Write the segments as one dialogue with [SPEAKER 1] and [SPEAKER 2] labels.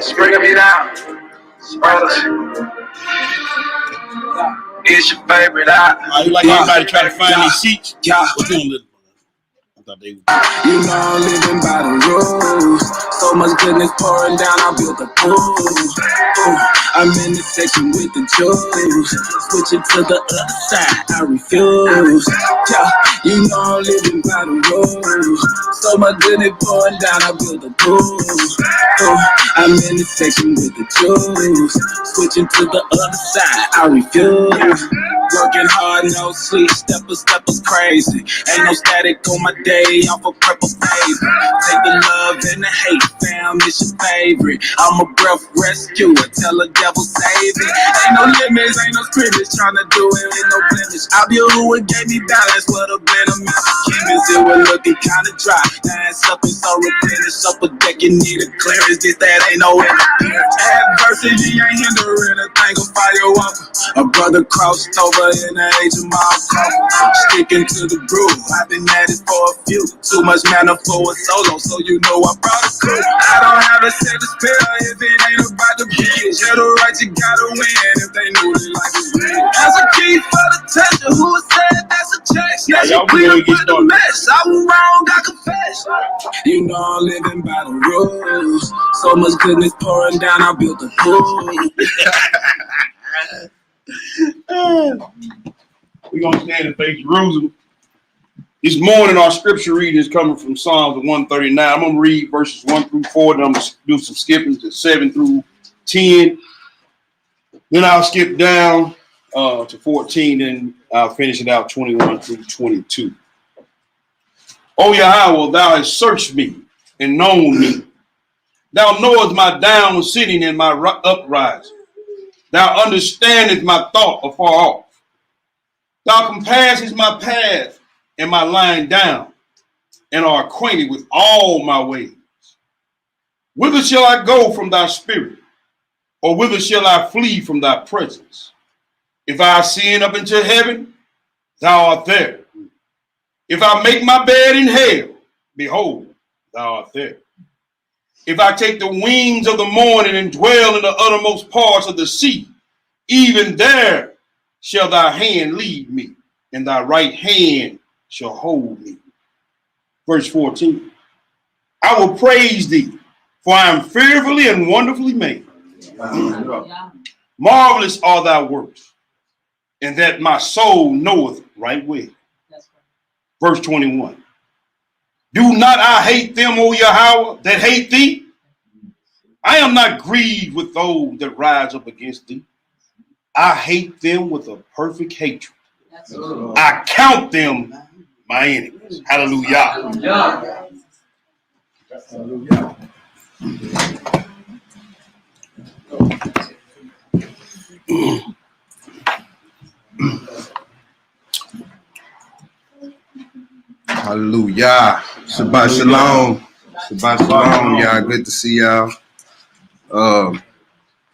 [SPEAKER 1] Spring of it out. It's your favorite out.
[SPEAKER 2] You like everybody try to find these seats?
[SPEAKER 1] Yeah.
[SPEAKER 2] What you doing? I thought they
[SPEAKER 1] You know I'm living by the rules. So much goodness pouring down, I built a pool. I'm in the section with the Jews. Switching to the other side, I refuse. Yeah, you know I'm living by the rules. So much goodness pouring down, I built a pool. I'm in the section with the Jews. Switching to the other side, I refuse. Working hard, no sleep, steppers crazy. Ain't no static on my day, off a purple favor. Take the love and the hate, fam, it's your favorite. I'm a breath rescuer, tell the devil save it. Ain't no limits, ain't no scrimmage, tryna do it with no blemish. I be who it gave me balance, would've been a master chemist. It was looking kinda dry, now it's up and so replenished. Up a deck, you need a clearance, this that ain't no interference. Adversity ain't hindering a thing of fire walker. A brother crossed over in the age of my coffee. Sticking to the groove, I've been at it for a few. Too much mana for a solo, so you know I brought a crew. I don't have a set to spell if it ain't about the bills. You're the right, you gotta win if they knew that life is real. As a key for the tender, who said that's a check? Now you clean up with the mess. I was wrong, I confess. You know I'm living by the rules. So much goodness pouring down, I built a pool.
[SPEAKER 2] We're going to stand and face Jerusalem. This morning, our scripture reading is coming from Psalms 139. I'm going to read verses 1 through 4, then I'm going to do some skipping to 7 through 10. Then I'll skip down to 14, and I'll finish it out 21 through 22. O Yahweh, thou hast searched me and known me. Thou knowest my down sitting and my uprising. Thou understandest my thought afar off. Thou compassest my path and my lying down, and art acquainted with all my ways. Whither shall I go from thy spirit? Or whither shall I flee from thy presence? If I ascend up into heaven, thou art there. If I make my bed in hell, behold, thou art there. If I take the wings of the morning and dwell in the uttermost parts of the sea, even there shall thy hand lead me, and thy right hand shall hold me. Verse 14. I will praise thee, for I am fearfully and wonderfully made. Marvelous are thy works, and that my soul knoweth right well. Verse 21. Do not I hate them, O Yahweh, that hate thee? I am not grieved with those that rise up against thee. I hate them with a perfect hatred. I count them my enemies. Hallelujah. Hallelujah.
[SPEAKER 3] Hallelujah. Shabbat shalom. Shabbat shalom. Y'all, good to see y'all.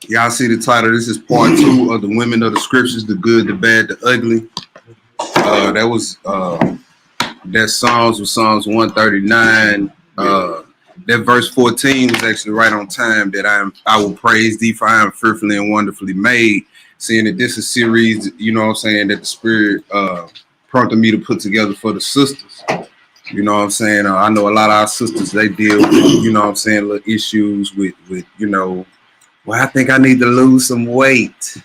[SPEAKER 3] Y'all see the title. This is part 2 of the Women of the Scriptures, the good, the bad, the ugly. That was that Psalms was Psalms 139. That verse 14 was actually right on time. That I will praise thee, for I am fearfully and wonderfully made. Seeing that this is a series, you know what I'm saying, that the Spirit prompted me to put together for the sisters. You know what I'm saying? I know a lot of our sisters, they deal with, you know what I'm saying, little issues with you know, well, I think I need to lose some weight.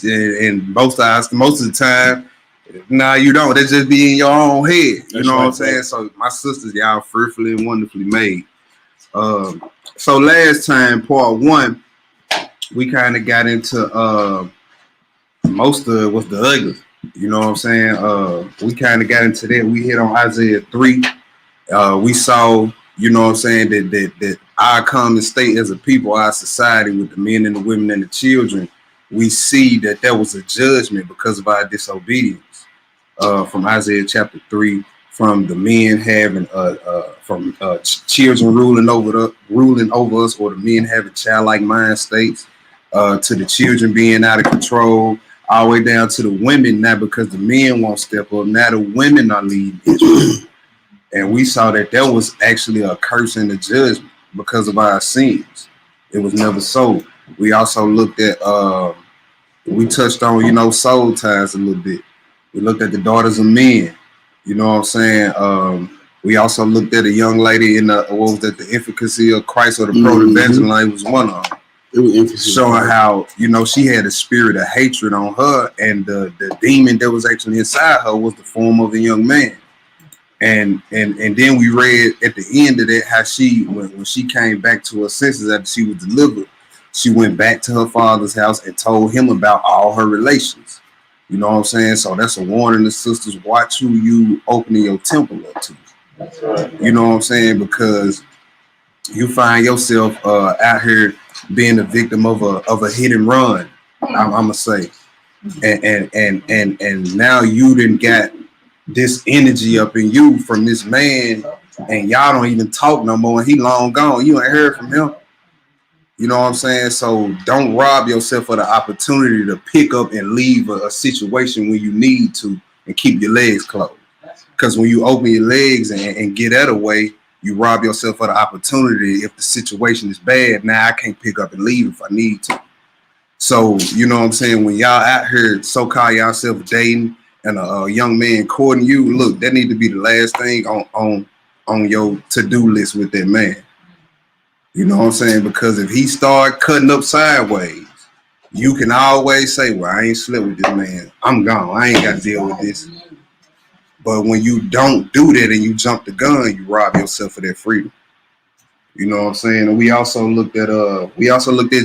[SPEAKER 3] And most of the time, nah, you don't. They just be in your own head. You know what I'm saying? So my sisters, y'all fearfully and wonderfully made. So last time, part 1, we kind of got into most of it was the ugly. You know what I'm saying? We kind of got into that. We hit on Isaiah 3. We saw, you know what I'm saying, that our common state as a people, our society with the men and the women and the children, we see that there was a judgment because of our disobedience. From Isaiah chapter 3, from the men having from children ruling over us, or the men having childlike mind states, to the children being out of control, all the way down to the women. Now, because the men won't step up, now the women are leading Israel. And we saw that there was actually a curse and a judgment because of our sins. It was never so. We also looked at we touched on, soul ties a little bit. We looked at the daughters of men. You know what I'm saying? We also looked at a young lady in the efficacy of Christ, or the proto-evangeline was one of them.
[SPEAKER 2] It was emphasis
[SPEAKER 3] showing how, she had a spirit of hatred on her, and the demon that was actually inside her was the form of a young man. And then we read at the end of that how she, when she came back to her senses after she was delivered, she went back to her father's house and told him about all her relations. You know what I'm saying? So that's a warning to sisters. Watch who you opening your temple up to.
[SPEAKER 2] That's right.
[SPEAKER 3] You know what I'm saying? Because you find yourself out here being a victim of a hit and run. I'm gonna say, and now you done got this energy up in you from this man, and y'all don't even talk no more. And he long gone. You ain't heard from him. You know what I'm saying? So don't rob yourself of the opportunity to pick up and leave a situation when you need to, and keep your legs closed. Because when you open your legs and get that away, you rob yourself of the opportunity. If the situation is bad, now I can't pick up and leave if I need to. So, you know what I'm saying? When y'all out here so-called yourself dating and a young man courting you, look, that need to be the last thing on your to-do list with that man. You know what I'm saying? Because if he start cutting up sideways, you can always say, well, I ain't slept with this man. I'm gone. I ain't got to deal with this. But when you don't do that and you jump the gun, you rob yourself of that freedom. You know what I'm saying? And we also looked at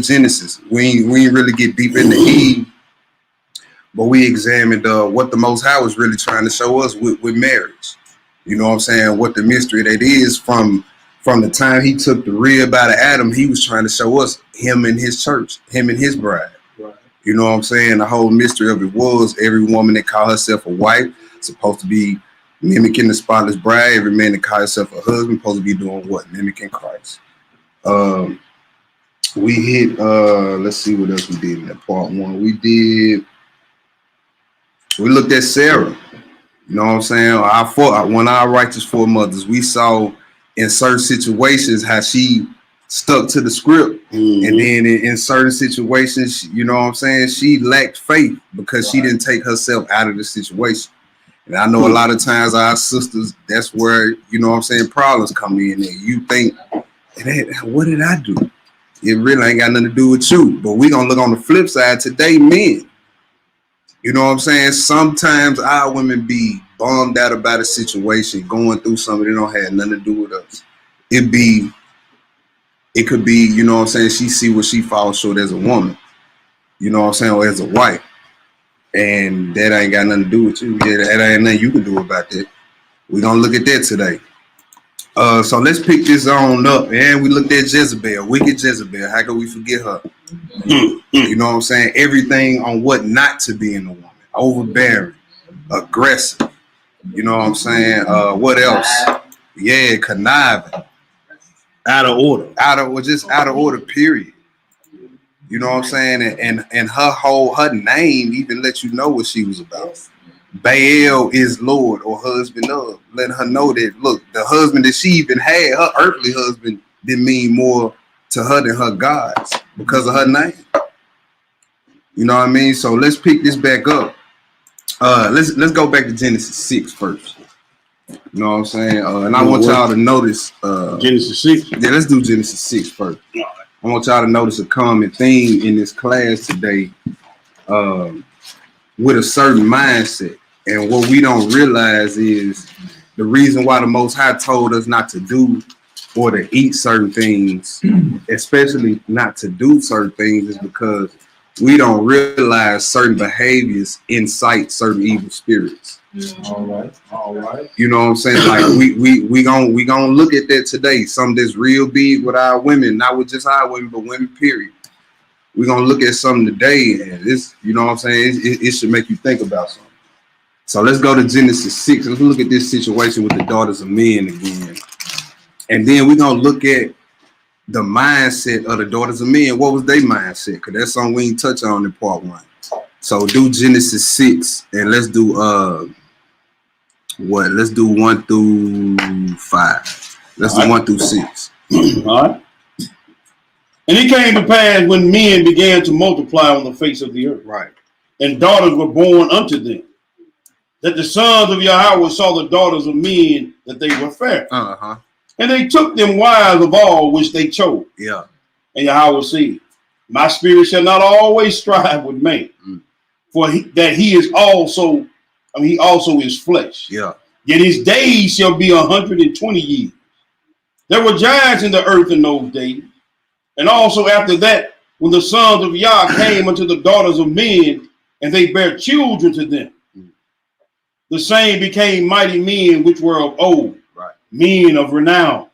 [SPEAKER 3] Genesis. We ain't really get deep into Eve, but we examined what the Most High was really trying to show us with marriage. You know what I'm saying? What the mystery that is from the time he took the rib out of Adam, he was trying to show us him and his church, him and his bride.
[SPEAKER 2] Right.
[SPEAKER 3] You know what I'm saying? The whole mystery of it was every woman that called herself a wife supposed to be mimicking the spotless bride. Every man that called himself a husband supposed to be doing what? Mimicking Christ. We hit, let's see what else we did in that part one. We looked at Sarah. You know what I'm saying? One of our righteous foremothers, we saw in certain situations how she stuck to the script. And then in certain situations, you know what I'm saying, she lacked faith because she didn't take herself out of the situation. And I know a lot of times our sisters, that's where, you know what I'm saying, problems come in. And you think, what did I do? It really ain't got nothing to do with you. But we're going to look on the flip side today, men. You know what I'm saying? Sometimes our women be bummed out about a situation, going through something that don't have nothing to do with us. It could be, you know what I'm saying, she see what she falls short as a woman, you know what I'm saying, or as a wife. And that ain't got nothing to do with you. Yeah, that ain't nothing you can do about that. We're going to look at that today. So let's pick this on up. And we looked at Jezebel, wicked Jezebel. How could we forget her? You know what I'm saying? Everything on what not to be in a woman. Overbearing, aggressive. You know what I'm saying? What else? Yeah, conniving.
[SPEAKER 2] Out of order.
[SPEAKER 3] Out of order, period. You know what I'm saying? And her name even let you know what she was about. Baal is Lord, or husband of. Letting her know that, look, the husband that she even had, her earthly husband, didn't mean more to her than her gods because of her name. You know what I mean? So let's pick this back up. Let's go back to Genesis 6 first. You know what I'm saying? And I want y'all to notice
[SPEAKER 2] Genesis 6.
[SPEAKER 3] Yeah, let's do Genesis 6 first. I want y'all to notice a common theme in this class today, with a certain mindset. And what we don't realize is the reason why the Most High told us not to do or to eat certain things, especially not to do certain things, is because we don't realize certain behaviors incite certain evil spirits.
[SPEAKER 2] All right.
[SPEAKER 3] You know what I'm saying? Like we gonna look at that today. Something that's real big with our women, not with just our women, but women, period. We're gonna look at something today, and this, you know what I'm saying, it should make you think about something. So let's go to Genesis 6. Let's look at this situation with the daughters of men again. And then we're gonna look at the mindset of the daughters of men. What was their mindset? Because that's something we ain't touch on in part one. So do Genesis 6, and let's do let's do 1 through 5. Let's do 1 through 6.
[SPEAKER 2] All right. And it came to pass when men began to multiply on the face of the earth,
[SPEAKER 3] Right.
[SPEAKER 2] and daughters were born unto them, that the sons of Yahweh saw the daughters of men that they were fair. And they took them wives of all which they chose.
[SPEAKER 3] Yeah.
[SPEAKER 2] And Yahweh said, my spirit shall not always strive with man, for he also is flesh.
[SPEAKER 3] Yeah.
[SPEAKER 2] Yet his days shall be 120 years. There were giants in the earth in those days. And also after that, when the sons of Yah came unto the daughters of men, and they bare children to them, the same became mighty men which were of old,
[SPEAKER 3] right,
[SPEAKER 2] men of renown.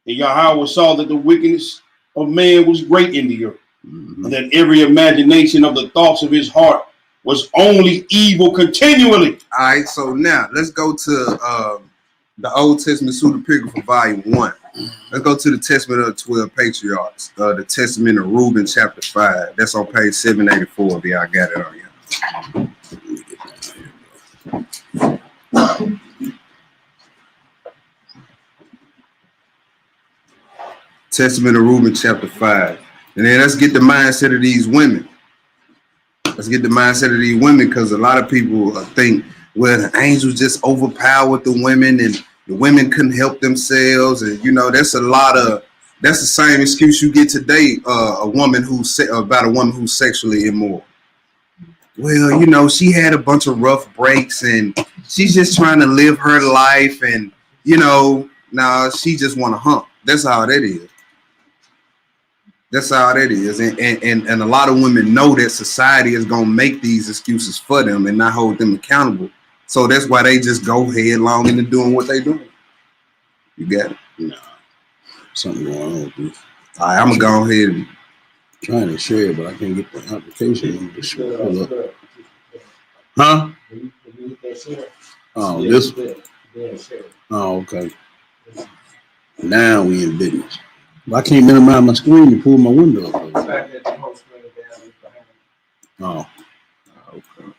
[SPEAKER 2] And Yahweh saw that the wickedness of man was great in the earth, and that every imagination of the thoughts of his heart was only evil continually.
[SPEAKER 3] All right, so now let's go to the Old Testament Pseudepigrapha Volume 1. Let's go to the Testament of the 12 Patriarchs, the Testament of Reuben, chapter 5. That's on page 784. Yeah, I got it on you. Testament of Reuben, chapter 5. And then let's get the mindset of these women. Let's get the mindset of these women, because a lot of people think, well, the angels just overpowered the women and the women couldn't help themselves. And, you know, that's the same excuse you get today, about a woman who's sexually immoral. Well, you know, she had a bunch of rough breaks and she's just trying to live her life. And, you know, now she just want to hump. That's how that is. That's how that is. And a lot of women know that society is going to make these excuses for them and not hold them accountable. So that's why they just go headlong into doing what they doing. You got it?
[SPEAKER 2] Nah, something going on with this.
[SPEAKER 3] All right, I'm going to go ahead and
[SPEAKER 2] trying to share it, but I can't get the application. Hold up. Huh? Oh, this one. Oh, okay. Now we in business. Well, I can't minimize my screen and pull my window up. Oh. Okay.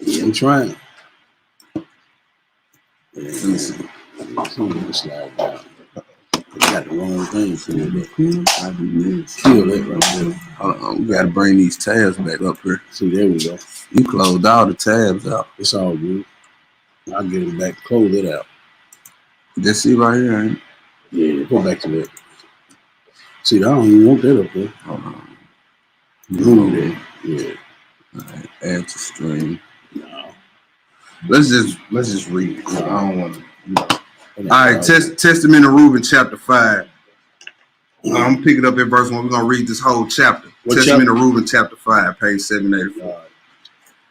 [SPEAKER 2] Yeah, I'm trying. Slide down. I got the wrong thing for it. Kill that right there.
[SPEAKER 3] Hold on, we gotta bring these tabs back up here.
[SPEAKER 2] See, there we go.
[SPEAKER 3] You closed all the tabs out.
[SPEAKER 2] It's all good. I'll get it back. Close it out.
[SPEAKER 3] Just see right here, ain't it?
[SPEAKER 2] Yeah, go back to that. See, I don't even want that up there.
[SPEAKER 3] Hold on.
[SPEAKER 2] Move that. Yeah.
[SPEAKER 3] All right, add to stream.
[SPEAKER 2] No.
[SPEAKER 3] Let's just read it. I don't want to. All right,
[SPEAKER 2] Test.
[SPEAKER 3] Testament of Reuben, chapter 5. I'm gonna pick it up at verse 1. We're gonna read this whole chapter.
[SPEAKER 2] What
[SPEAKER 3] Testament
[SPEAKER 2] chapter?
[SPEAKER 3] of Reuben, chapter 5, page 784.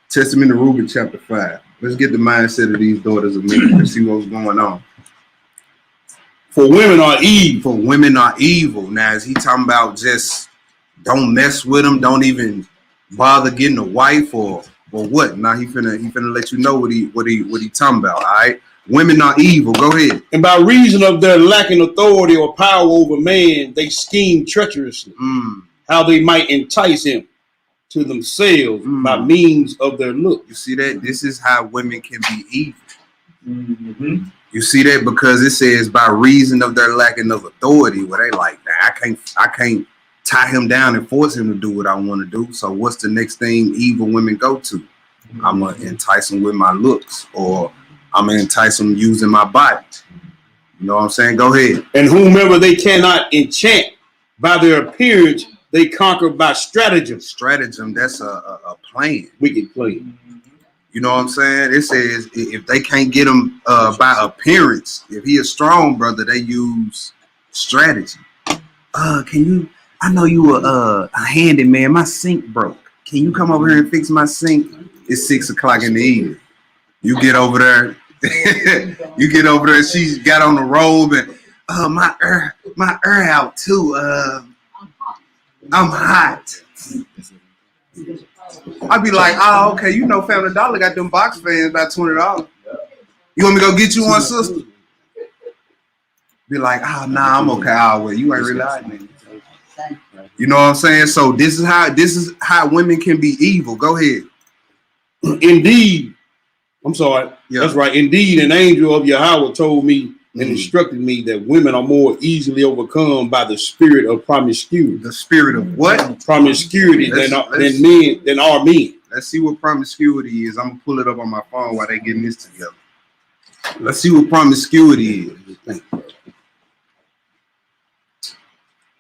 [SPEAKER 3] Testament of Reuben, chapter 5. Let's get the mindset of these daughters of men and see what's going on.
[SPEAKER 2] For women are evil.
[SPEAKER 3] For women are evil. Now, is he talking about just don't mess with them, don't even bother getting a wife, or what? Now he finna let you know what he talking about. All right. Women are evil. Go ahead.
[SPEAKER 2] And by reason of their lacking authority or power over man, they scheme treacherously how they might entice him to themselves by means of their look.
[SPEAKER 3] You see that? This is how women can be evil. You see that? Because it says by reason of their lacking of authority, where they like, nah, I can't tie him down and force him to do what I want to do. So what's the next thing evil women go to? I'm gonna entice him with my looks, or I'm gonna entice them using my body. You know what I'm saying? Go ahead.
[SPEAKER 2] And whomever they cannot enchant by their appearance, they conquer by stratagem.
[SPEAKER 3] Stratagem, that's a plan.
[SPEAKER 2] Wicked plan.
[SPEAKER 3] You know what I'm saying? It says if they can't get him by appearance, if he a strong brother, they use strategy. I know you a handyman. My sink broke. Can you come over here and fix my sink? It's 6 o'clock in the evening. You get over there. You get over there. She's got on the robe and my ear out too. I'm hot. I'd be like, oh, okay, you know, Family Dollar got them box fans about $20. You want me to go get you one, sister? Be like, oh, nah, I'm okay. Oh, well, you ain't really like me. You know what I'm saying? So this is how women can be evil. Go ahead.
[SPEAKER 2] Indeed, I'm sorry.
[SPEAKER 3] Yeah.
[SPEAKER 2] That's right. Indeed, an angel of Yahweh told me and instructed me that women are more easily overcome by the spirit of promiscuity.
[SPEAKER 3] The spirit of what?
[SPEAKER 2] Promiscuity than our men.
[SPEAKER 3] Let's see what promiscuity is. I'm gonna pull it up on my phone while they getting this together. Let's see what promiscuity is.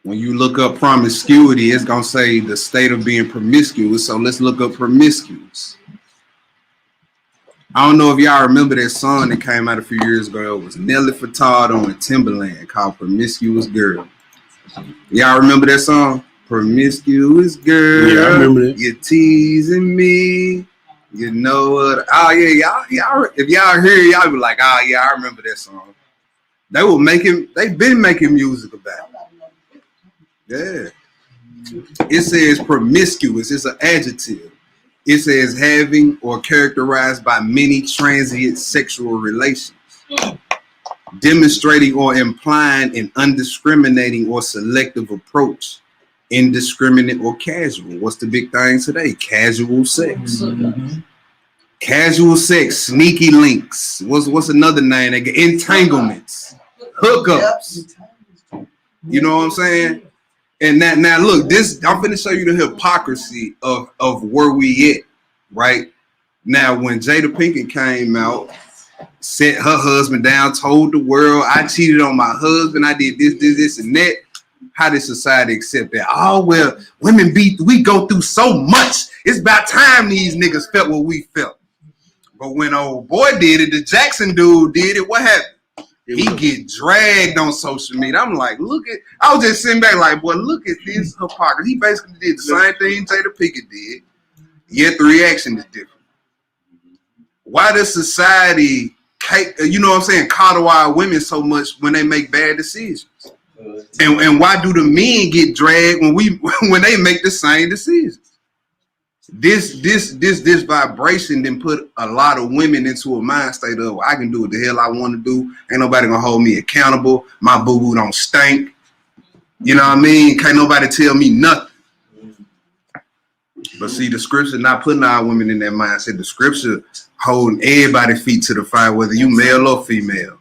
[SPEAKER 3] When you look up promiscuity, it's gonna say the state of being promiscuous. So let's look up promiscuous. I don't know if y'all remember that song that came out a few years ago. It was Nelly Furtado and Timberland called "Promiscuous Girl." Y'all remember that song? Promiscuous girl,
[SPEAKER 2] yeah, I remember that.
[SPEAKER 3] You're teasing me. You know what? Oh yeah, y'all. If y'all hear it, y'all be like, oh yeah, I remember that song. They've been making music about it. Yeah. It says promiscuous. It's an adjective. It says having or characterized by many transient sexual relations, demonstrating or implying an undiscriminating or selective approach, indiscriminate or casual. What's the big thing today? Casual sex. Mm-hmm. Casual sex, sneaky links. What's another name? Entanglements, hookups. You know what I'm saying? And now look, this I'm finna show you the hypocrisy of where we at right now. When Jada Pinkett came out, set her husband down, told the world, I cheated on my husband, I did this, and that. How did society accept that? Oh, well, we go through so much. It's about time these niggas felt what we felt. But when old boy did it, the Jackson dude did it, what happened? He get dragged on social media. I'm like, I was just sitting back like, boy, look at this hypocrisy. He basically did the same thing Jada Pinkett did, yet the reaction is different. Why does society, you know what I'm saying, coddle women so much when they make bad decisions? And why do the men get dragged when they make the same decisions? This vibration then put a lot of women into a mind state of I can do what the hell I want to do. Ain't nobody gonna hold me accountable. My boo-boo don't stink. You know what I mean? Can't nobody tell me nothing. But see, the scripture not putting our women in that mindset. The scripture holding everybody's feet to the fire, whether you male or female,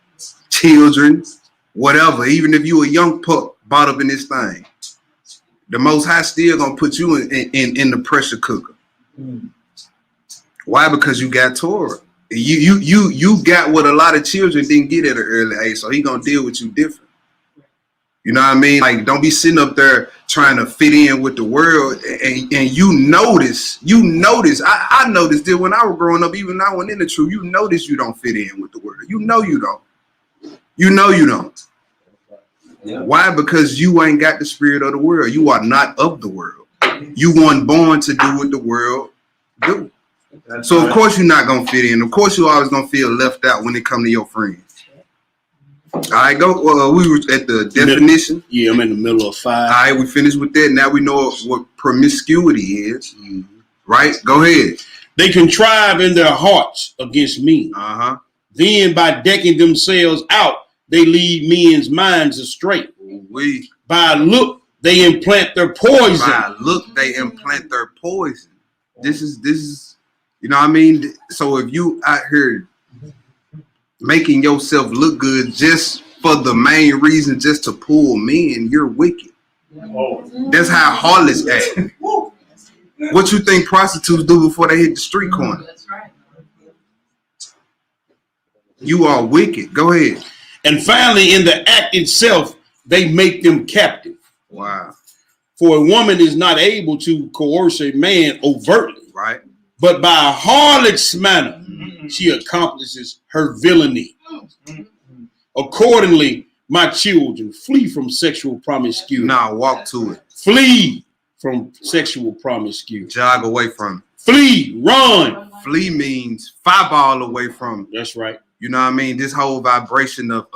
[SPEAKER 3] children, whatever. Even if you a young pup brought up in this thing, the Most High still gonna put you in the pressure cooker. Why? Because you got Torah. You got what a lot of children didn't get at an early age, so he gonna deal with you different. You know what I mean? Like, don't be sitting up there trying to fit in with the world, and you notice. I noticed that when I was growing up, even now when in the truth, you notice you don't fit in with the world. You know you don't. You know you don't. Yeah. Why? Because you ain't got the spirit of the world. You are not of the world. You weren't born to do what the world do. So of course you're not gonna fit in. Of course you're always gonna feel left out when it come to your friends. All right, go. We were at the definition.
[SPEAKER 2] Yeah, I'm in the middle of 5.
[SPEAKER 3] All right, we finished with that. Now we know what promiscuity is. Mm-hmm. Right? Go ahead.
[SPEAKER 2] They contrive in their hearts against me.
[SPEAKER 3] Uh-huh.
[SPEAKER 2] Then by decking themselves out, they lead men's minds astray. By look, they implant their poison.
[SPEAKER 3] This is, you know what I mean? So if you out here making yourself look good just for the main reason just to pull men, you're wicked. That's how harlots act. What you think prostitutes do before they hit the street corner? You are wicked. Go ahead.
[SPEAKER 2] And finally, in the act itself, they make them captive.
[SPEAKER 3] Wow.
[SPEAKER 2] For a woman is not able to coerce a man overtly.
[SPEAKER 3] Right.
[SPEAKER 2] But by a harlot's manner, she accomplishes her villainy. Accordingly, my children, flee from sexual promiscuity.
[SPEAKER 3] Now walk to it.
[SPEAKER 2] Flee from sexual promiscuity.
[SPEAKER 3] Jog away from it.
[SPEAKER 2] Flee, run.
[SPEAKER 3] Flee means fireball away from it.
[SPEAKER 2] That's right.
[SPEAKER 3] You know what I mean? This whole vibration of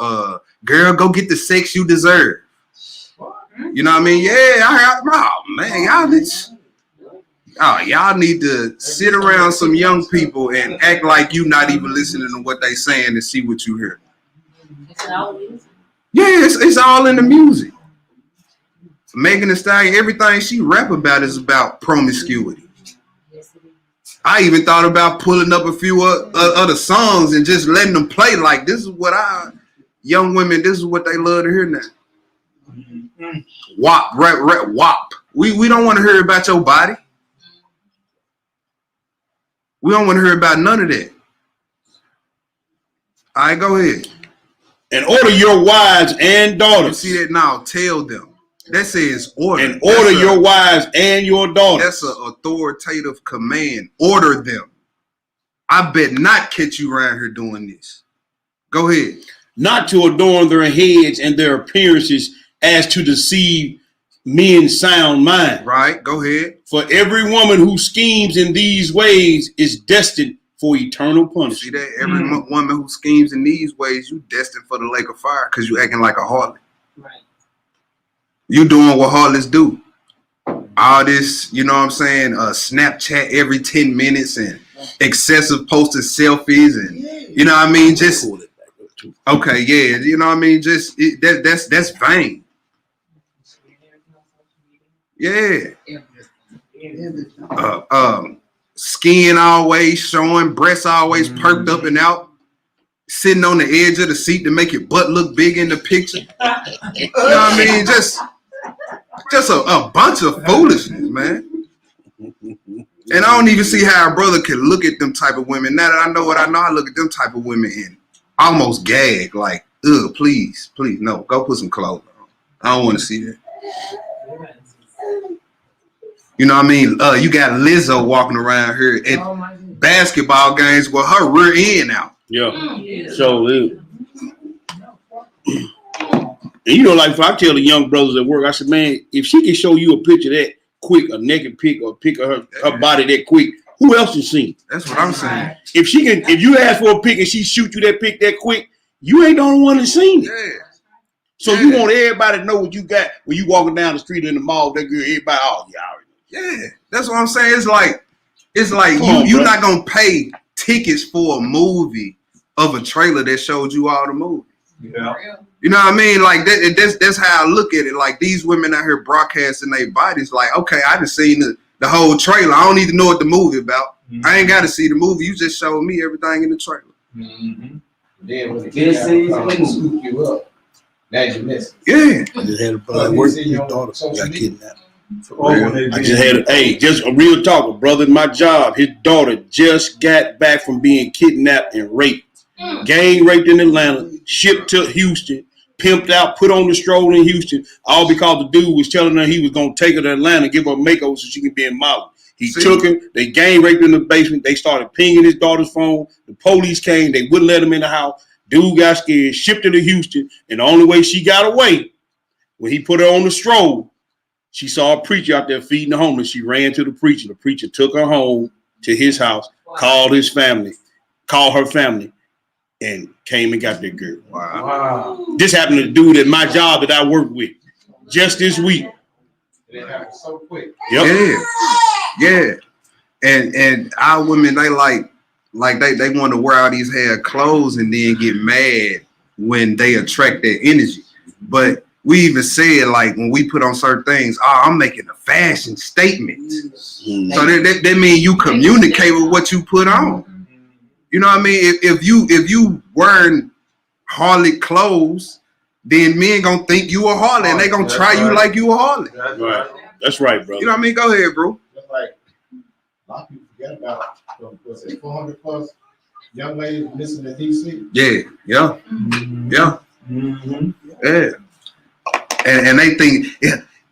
[SPEAKER 3] girl, go get the sex you deserve. You know what I mean? Yeah, y'all need to sit around some young people and act like you not even listening to what they saying and see what you hear. Yeah, it's all in the music. Megan Thee Stallion, everything she rap about is about promiscuity. I even thought about pulling up a few other songs and just letting them play. Like, this is what young women, this is what they love to hear now. Mm-hmm. WAP, rap, WAP. We don't want to hear about your body. We don't want to hear about none of that. All right, go ahead.
[SPEAKER 2] And order your wives and daughters.
[SPEAKER 3] You see that now? Tell them. That says order.
[SPEAKER 2] And order your wives and your daughters.
[SPEAKER 3] That's an authoritative command. Order them. I bet not catch you around here doing this. Go ahead.
[SPEAKER 2] Not to adorn their heads and their appearances as to deceive men's sound mind.
[SPEAKER 3] Right, go ahead.
[SPEAKER 2] For every woman who schemes in these ways is destined for eternal punishment.
[SPEAKER 3] See that? Every woman who schemes in these ways, you destined for the lake of fire because you acting like a harlot. Right. You doing what harlots do. All this, you know what I'm saying, Snapchat every 10 minutes and excessive posted selfies and, you know what I mean, just, okay, yeah, you know what I mean, just, that's vain. Yeah. Skin always showing, breasts always perked up and out, sitting on the edge of the seat to make your butt look big in the picture. You know what I mean? Just a bunch of foolishness, man. And I don't even see how a brother can look at them type of women. Now that I know what I know, I look at them type of women and almost gag, like, ugh, please, no, go put some clothes on. I don't want to see that. You know what I mean? You got Lizzo walking around here at basketball games with her rear end out.
[SPEAKER 2] Yeah. So, and you know, like if I tell the young brothers at work, I said, man, if she can show you a picture that quick, a naked pic or a pic of her body that quick, who else has seen?
[SPEAKER 3] That's what I'm saying.
[SPEAKER 2] If you ask for a pic and she shoot you that pic that quick, you ain't the only one that's seen it. Yeah. So you want everybody to know what you got when you walking down the street in the mall. That girl, everybody, oh yeah.
[SPEAKER 3] Yeah, that's what I'm saying. It's like you're not gonna pay tickets for a movie of a trailer that showed you all the movie. Yeah, you know what I mean? Like that's how I look at it. Like these women out here broadcasting their bodies. Like, okay, I just seen the whole trailer. I don't need to know what the movie about. Mm-hmm. I ain't got to see the movie. You just showed me everything in the trailer.
[SPEAKER 4] Mm-hmm. Then when the kids scoop you up, now you miss it.
[SPEAKER 3] Yeah,
[SPEAKER 5] I just had a brother work with his daughter got kidnapped.
[SPEAKER 2] I just had just a real talk, a brother in my job. His daughter just got back from being kidnapped and raped, gang raped in Atlanta, shipped to Houston, pimped out, put on the stroll in Houston, all because the dude was telling her he was gonna take her to Atlanta, give her a makeover so she could be in model. He took her. They gang raped her in the basement. They started pinging his daughter's phone. The police came. They wouldn't let him in the house. Dude got scared, shipped her to Houston, and the only way she got away when he put her on the stroll. She saw a preacher out there feeding the homeless. She ran to the preacher. The preacher took her home to his house, called her family, and came and got that girl. Wow. This happened to the dude at my job that I work with just this week.
[SPEAKER 4] It happened so quick.
[SPEAKER 2] Yep.
[SPEAKER 3] Yeah. And our women, they they want to wear all these hair clothes and then get mad when they attract that energy. But we even said, like, when we put on certain things, I'm making a fashion statement. Mm-hmm. So that means you communicate with what you put on. You know what I mean? If you wearing harlot clothes, then men gonna think you a harlot and they gonna try you like you a harlot.
[SPEAKER 2] That's right. That's right, bro.
[SPEAKER 3] You know what I mean? Go ahead, bro.
[SPEAKER 4] Just like a lot of people forget about 400 plus young ladies missing in DC.
[SPEAKER 3] Yeah. Mm-hmm. Yeah. And they think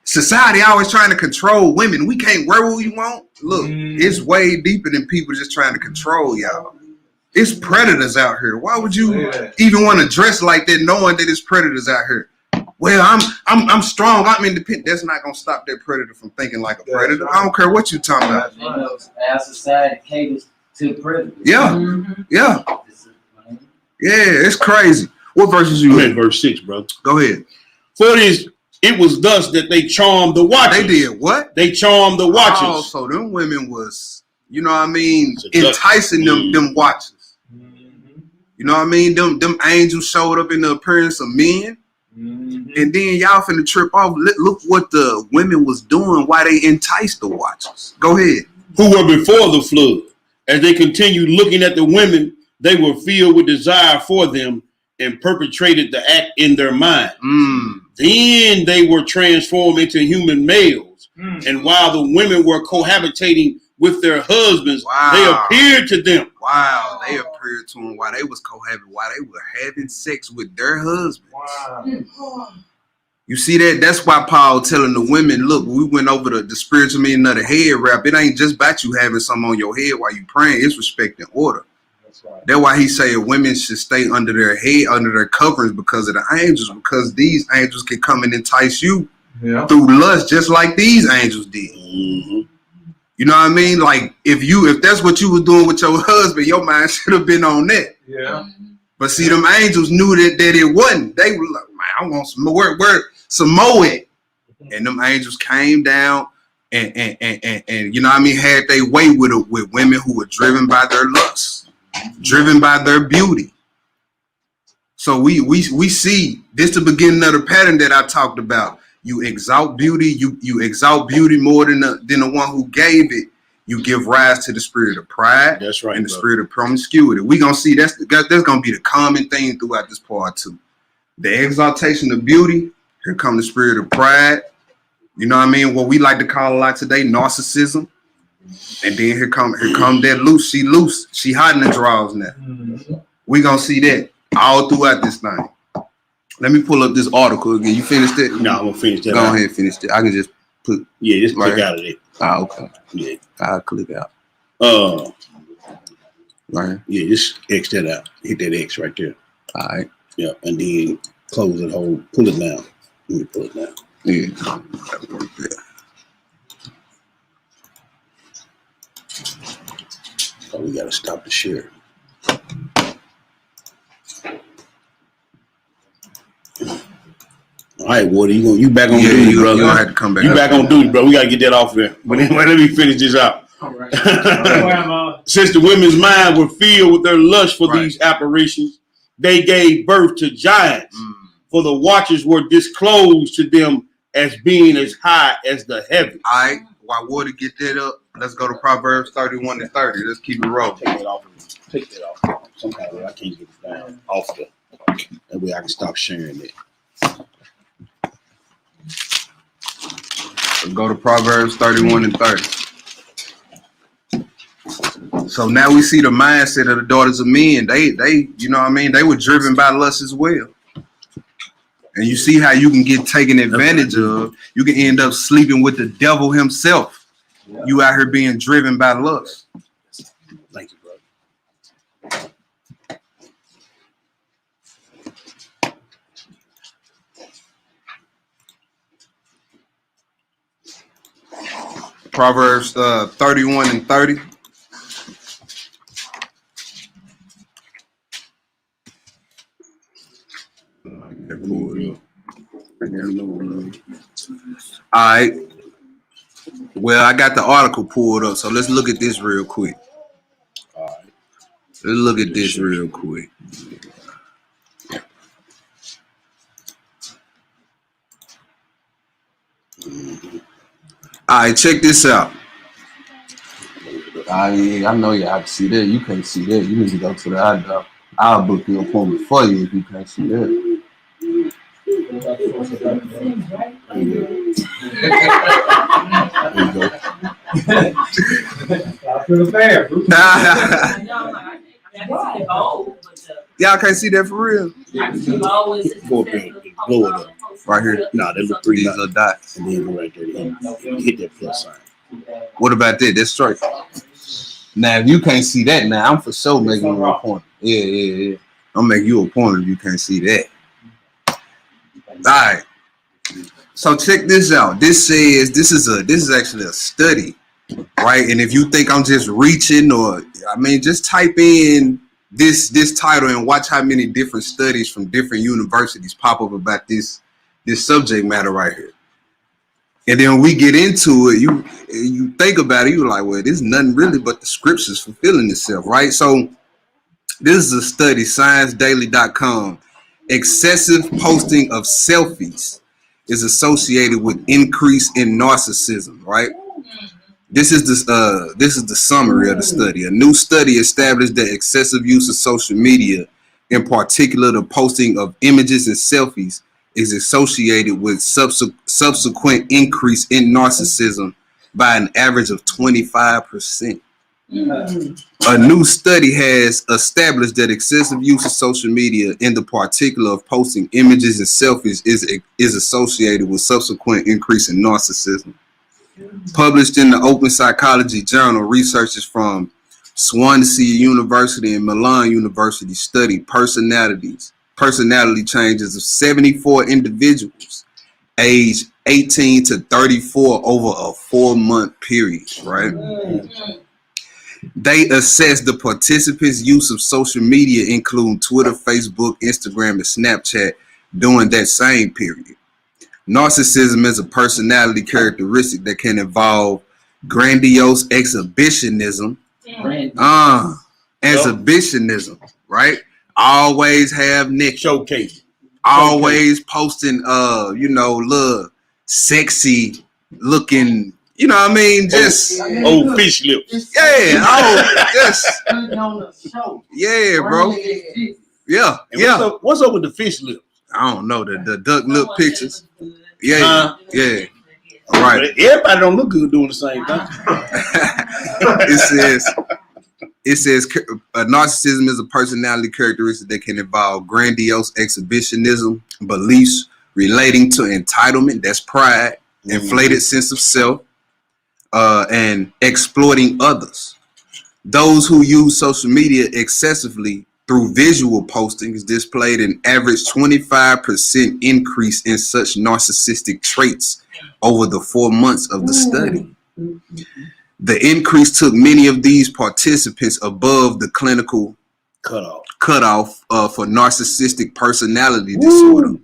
[SPEAKER 3] society always trying to control women. We can't wear what we want. Look, it's way deeper than people just trying to control y'all. It's predators out here. Why would you even want to dress like that, knowing that it's predators out here? Well, I'm strong. I'm independent. That's not gonna stop that predator from thinking like a predator. I don't care what you talking about.
[SPEAKER 6] Our society caters to predators.
[SPEAKER 3] Yeah. It's crazy. What verses you in?
[SPEAKER 2] Verse 6, brother.
[SPEAKER 3] Go ahead.
[SPEAKER 2] For it was thus that they charmed the watchers.
[SPEAKER 3] They did what?
[SPEAKER 2] They charmed the watchers.
[SPEAKER 3] Oh, so them women was, you know what I mean, enticing them watchers. Mm-hmm. You know what I mean? Them angels showed up in the appearance of men. Mm-hmm. And then y'all finna trip off. Look what the women was doing while they enticed the watchers. Go ahead.
[SPEAKER 2] Who were before the flood, As they continued looking at the women, they were filled with desire for them and perpetrated the act in their mind. Then they were transformed into human males. And while the women were cohabitating with their husbands, they appeared to them.
[SPEAKER 3] Wow, they appeared to them while they was cohabiting, while they were having sex with their husbands. Wow. You see that? That's why Paul telling the women, look, we went over the spiritual meaning of the head wrap. It ain't just about you having something on your head while you praying. It's respect and order. That's right. That's why he say women should stay under their head, under their coverings because of the angels, because these angels can come and entice you through lust just like these angels did. Mm-hmm. You know what I mean? Like if that's what you were doing with your husband, your mind should have been on that. Yeah. But see, them angels knew that it wasn't. They were like, man, I want some more. Some more it. And them angels came down and you know what I mean, had their way with women who were driven by their lust, driven by their beauty. So we see this the beginning of the pattern that I talked about. You exalt beauty, you exalt beauty more than the one who gave it. You give rise to the spirit of pride.
[SPEAKER 2] That's right,
[SPEAKER 3] and the spirit of promiscuity. We gonna see that's gonna be the common theme throughout this part too. The exaltation of beauty. Here come the spirit of pride. You know what I mean? What we like to call a lot today, narcissism. And then here come that loose. She loose. She hot in the drawers now. Mm-hmm. We gonna see that all throughout this thing. Let me pull up this article again. You finished it?
[SPEAKER 2] No, I'm gonna finish that.
[SPEAKER 3] Go ahead and finish it. I can just put.
[SPEAKER 2] Yeah, just click out of it.
[SPEAKER 3] Ah, okay.
[SPEAKER 2] Yeah,
[SPEAKER 3] I'll click out.
[SPEAKER 2] Right. Yeah, just X that out. Hit that X right there.
[SPEAKER 3] All right.
[SPEAKER 2] Yeah, and then close it. Pull it down. Let me pull it down.
[SPEAKER 3] Yeah.
[SPEAKER 2] Oh, we gotta stop the share. All right, Woody, you back on duty, brother.
[SPEAKER 3] You have to come back.
[SPEAKER 2] You back on duty, bro. We gotta get that off there. But anyway, let me finish this out.
[SPEAKER 6] All right.
[SPEAKER 2] Since the women's minds were filled with their lust for these apparitions, they gave birth to giants. For the watchers were disclosed to them as being as high as the heavens.
[SPEAKER 3] All right, while Woody get that up, let's go to Proverbs 31 and 30. Let's keep it rolling.
[SPEAKER 2] Take that off. Take that off. Some kind of way I can't get it down off the. That way I can stop sharing it.
[SPEAKER 3] So go to Proverbs 31 and 30. So now we see the mindset of the daughters of men. They, you know what I mean? They were driven by lust as well. And you see how you can get taken advantage of. You can end up sleeping with the devil himself. Yeah. You out here being driven by lust.
[SPEAKER 2] Thank you, brother.
[SPEAKER 3] Proverbs 31 and 30. All right. Well, I got the article pulled up, so let's look at this real quick.
[SPEAKER 2] All right.
[SPEAKER 3] Let's look at this real quick. All right, check this out. I know you have to see that. You can't see that. You need to go to the eye doctor. I'll book your appointment for you if you can't see that. Y'all can't see that for real.
[SPEAKER 2] Blow it up.
[SPEAKER 3] Right here.
[SPEAKER 2] No, there's the three
[SPEAKER 3] little dots.
[SPEAKER 2] And then right there, hit that plus sign.
[SPEAKER 3] What about that? That's straight. Now, if you can't see that, now I'm for sure making you an appointment. Yeah. I'll make you an appointment if you can't see that. All right. So check this out. This says this is actually a study, right? And if you think I'm just reaching, or I mean, just type in this title and watch how many different studies from different universities pop up about this subject matter right here. And then when we get into it, you think about it, you're like, well, there's nothing really but the scriptures fulfilling itself, right? So this is a study, ScienceDaily.com. Excessive posting of selfies is associated with increase in narcissism, right? This is the summary of the study. A new study established that excessive use of social media, in particular the posting of images and selfies, is associated with subsequent increase in narcissism by an average of 25%. A new study has established that excessive use of social media, in the particular of posting images and selfies, is associated with subsequent increase in narcissism. Published in the Open Psychology Journal, researchers from Swansea University and Milan University studied personality changes of 74 individuals aged 18 to 34 over a 4-month period, right? They assessed the participants' use of social media, including Twitter, Facebook, Instagram, and Snapchat, during that same period. Narcissism is a personality characteristic that can involve grandiose exhibitionism. Exhibitionism, right? Always have Nick.
[SPEAKER 2] Showcase.
[SPEAKER 3] Always posting, little sexy looking, you know what I mean? Just
[SPEAKER 2] old fish lips.
[SPEAKER 3] Yeah, yeah, bro. Yeah, yeah.
[SPEAKER 2] What's up with the fish lips?
[SPEAKER 3] I don't know, the duck lip pictures. Yeah, yeah. All right.
[SPEAKER 2] Everybody don't look good doing the same thing.
[SPEAKER 3] It says narcissism is a personality characteristic that can involve grandiose exhibitionism, beliefs relating to entitlement, that's pride, inflated sense of self, and exploiting others. Those who use social media excessively through visual postings displayed an average 25% increase in such narcissistic traits over the 4 months of the study. The increase took many of these participants above the clinical cutoff for narcissistic personality disorder,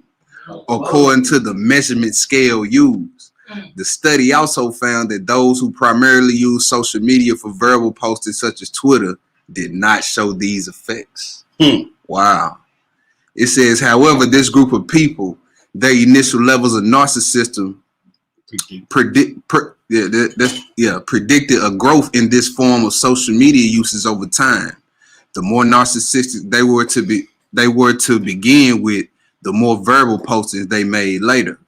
[SPEAKER 3] according to the measurement scale used. The study also found that those who primarily use social media for verbal posting, such as Twitter, did not show these effects. Wow. It says, however, this group of people, their initial levels of narcissism predicted a growth in this form of social media uses over time. The more narcissistic they were to begin with, the more verbal postings they made later.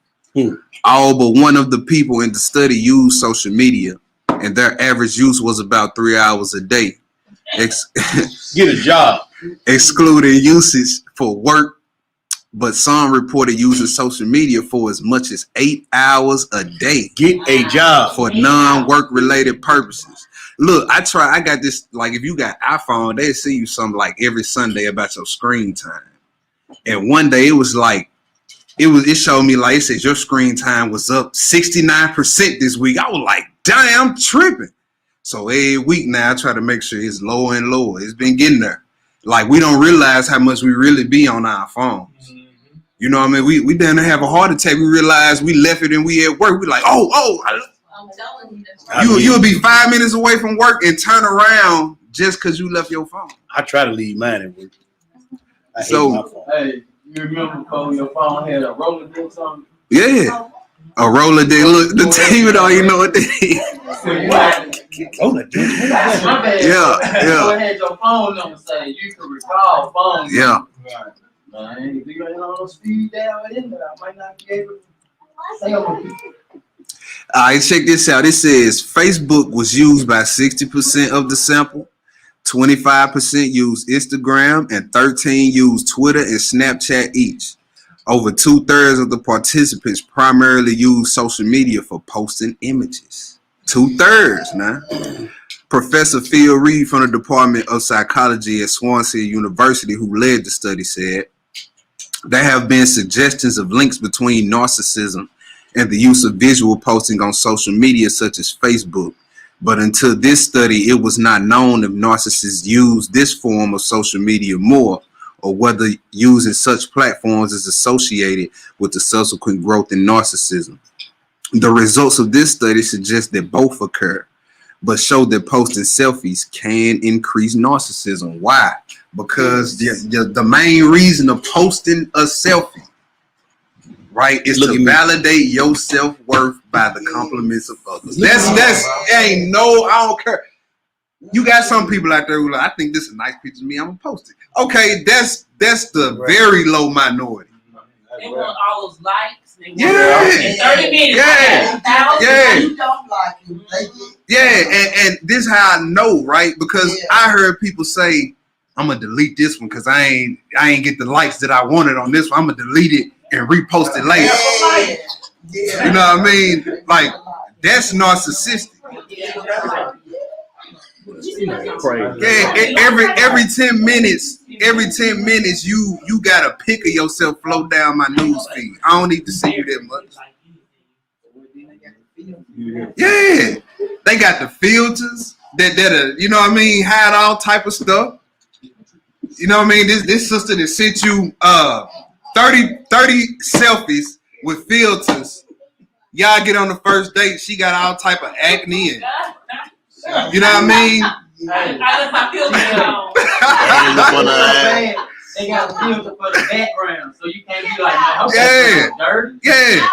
[SPEAKER 3] All but one of the people in the study used social media, and their average use was about 3 hours a day.
[SPEAKER 2] Get a job.
[SPEAKER 3] Excluding usage for work, but some reported using social media for as much as 8 hours a day.
[SPEAKER 2] Get a job.
[SPEAKER 3] For non-work related purposes. Look, I got this, like if you got iPhone, they see you something like every Sunday about your screen time. And one day it was like, it showed me like, it says your screen time was up 69% this week. I was like, damn, I'm tripping. So every week now I try to make sure it's lower and lower. It's been getting there. Like we don't realize how much we really be on our phones. You know what I mean? We down to have a heart attack. We realize we left it and we at work. We like, I'm telling you. You'll be 5 minutes away from work and turn around just because you left your phone.
[SPEAKER 2] I try to leave mine at work. I hate my phone.
[SPEAKER 6] Hey, you remember before your phone had a Rolodex on it?
[SPEAKER 3] Yeah. A Rolodex. Look, the team don't even know what they is.
[SPEAKER 2] Rolodex?
[SPEAKER 3] Yeah.
[SPEAKER 6] So it had your phone number saying you can recall phone.
[SPEAKER 3] Yeah.
[SPEAKER 6] Man, if you ain't on no speed down in there, I might not be able to say over people.
[SPEAKER 3] All right, check this out. It says Facebook was used by 60% of the sample, 25% used Instagram, and 13% used Twitter and Snapchat each. Over 2/3 of the participants primarily used social media for posting images. 2/3 now. Professor Phil Reed from the Department of Psychology at Swansea University, who led the study, said, there have been suggestions of links between narcissism and the use of visual posting on social media such as Facebook. But until this study, it was not known if narcissists use this form of social media more, or whether using such platforms is associated with the subsequent growth in narcissism. The results of this study suggest that both occur, but show that posting selfies can increase narcissism. Why? Because the main reason of posting a selfie right? It's
[SPEAKER 2] Look at
[SPEAKER 3] to
[SPEAKER 2] me.
[SPEAKER 3] validate your self-worth by the compliments of others. That's ain't no, I don't care. You got some people out there who like, I think this is a nice picture of me, I'm gonna post it. Okay, that's the very low minority.
[SPEAKER 7] They want all those likes. They want
[SPEAKER 3] Yeah.
[SPEAKER 7] in 30 minutes.
[SPEAKER 3] Yeah. Yeah.
[SPEAKER 8] You don't like it. They get
[SPEAKER 3] Yeah, and this how I know, right? Because I heard people say, I'm gonna delete this one because I ain't get the likes that I wanted on this one. I'm gonna delete it and repost it later.
[SPEAKER 8] yeah.
[SPEAKER 3] You know what I mean? Like, that's narcissistic. Yeah, every 10 minutes, you got a pic of yourself float down my news feed. I don't need to see you that much. Yeah, they got the filters that you know what I mean, hide all type of stuff. You know what I mean? This sister that sent you 30 selfies with filters. Y'all get on the first date, she got all type of acne and you know what I mean?
[SPEAKER 7] I left my filter on. They got a filter for the background, so you can't be like, man, okay, dirty.
[SPEAKER 3] Yeah.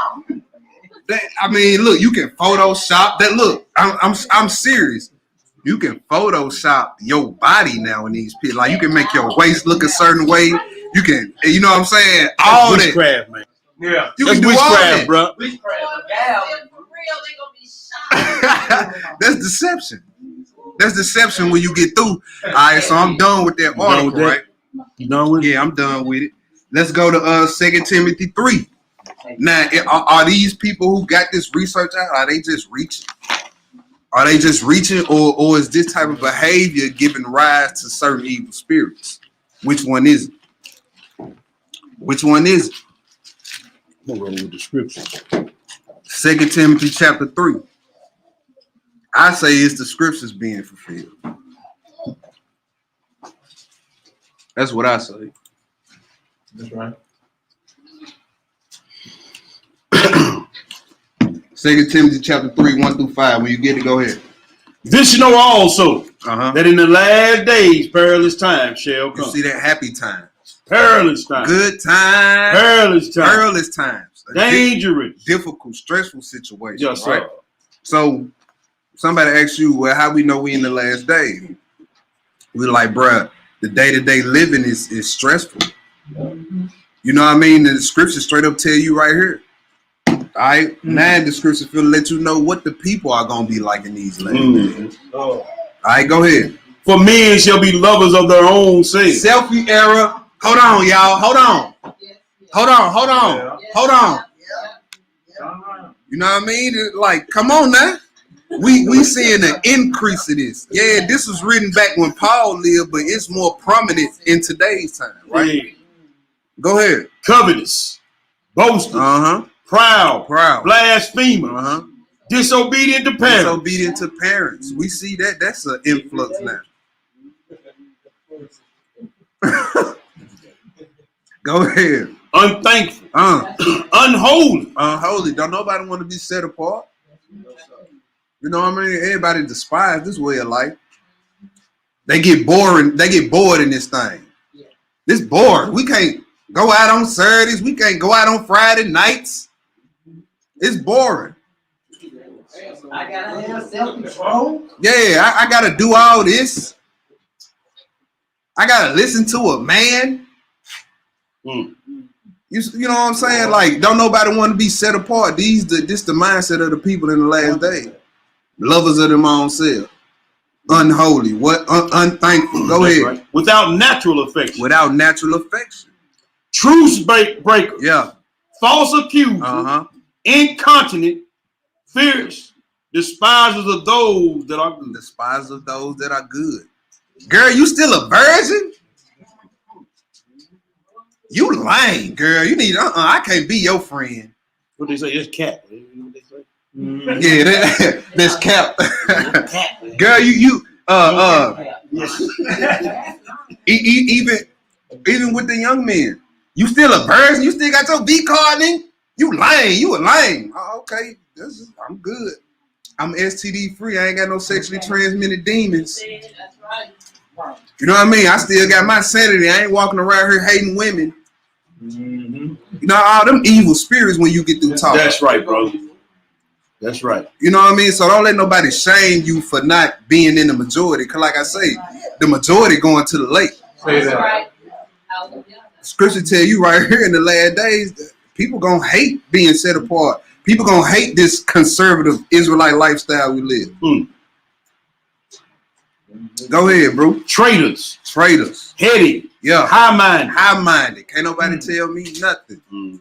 [SPEAKER 3] I mean, look, you can Photoshop that. Look, I'm serious. You can Photoshop your body now in these pictures. Like, you can make your waist look a certain way. You can, you know what I'm saying? All
[SPEAKER 2] That's
[SPEAKER 3] that.
[SPEAKER 2] witchcraft, man.
[SPEAKER 3] Yeah. You
[SPEAKER 2] That's
[SPEAKER 3] can do all
[SPEAKER 2] witchcraft,
[SPEAKER 3] that.
[SPEAKER 2] bro.
[SPEAKER 3] That's deception. That's deception when you get through. All right, so I'm done with that article, right?
[SPEAKER 2] You done with it?
[SPEAKER 3] Yeah, I'm done with it. Let's go to 2 Timothy 3. Now, are these people who got this research out, are they just reaching? Are they just reaching, or is this type of behavior giving rise to certain evil spirits? Which one is it? Which one is it?
[SPEAKER 2] I'm going with the scripture.
[SPEAKER 3] 2 Timothy chapter 3. I say it's the scriptures being fulfilled. That's what I say.
[SPEAKER 6] That's right.
[SPEAKER 3] 2 Timothy chapter 3, 1 through 5. When you get it, go ahead.
[SPEAKER 2] This you know also,
[SPEAKER 3] Uh-huh.
[SPEAKER 2] that in the last days perilous times shall
[SPEAKER 3] You
[SPEAKER 2] come.
[SPEAKER 3] see that? Happy time.
[SPEAKER 2] Perilous times.
[SPEAKER 3] Good time.
[SPEAKER 2] Perilous times.
[SPEAKER 3] Perilous times. A
[SPEAKER 2] Dangerous.
[SPEAKER 3] difficult, stressful situation.
[SPEAKER 2] Yes,
[SPEAKER 3] right?
[SPEAKER 2] sir.
[SPEAKER 3] So somebody asks you, well, how we know we in the last days? We like, bruh, the day-to-day living is stressful. You know what I mean? The scriptures straight up tell you right here. All right? Now the scriptures will let you know what the people are going to be like in these last days. All right, go ahead.
[SPEAKER 2] For men shall be lovers of their own self.
[SPEAKER 3] Selfie era. Hold on, y'all. Hold on. Hold on. You know what I mean? Like, come on now. We seeing an increase of this. Yeah, this was written back when Paul lived, but it's more prominent in today's time, right?
[SPEAKER 2] Yeah.
[SPEAKER 3] Go ahead.
[SPEAKER 2] Covetous. Boasters. Proud. Blasphemer. Disobedient to parents.
[SPEAKER 3] Disobedient to parents. We see that. That's an influx now. Go ahead.
[SPEAKER 2] Unthankful. Unholy.
[SPEAKER 3] Unholy. Don't nobody want to be set apart. You know what I mean? Everybody despise this way of life. They get boring. They get bored in this thing. This bored. We can't go out on Saturdays. We can't go out on Friday nights. It's boring.
[SPEAKER 7] I gotta have self-control.
[SPEAKER 3] Yeah, I gotta do all this. I gotta listen to a man. You know what I'm saying? Like, don't nobody want to be set apart. This the mindset of the people in the last day. Lovers of them own self. Unholy. What? Unthankful. Go ahead.
[SPEAKER 2] Right. Without natural affection.
[SPEAKER 3] Without natural affection.
[SPEAKER 2] Truce breaker.
[SPEAKER 3] Yeah.
[SPEAKER 2] False accuser. Incontinent. Fierce. Despisers of those that are good.
[SPEAKER 3] Despisers of those that are good. Girl, you still a virgin? You lying, girl. You need I can't be your friend.
[SPEAKER 2] What they say? It's cat.
[SPEAKER 3] Yeah, that's cap. Girl, even with the young men, you still a virgin. You still got your V card in. You lying. You a lame. Oh, okay, I'm good. I'm STD free. I ain't got no sexually transmitted demons.
[SPEAKER 7] That's right.
[SPEAKER 3] You know what I mean? I still got my sanity. I ain't walking around here hating women. You know, all them evil spirits when you get through talking.
[SPEAKER 2] That's right, bro. That's right.
[SPEAKER 3] You know what I mean? So don't let nobody shame you for not being in the majority. Cause like I say, the majority going to the lake.
[SPEAKER 6] Say that.
[SPEAKER 3] Scripture tell you right here in the last days, people gonna hate being set apart. People gonna hate this conservative Israelite lifestyle we live. Go ahead, bro.
[SPEAKER 2] Traitors.
[SPEAKER 3] Heady. Yeah.
[SPEAKER 2] High-minded.
[SPEAKER 3] Can't nobody tell me nothing.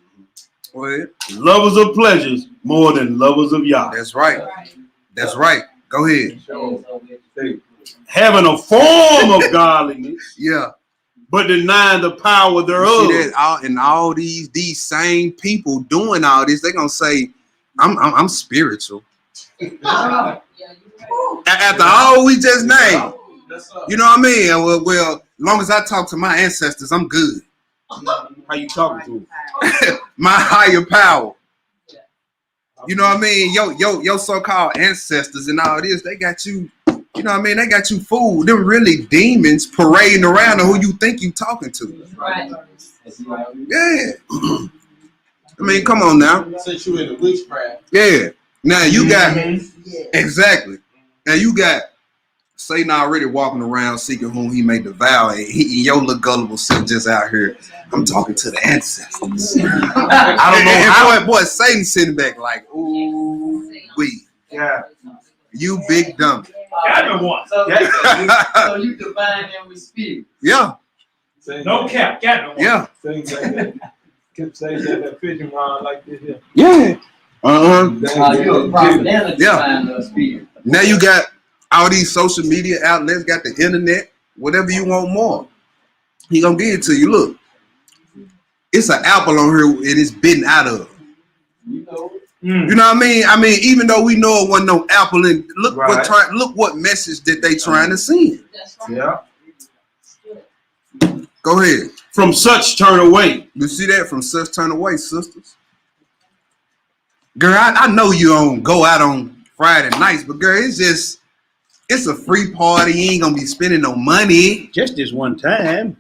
[SPEAKER 3] Go ahead.
[SPEAKER 2] Lovers of pleasures more than lovers of Yah.
[SPEAKER 3] That's right. Go ahead.
[SPEAKER 2] Having a form of godliness.
[SPEAKER 3] Yeah.
[SPEAKER 2] But denying the power thereof.
[SPEAKER 3] You see that all these same people doing all this, they're gonna say, I'm spiritual. After all we just named. You know what I mean? Well, as long as I talk to my ancestors, I'm good.
[SPEAKER 2] How you talking to them?
[SPEAKER 3] My higher power. You know what I mean? Your so-called ancestors and all this, they got you, you know what I mean? They got you fooled. Them really demons parading around on who you think you talking to.
[SPEAKER 7] Right.
[SPEAKER 3] Yeah. I mean, come on now.
[SPEAKER 6] Since you in the witchcraft.
[SPEAKER 3] Yeah. Now you got, exactly. Now you got Satan already walking around seeking whom he may devour, and your little gullible self just out here. I'm talking to the ancestors. I don't know how. Boy, Satan sitting back like, ooh, wee.
[SPEAKER 6] Yeah.
[SPEAKER 3] You big dumb.
[SPEAKER 6] Got me one.
[SPEAKER 7] So you combine them with spirit.
[SPEAKER 3] Yeah.
[SPEAKER 6] No cap. Got me one.
[SPEAKER 3] Yeah.
[SPEAKER 6] Things like that. Kept saying that fishing rod like this here.
[SPEAKER 3] Yeah.
[SPEAKER 7] You're a prophet and a divine spirit.
[SPEAKER 3] Now you got all these social media outlets, got the internet, whatever you want more. He gonna give it to you. Look, it's an apple on here and it's bitten out of. You know what I mean? I mean, even though we know it wasn't no apple, and look what message that they trying to send.
[SPEAKER 6] Yeah.
[SPEAKER 3] Go ahead.
[SPEAKER 2] From such turn away.
[SPEAKER 3] You see that? From such turn away, sisters. Girl, I know you don't go out on Friday nights, but girl, it's a free party. You ain't gonna be spending no money.
[SPEAKER 2] Just this one time.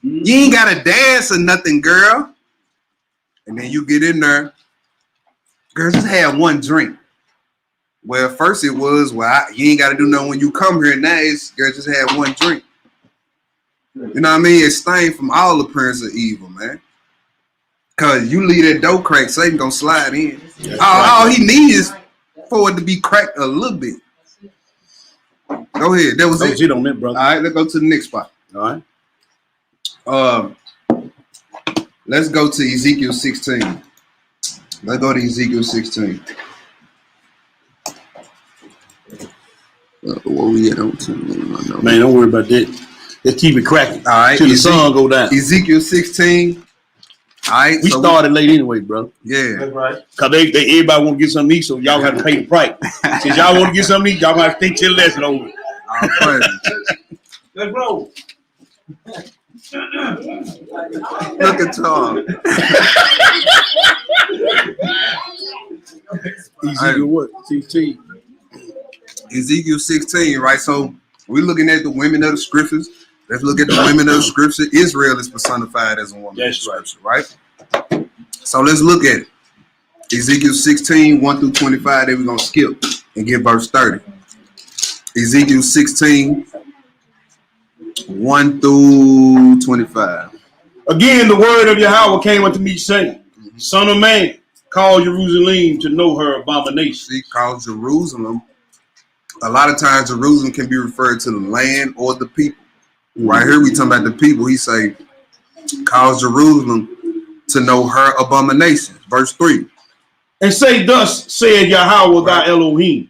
[SPEAKER 3] You ain't gotta dance or nothing, girl. And then you get in there. Girl, just have one drink. Well, first it was, you ain't gotta do nothing when you come here. Now it's, girl, just have one drink. You know what I mean? It's stained from all appearance of evil, man. Cause you leave that door crack, Satan gonna slide in. All he needs is for it to be cracked a little bit. Go ahead. That was it
[SPEAKER 2] on that, brother.
[SPEAKER 3] All right, let's go to the next spot.
[SPEAKER 2] All right.
[SPEAKER 3] Let's go to Ezekiel 16. Let's go to Ezekiel 16. What we at?
[SPEAKER 2] Man, don't worry about that. Let's keep it cracking.
[SPEAKER 3] All right.
[SPEAKER 2] Till the sun go down.
[SPEAKER 3] Ezekiel 16. All right.
[SPEAKER 2] We started late anyway, bro.
[SPEAKER 3] Yeah.
[SPEAKER 6] That's right.
[SPEAKER 2] Cause everybody want to get something to eat, so y'all have to pay the price. Since y'all want to get something to eat, y'all have to think till the lesson over.
[SPEAKER 6] Let's roll.
[SPEAKER 3] Look at Tom.
[SPEAKER 2] Ezekiel what? 16.
[SPEAKER 3] Ezekiel 16, right? So we're looking at the women of the scriptures. Let's look at the women of the scripture. Israel is personified as a woman.
[SPEAKER 2] That's
[SPEAKER 3] of the scripture, right? So let's look at it. Ezekiel 16, 1 through 25. Then we're going to skip and get verse 30. Ezekiel 16, 1 through 25.
[SPEAKER 2] Again, the word of Yahweh came unto me, saying, Son of man, call Jerusalem to know her abomination.
[SPEAKER 3] See, called Jerusalem. A lot of times Jerusalem can be referred to the land or the people. Right here we talking about the people. He say, cause Jerusalem to know her abominations. Verse 3.
[SPEAKER 2] And say, thus said Yahweh thy Elohim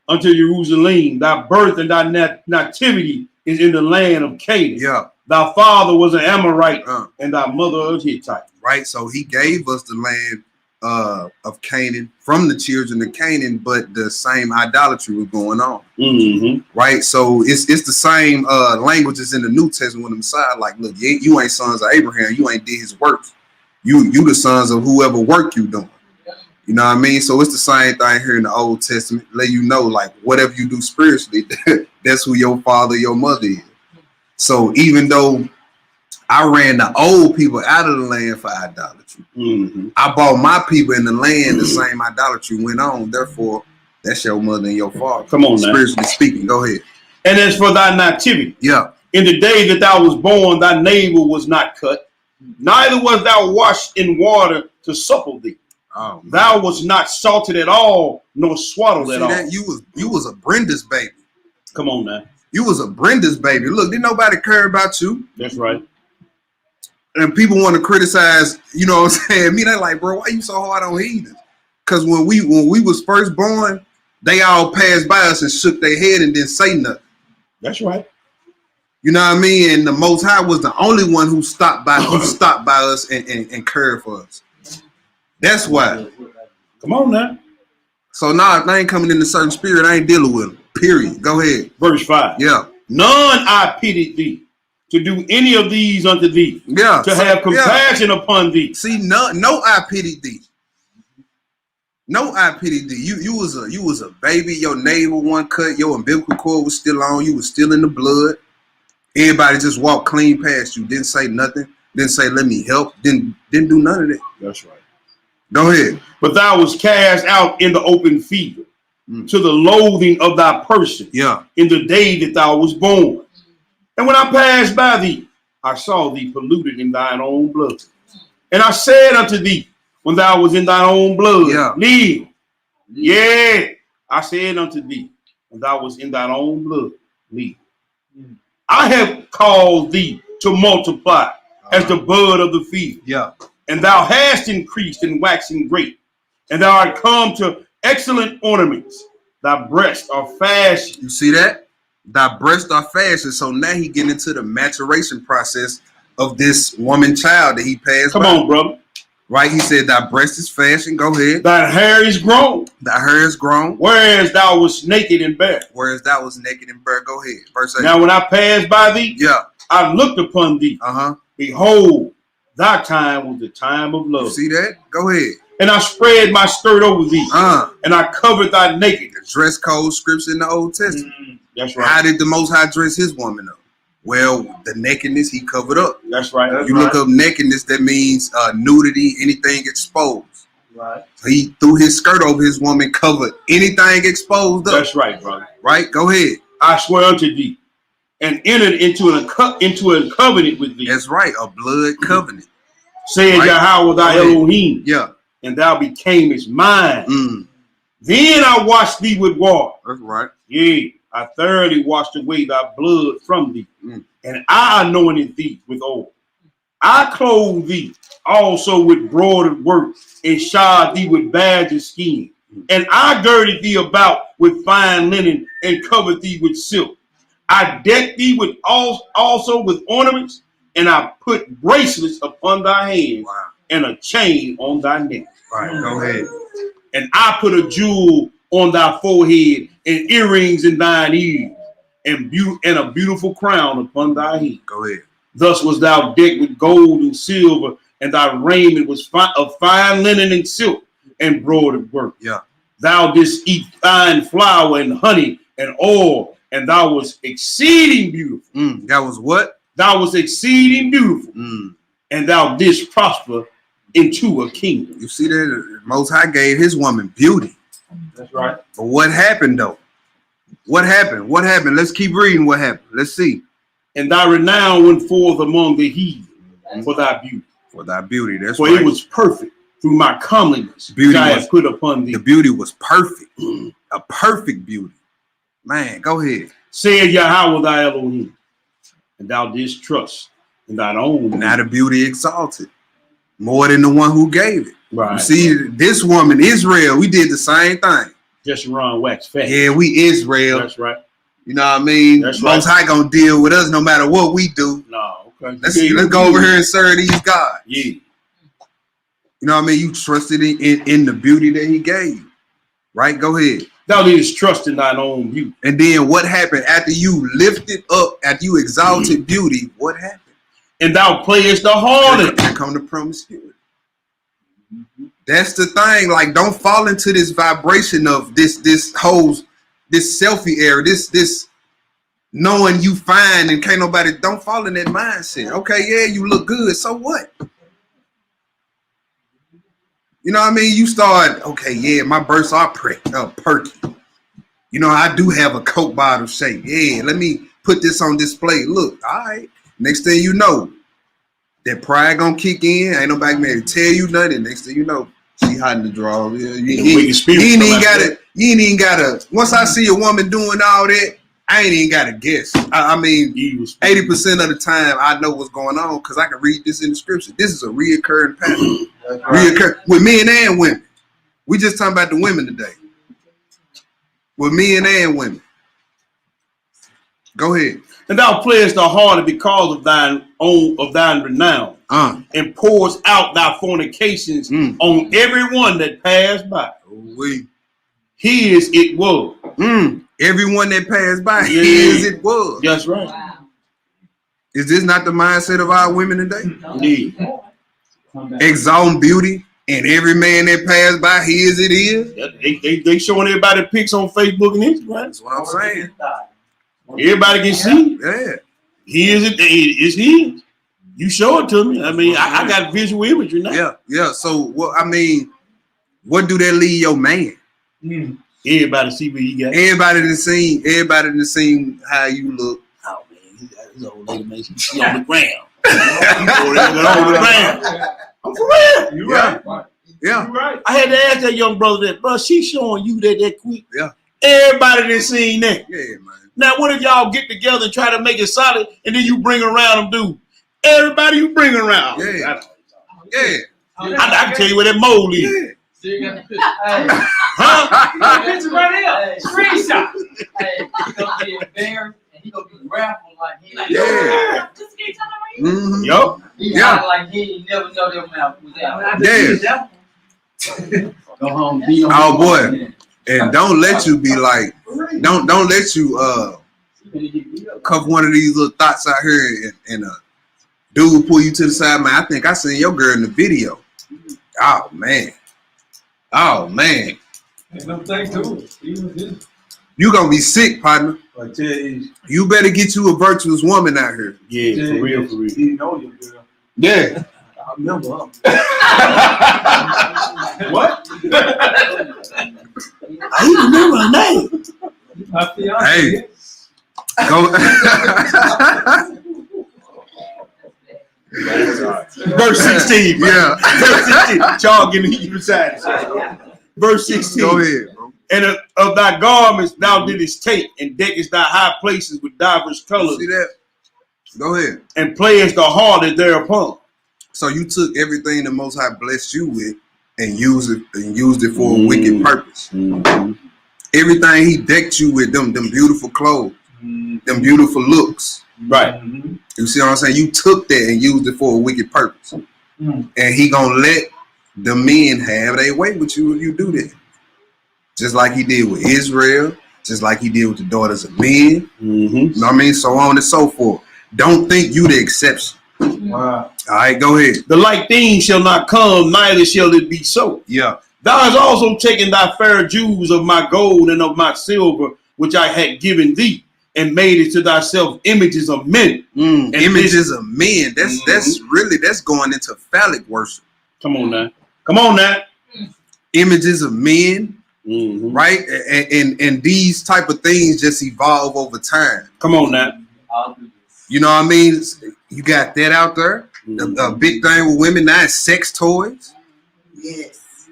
[SPEAKER 2] unto Jerusalem, thy birth and thy nativity is in the land of Canaan.
[SPEAKER 3] Yeah.
[SPEAKER 2] Thy father was an Amorite and thy mother a Hittite.
[SPEAKER 3] Right. So he gave us the land of Canaan from the children of Canaan, but the same idolatry was going on. Right. So it's the same languages in the New Testament when the Messiah, like, look, you ain't sons of Abraham, you ain't did his works. You the sons of whoever work you doing. You know what I mean? So it's the same thing here in the Old Testament. Let you know, like, whatever you do spiritually, that's who your father, your mother is. So even though I ran the old people out of the land for idolatry.
[SPEAKER 2] Mm-hmm.
[SPEAKER 3] I bought my people in the land, the same idolatry went on. Therefore, that's your mother and your father.
[SPEAKER 2] Come on now.
[SPEAKER 3] Spiritually speaking, go ahead.
[SPEAKER 2] And as for thy nativity,
[SPEAKER 3] Yeah.
[SPEAKER 2] in the day that thou was born, thy navel was not cut, neither was thou washed in water to supple thee.
[SPEAKER 3] Oh,
[SPEAKER 2] thou was not salted at all, nor swaddled at all.
[SPEAKER 3] That? You was a Brenda's baby.
[SPEAKER 2] Come on now.
[SPEAKER 3] You was a Brenda's baby. Look, didn't nobody care about you.
[SPEAKER 2] That's right.
[SPEAKER 3] And people want to criticize, you know what I'm saying? Me, they're like, bro, why you so hard on heathens? Because when we was first born, they all passed by us and shook their head and didn't say nothing.
[SPEAKER 2] That's right.
[SPEAKER 3] You know what I mean? And the Most High was the only one who stopped by us and cared for us. That's why.
[SPEAKER 2] Come on now.
[SPEAKER 3] So now if I ain't coming in a certain spirit, I ain't dealing with them. Period. Go ahead.
[SPEAKER 2] Verse 5.
[SPEAKER 3] Yeah.
[SPEAKER 2] None I pitied thee to do any of these unto thee.
[SPEAKER 3] Yeah.
[SPEAKER 2] To have compassion upon thee.
[SPEAKER 3] See, no I pitied thee. No, I pitied thee. You was a baby. Your navel one cut. Your umbilical cord was still on. You was still in the blood. Everybody just walked clean past you. Didn't say nothing. Didn't say let me help. Didn't do none of that.
[SPEAKER 2] That's right.
[SPEAKER 3] Go ahead.
[SPEAKER 2] But thou was cast out in the open field to the loathing of thy person.
[SPEAKER 3] Yeah.
[SPEAKER 2] In the day that thou was born. And when I passed by thee, I saw thee polluted in thine own blood. And I said unto thee, when thou was in thine own blood, live. Yeah. I said unto thee, when thou was in thine own blood, live. I have caused thee to multiply as the bud of the field.
[SPEAKER 3] Yeah.
[SPEAKER 2] And thou hast increased and waxing great. And thou art come to excellent ornaments. Thy breasts are fashioned.
[SPEAKER 3] You see that? Thy breasts are fashioned. So now he getting into the maturation process of this woman child that he passed
[SPEAKER 2] Come
[SPEAKER 3] by.
[SPEAKER 2] on, brother.
[SPEAKER 3] Right? He said, thy breast is fashioned. Go ahead.
[SPEAKER 2] Thy hair is grown.
[SPEAKER 3] Thy hair is grown.
[SPEAKER 2] Whereas thou was naked and bare.
[SPEAKER 3] Whereas thou was naked and bare. Go ahead. Verse 8.
[SPEAKER 2] Now when I passed by thee, I looked upon thee. Behold, thy time was the time of love.
[SPEAKER 3] You see that? Go ahead.
[SPEAKER 2] And I spread my skirt over thee. And I covered thy nakedness.
[SPEAKER 3] The dress code scripture in the Old Testament.
[SPEAKER 2] That's right.
[SPEAKER 3] How did the Most High dress his woman up? Well, the nakedness he covered up.
[SPEAKER 2] That's right. That's
[SPEAKER 3] you look up nakedness, that means nudity, anything exposed.
[SPEAKER 2] Right.
[SPEAKER 3] So he threw his skirt over his woman, covered anything exposed up.
[SPEAKER 2] That's right, brother.
[SPEAKER 3] Right? Go ahead.
[SPEAKER 2] I swear unto thee, and entered into a covenant with thee.
[SPEAKER 3] That's right, a blood covenant.
[SPEAKER 2] Said Yahweh thy Elohim.
[SPEAKER 3] Yeah.
[SPEAKER 2] And thou becamest mine. Then I washed thee with water.
[SPEAKER 3] That's right.
[SPEAKER 2] Yea, I thoroughly washed away thy blood from thee. And I anointed thee with oil. I clothed thee also with broidered work, and shod thee with badger skin. And I girded thee about with fine linen, and covered thee with silk. I decked thee with also with ornaments, and I put bracelets upon thy hands, and a chain on thy neck.
[SPEAKER 3] Right, go ahead.
[SPEAKER 2] And I put a jewel on thy forehead, and earrings in thine ears, and a beautiful crown upon thy head.
[SPEAKER 3] Go ahead.
[SPEAKER 2] Thus was thou decked with gold and silver, and thy raiment was of fine linen and silk and broidered work.
[SPEAKER 3] Yeah.
[SPEAKER 2] Thou didst eat fine flour and honey and oil, and thou was exceeding beautiful.
[SPEAKER 3] That was what?
[SPEAKER 2] Thou was exceeding beautiful, and thou didst prosper into a kingdom.
[SPEAKER 3] You see that? Most High gave his woman beauty.
[SPEAKER 2] That's right.
[SPEAKER 3] But what happened though? What happened? What happened? Let's keep reading what happened. Let's see.
[SPEAKER 2] And thy renown went forth among the heathen for thy beauty.
[SPEAKER 3] For thy beauty. That's
[SPEAKER 2] for
[SPEAKER 3] right.
[SPEAKER 2] it was perfect through my comeliness
[SPEAKER 3] beauty
[SPEAKER 2] which I had put upon thee.
[SPEAKER 3] The beauty was perfect. A perfect beauty. Man, go ahead.
[SPEAKER 2] Said Yahweh thy Elohim, and thou didst trust in thine own.
[SPEAKER 3] Now the beauty exalted more than the one who gave it.
[SPEAKER 2] Right.
[SPEAKER 3] You see, this woman, Israel, we did the same thing.
[SPEAKER 2] Just run wax fast.
[SPEAKER 3] Yeah, we Israel.
[SPEAKER 2] That's right.
[SPEAKER 3] You know what I mean?
[SPEAKER 2] That's
[SPEAKER 3] Most High gonna deal with us no matter what we do.
[SPEAKER 2] No, okay.
[SPEAKER 3] Let's go over here and serve these gods.
[SPEAKER 2] Yeah.
[SPEAKER 3] You know what I mean? You trusted in the beauty that he gave you. Right? Go ahead.
[SPEAKER 2] Thou didst trust in thine own beauty.
[SPEAKER 3] And then what happened after you lifted up, after you exalted beauty, what happened?
[SPEAKER 2] And thou playest the harlot.
[SPEAKER 3] Here come the promiscuity. That's the thing. Like, don't fall into this vibration of this selfie era, this knowing you fine and can't nobody, don't fall in that mindset. Okay, yeah, you look good, so what? You know what I mean? You start, okay, yeah, my bursts are perky. You know, I do have a Coke bottle shape. Yeah, let me put this on display. Look, all right. Next thing you know, that pride gonna kick in. Ain't nobody gonna tell you nothing. Next thing you know, she hot in the draw. You ain't even gotta. Once I see a woman doing all that, I ain't even gotta guess. I mean, 80% of the time, I know what's going on because I can read this in the scripture. This is a reoccurring pattern. With men and women. We just talking about the women today. With men and women. Go ahead.
[SPEAKER 2] And thou playest the harlot because of thine renown, and pours out thy fornications on everyone that passed by. His it was.
[SPEAKER 3] Everyone that passed by, his it was.
[SPEAKER 2] That's right.
[SPEAKER 8] Wow.
[SPEAKER 3] Is this not the mindset of our women today?
[SPEAKER 2] Indeed.
[SPEAKER 3] Exalting beauty, and every man that passed by, his it is.
[SPEAKER 2] They showing everybody pics on Facebook and Instagram.
[SPEAKER 3] That's what I'm saying.
[SPEAKER 2] Everybody can see.
[SPEAKER 3] Yeah.
[SPEAKER 2] It's his. You show it to me. I mean, I got visual imagery now.
[SPEAKER 3] Yeah. So, well, I mean, what do that leave your man?
[SPEAKER 2] Everybody see what he got.
[SPEAKER 3] Everybody done seen how you look.
[SPEAKER 2] Oh man, he got his old lady, man. She on the ground. On the ground. I'm for real.
[SPEAKER 6] You right.
[SPEAKER 3] Yeah.
[SPEAKER 6] You right.
[SPEAKER 2] I had to ask that young brother that, bro, she showing you that quick.
[SPEAKER 3] Yeah.
[SPEAKER 2] Everybody done seen that.
[SPEAKER 3] Yeah, man.
[SPEAKER 2] Now, what if y'all get together and try to make it solid, and then you bring around them dudes? Everybody you bring around.
[SPEAKER 3] Yeah.
[SPEAKER 2] I can tell you where that mole is.
[SPEAKER 3] Yeah.
[SPEAKER 7] So you got the picture. Hey,
[SPEAKER 2] Huh?
[SPEAKER 7] you got the picture right here. Screenshot. Hey, he gonna be embarrassed and he gonna be rapping like he like,
[SPEAKER 3] Yeah.
[SPEAKER 7] just keep telling me.
[SPEAKER 3] Mm-hmm.
[SPEAKER 2] Yup.
[SPEAKER 7] He
[SPEAKER 3] Yeah.
[SPEAKER 7] acting like he ain't never know that mouth was out.
[SPEAKER 3] Yeah.
[SPEAKER 7] Go home, be on
[SPEAKER 3] Oh boy. And don't let you be like, don't let you cuff one of these little thoughts out here and dude pull you to the side, man. I think I seen your girl in the video. Oh man.
[SPEAKER 6] Ain't no thing to it.
[SPEAKER 3] You gonna be sick, partner.
[SPEAKER 6] I tell you,
[SPEAKER 3] You better get you a virtuous woman out here.
[SPEAKER 2] Yeah, for real.
[SPEAKER 6] You know your girl.
[SPEAKER 3] Yeah.
[SPEAKER 6] I remember her.
[SPEAKER 2] What? I even remember her name.
[SPEAKER 6] My fiance.
[SPEAKER 3] Hey. Go.
[SPEAKER 2] Verse 16, bro.
[SPEAKER 3] Yeah.
[SPEAKER 2] Verse 16. Y'all give me you beside it. Verse 16.
[SPEAKER 3] Go ahead, bro.
[SPEAKER 2] And of thy garments thou didst take, and deckest thy high places with divers colors,
[SPEAKER 3] See that? Go ahead.
[SPEAKER 2] and playest the harlot thereupon.
[SPEAKER 3] So you took everything the Most High blessed you with and used it for a wicked purpose. Everything He decked you with, them beautiful clothes, them beautiful looks.
[SPEAKER 2] Right.
[SPEAKER 3] You see what I'm saying? You took that and used it for a wicked purpose. And He gonna let the men have their way with you if you do that. Just like He did with Israel, just like He did with the daughters of men. You know what I mean? So on and so forth. Don't think you the exception.
[SPEAKER 6] Wow.
[SPEAKER 3] All right, go ahead.
[SPEAKER 2] The like thing shall not come, neither shall it be so.
[SPEAKER 3] Yeah.
[SPEAKER 2] Thou hast also taken thy fair jewels of my gold and of my silver, which I had given thee, and made it to thyself images of men.
[SPEAKER 3] Images of men. That's going into phallic worship.
[SPEAKER 2] Come on now.
[SPEAKER 3] Images of men, right? And these type of things just evolve over time.
[SPEAKER 2] Come on now.
[SPEAKER 3] You know what I mean? You got that out there. The big thing with women now is sex toys.
[SPEAKER 8] Yes.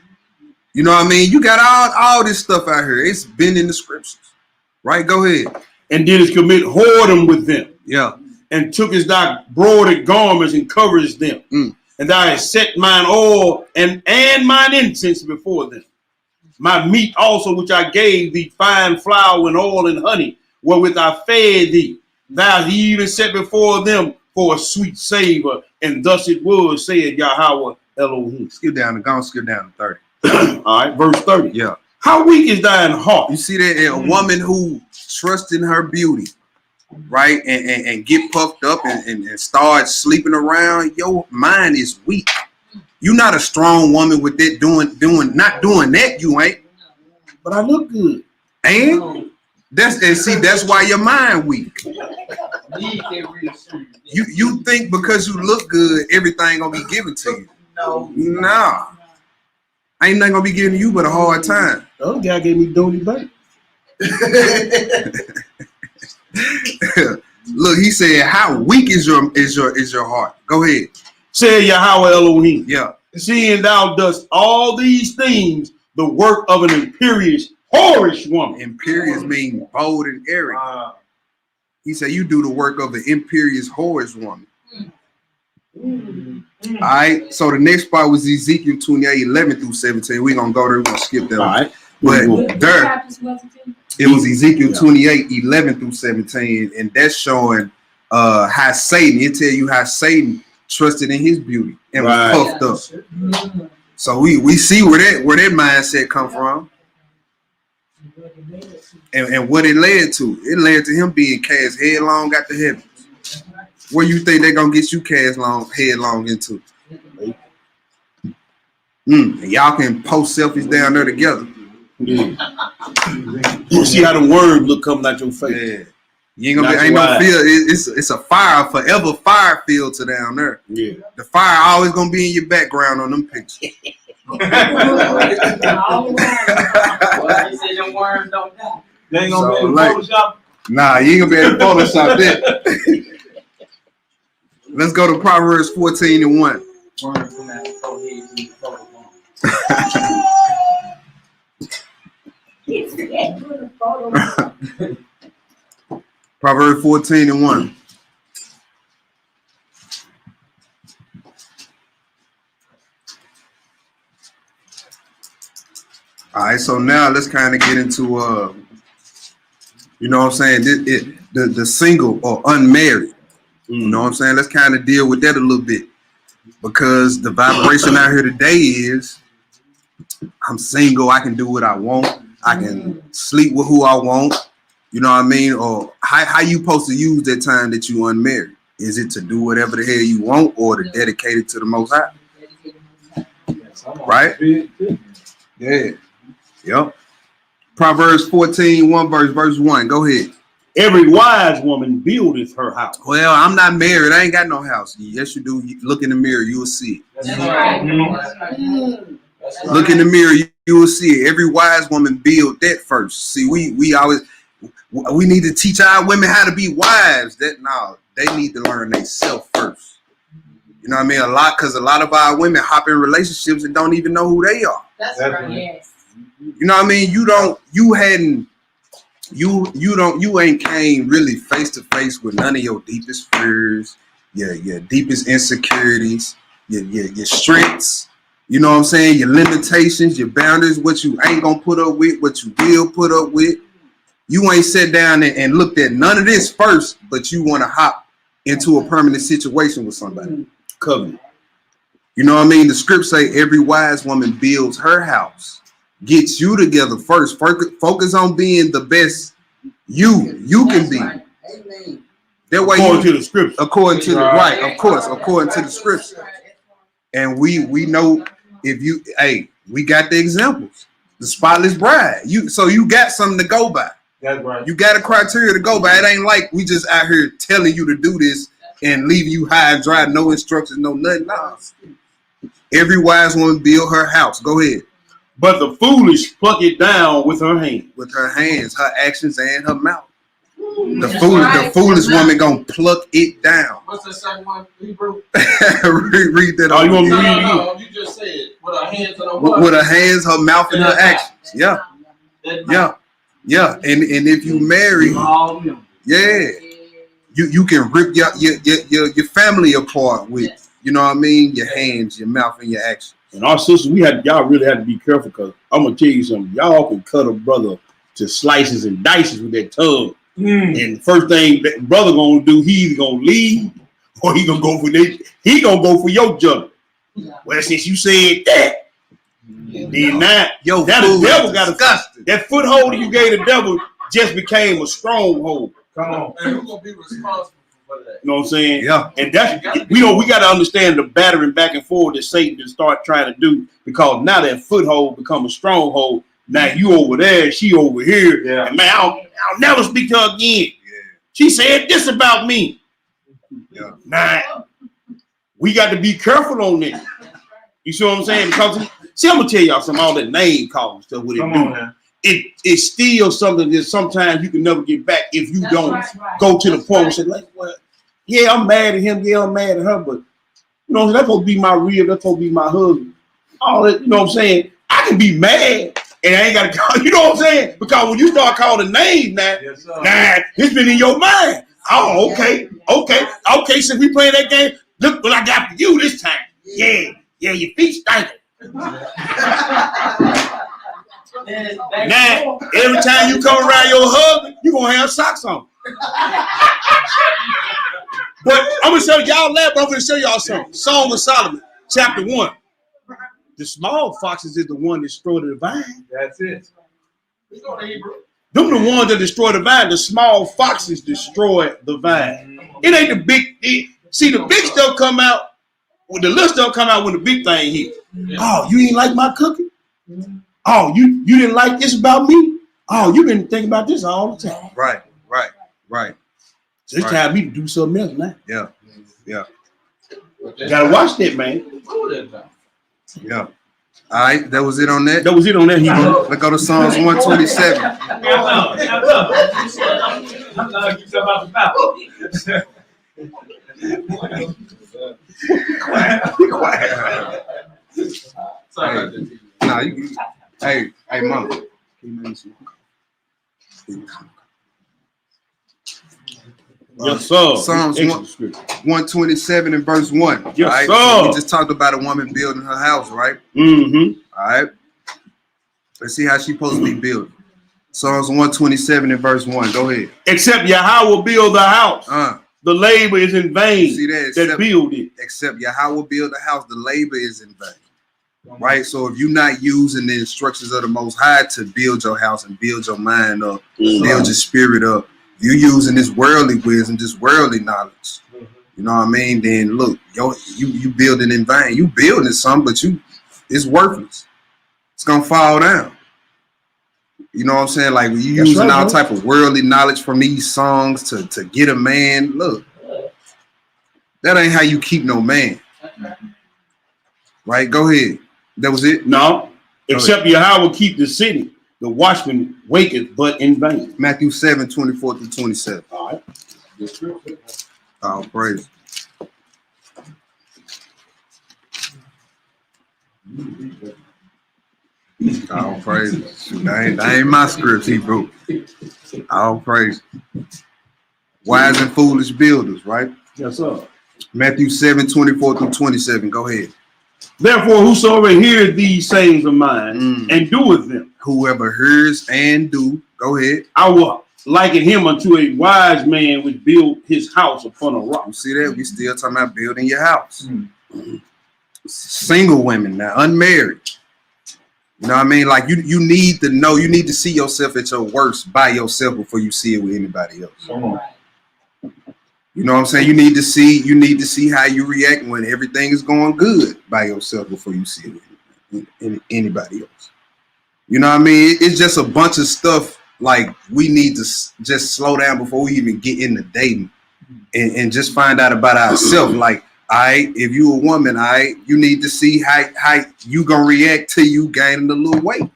[SPEAKER 3] You know what I mean? You got all this stuff out here. It's been in the scriptures. Right? Go ahead.
[SPEAKER 2] And didst commit whoredom with them.
[SPEAKER 3] Yeah.
[SPEAKER 2] And tookest thy broidered garments and coverest them. And thou hast set mine oil and mine incense before them. My meat also, which I gave thee, fine flour and oil and honey, wherewith I fed thee. Thou he even set before them for a sweet savor. And thus it was, said Yahweh Elohim.
[SPEAKER 3] Skip down to 30.
[SPEAKER 2] All right, verse 30.
[SPEAKER 3] Yeah.
[SPEAKER 2] How weak is thine heart?
[SPEAKER 3] You see that? A woman who trusts in her beauty, right? And get puffed up and start sleeping around, your mind is weak. You're not a strong woman with that not doing that, you ain't.
[SPEAKER 2] But I look good.
[SPEAKER 3] And That's why your mind weak. You think because you look good, everything gonna be given to you.
[SPEAKER 8] No.
[SPEAKER 3] Nah. Ain't nothing gonna be given to you but a hard time.
[SPEAKER 5] The other guy gave me Doty back.
[SPEAKER 3] Look, he said, "How weak is your heart?" Go ahead.
[SPEAKER 2] Say Yahweh Elohim.
[SPEAKER 3] Yeah.
[SPEAKER 2] Seeing thou dost all these things, the work of an imperious, whorish woman.
[SPEAKER 3] Imperious mean bold and arrogant. He said, "You do the work of an imperious, whorish woman." All right. So the next part was Ezekiel 28:11-17. We're gonna go there. We're gonna skip that.
[SPEAKER 2] All right.
[SPEAKER 3] But there, it was Ezekiel 28:11-17, and that's showing how Satan. It tell you how Satan trusted in his beauty and was puffed up. So we see where that mindset come from, and what it led to. It led to him being cast headlong out the heavens. Where you think they're gonna get you cast headlong into? And y'all can post selfies down there together.
[SPEAKER 2] Yeah. You see how the words look coming out your face.
[SPEAKER 3] Yeah. You ain't gonna ain't no feel. It's a forever fire filter down there.
[SPEAKER 2] Yeah.
[SPEAKER 3] The fire always gonna be in your background on them pictures.
[SPEAKER 7] They say them worms don't die.
[SPEAKER 6] They ain't gonna
[SPEAKER 3] So,
[SPEAKER 6] be able to
[SPEAKER 3] like,
[SPEAKER 6] Photoshop.
[SPEAKER 3] Nah, you ain't gonna be able to Photoshop that. Let's go to Proverbs 14:1.
[SPEAKER 7] Worms come out the forehead and the photo.
[SPEAKER 3] Proverbs 14:1. All right, so now let's kind of get into you know what I'm saying, the single or unmarried. You know what I'm saying? Let's kind of deal with that a little bit, because the vibration out here today is I'm single, I can do what I want, I can sleep with who I want. You know what I mean? Or how you supposed to use that time that you unmarried? Is it to do whatever the hell you want, or to dedicate it to the Most High? Right? Yeah. Yep. Proverbs 14:1 verse 1. Go ahead.
[SPEAKER 2] Every wise woman buildeth her house.
[SPEAKER 3] Well, I'm not married. I ain't got no house. Yes, you do. You look in the mirror, you will see it.
[SPEAKER 7] That's right.
[SPEAKER 3] Look in the mirror, you will see it. Every wise woman build that first. See, we need to teach our women how to be wives. They need to learn themselves first. You know what I mean? Because a lot of our women hop in relationships and don't even know who they are.
[SPEAKER 8] That's right. Yes.
[SPEAKER 3] You know what I mean? You ain't came really face to face with none of your deepest fears, your deepest insecurities, your strengths. You know what I'm saying? Your limitations, your boundaries, what you ain't gonna put up with, what you will put up with. You ain't sat down and looked at none of this first, but you want to hop into a permanent situation with somebody.
[SPEAKER 2] Covenant.
[SPEAKER 3] You know what I mean? The script say every wise woman builds her house, gets you together first. Focus on being the best you can be.
[SPEAKER 8] Amen.
[SPEAKER 3] That way,
[SPEAKER 2] According to the scripture.
[SPEAKER 3] according to the right, of course, according to the scripture. And we know we got the examples. The spotless bride. So you got something to go by.
[SPEAKER 6] That's right.
[SPEAKER 3] You got a criteria to go by. It ain't like we just out here telling you to do this and leaving you high and dry, no instructions, no nothing. Nah. Every wise woman build her house. Go ahead.
[SPEAKER 2] But the foolish pluck it down with her hand.
[SPEAKER 3] With her hands, her actions, and her mouth. The foolish woman gonna pluck it down.
[SPEAKER 6] What's the second one? Hebrew?
[SPEAKER 3] read that.
[SPEAKER 2] Oh, you want me to read it?
[SPEAKER 6] No, you just said with her hands and her
[SPEAKER 3] with her hands, her mouth, and her actions. Yeah. And if you marry, you can rip your family apart with, you know what I mean, your hands, your mouth, and your actions.
[SPEAKER 2] And our sisters, y'all really had to be careful, because I'm gonna tell you something. Y'all can cut a brother to slices and dices with that tongue. And the first thing that brother gonna do, he either gonna leave or he gonna go for your judgment. Well, since you said that, then now the devil got that foothold you gave the devil just became a stronghold.
[SPEAKER 6] Come on. And who's gonna be responsible for that?
[SPEAKER 2] You know what I'm saying?
[SPEAKER 3] Yeah.
[SPEAKER 2] And that's we got to understand the battering back and forth that Satan just start trying to do, because now that foothold become a stronghold. Now you over there, she over here.
[SPEAKER 6] Yeah.
[SPEAKER 2] And man, I'll never speak to her again.
[SPEAKER 3] Yeah.
[SPEAKER 2] She said this about me.
[SPEAKER 3] Yeah.
[SPEAKER 2] Now, we got to be careful on this. You see what I'm saying? Because see, I'm gonna tell y'all some all that name calling stuff. What it
[SPEAKER 6] Come
[SPEAKER 2] do?
[SPEAKER 6] on now.
[SPEAKER 2] It's still something that sometimes you can never get back if you don't go to the point where say like, well, yeah, I'm mad at him, yeah, I'm mad at her, but you know that's supposed to be my real, that's supposed to be my husband. All that, you know what I'm saying? I can be mad and I ain't gotta call, you know what I'm saying? Because when you start calling names now,
[SPEAKER 6] Yes, sir.
[SPEAKER 2] nah, it's been in your mind. Oh, okay. Since we playing that game, look what I got for you this time. Yeah, your feet stinking. Now, every time you come around your husband, you gonna have socks on. But I'm gonna show y'all laugh, but I'm gonna show y'all something. Song of Solomon, chapter 1. The small foxes is the one that destroy the vine.
[SPEAKER 6] That's it.
[SPEAKER 2] Them the ones that destroy the vine. The small foxes destroy the vine. It ain't the big. See, the big stuff come out. When the little stuff come out when the big thing hit. Oh, you ain't like my cooking? Oh, you didn't like this about me? Oh, you been thinking about this all the time.
[SPEAKER 3] Right.
[SPEAKER 2] So it's time for me to do something else now.
[SPEAKER 3] Yeah.
[SPEAKER 2] Gotta watch that, man.
[SPEAKER 3] Yeah. All right, that was it on that.
[SPEAKER 2] That was it on that.
[SPEAKER 3] Let's go to Psalms 127. Nah, hey, mama.
[SPEAKER 2] Yes, sir.
[SPEAKER 3] Psalms 127 and verse 1.
[SPEAKER 2] Yes,
[SPEAKER 3] right?
[SPEAKER 2] sir.
[SPEAKER 3] So we just talked about a woman building her house, right?
[SPEAKER 2] Mm-hmm.
[SPEAKER 3] All right. Let's see how she supposed to be built. Psalms 127 and verse 1. Go ahead.
[SPEAKER 2] Except Yahweh will build the house. The labor is in vain.
[SPEAKER 3] See that
[SPEAKER 2] build it.
[SPEAKER 3] Except Yahweh will build the house, the labor is in vain. Right? So if you're not using the instructions of the Most High to build your house and build your mind up, build your spirit up, you using this worldly wisdom, this worldly knowledge. You know what I mean? Then look, you building in vain. You building something, but it's worthless. It's gonna fall down. You know what I'm saying? Like when you using all type of worldly knowledge from these songs to get a man. Look, that ain't how you keep no man. Right? Go ahead. That was it?
[SPEAKER 2] No. Except Yahweh will keep the city. The watchman waketh, but in vain.
[SPEAKER 3] Matthew 7, 24 through 27.
[SPEAKER 2] All right.
[SPEAKER 3] Oh, praise. Oh, praise. That ain't my script, Hebrew. Oh, praise. Wise and foolish builders, right?
[SPEAKER 2] Yes, sir.
[SPEAKER 3] Matthew 7, 24 through 27. Go ahead.
[SPEAKER 2] Therefore, whosoever heareth these sayings of mine and doeth them,
[SPEAKER 3] whoever hears and do, go ahead.
[SPEAKER 2] I will liken him unto a wise man which built his house upon a rock.
[SPEAKER 3] You see that? We still talking about building your house. Single women now, unmarried. You know what I mean? Like you need to know, you need to see yourself at your worst by yourself before you see it with anybody else.
[SPEAKER 6] Come on.
[SPEAKER 3] You know what I'm saying? You need to see how you react when everything is going good by yourself before you see it with anybody else. You know what I mean? It's just a bunch of stuff like we need to just slow down before we even get into dating and just find out about ourselves. Like, if you a woman, you need to see how you gonna react to you gaining a little weight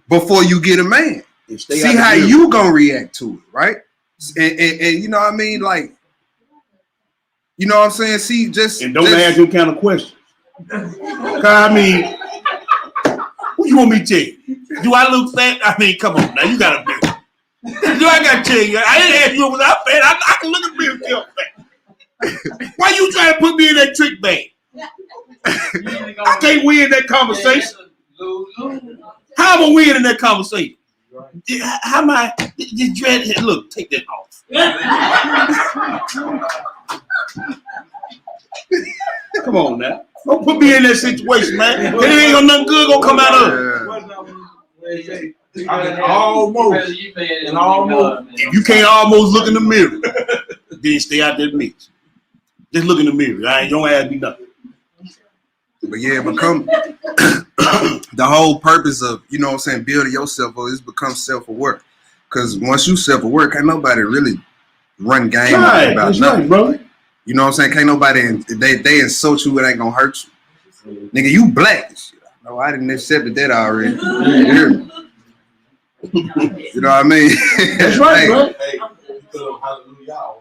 [SPEAKER 3] before you get a man. See how you gonna react to it, right? And you know what I mean? Like, you know what I'm saying? See,
[SPEAKER 2] and don't ask them kind of questions. I mean, what you want me to tell you? Do I look fat? I mean, come on now, you gotta be. Do I gotta tell you? I didn't ask you was I fat. I can look at me and feel fat. Why you trying to put me in that trick bag? I can't win that conversation. How am I winning that conversation? How am I? Just dread. Look, take that off. Come on now. Don't put me in that situation, man. There ain't gonna nothing good gonna come out of it.
[SPEAKER 6] I can almost.
[SPEAKER 2] If you can't almost look in the mirror, then stay out that mix. Just look in the mirror. You don't ask me nothing.
[SPEAKER 3] But yeah, become the whole purpose of, you know what I'm saying, building yourself up is become self-aware. Because once you self-aware, can't nobody really run game
[SPEAKER 2] Right,
[SPEAKER 3] about
[SPEAKER 2] that's
[SPEAKER 3] nothing.
[SPEAKER 2] right, bro.
[SPEAKER 3] You know what I'm saying? Can't nobody, they insult you, it ain't gonna hurt you. Nigga, you black and shit. No, I didn't accept that already. You hear me? You know what I mean?
[SPEAKER 2] That's right,
[SPEAKER 3] Hey,
[SPEAKER 2] bro.
[SPEAKER 4] Hey, you feel hallelujah.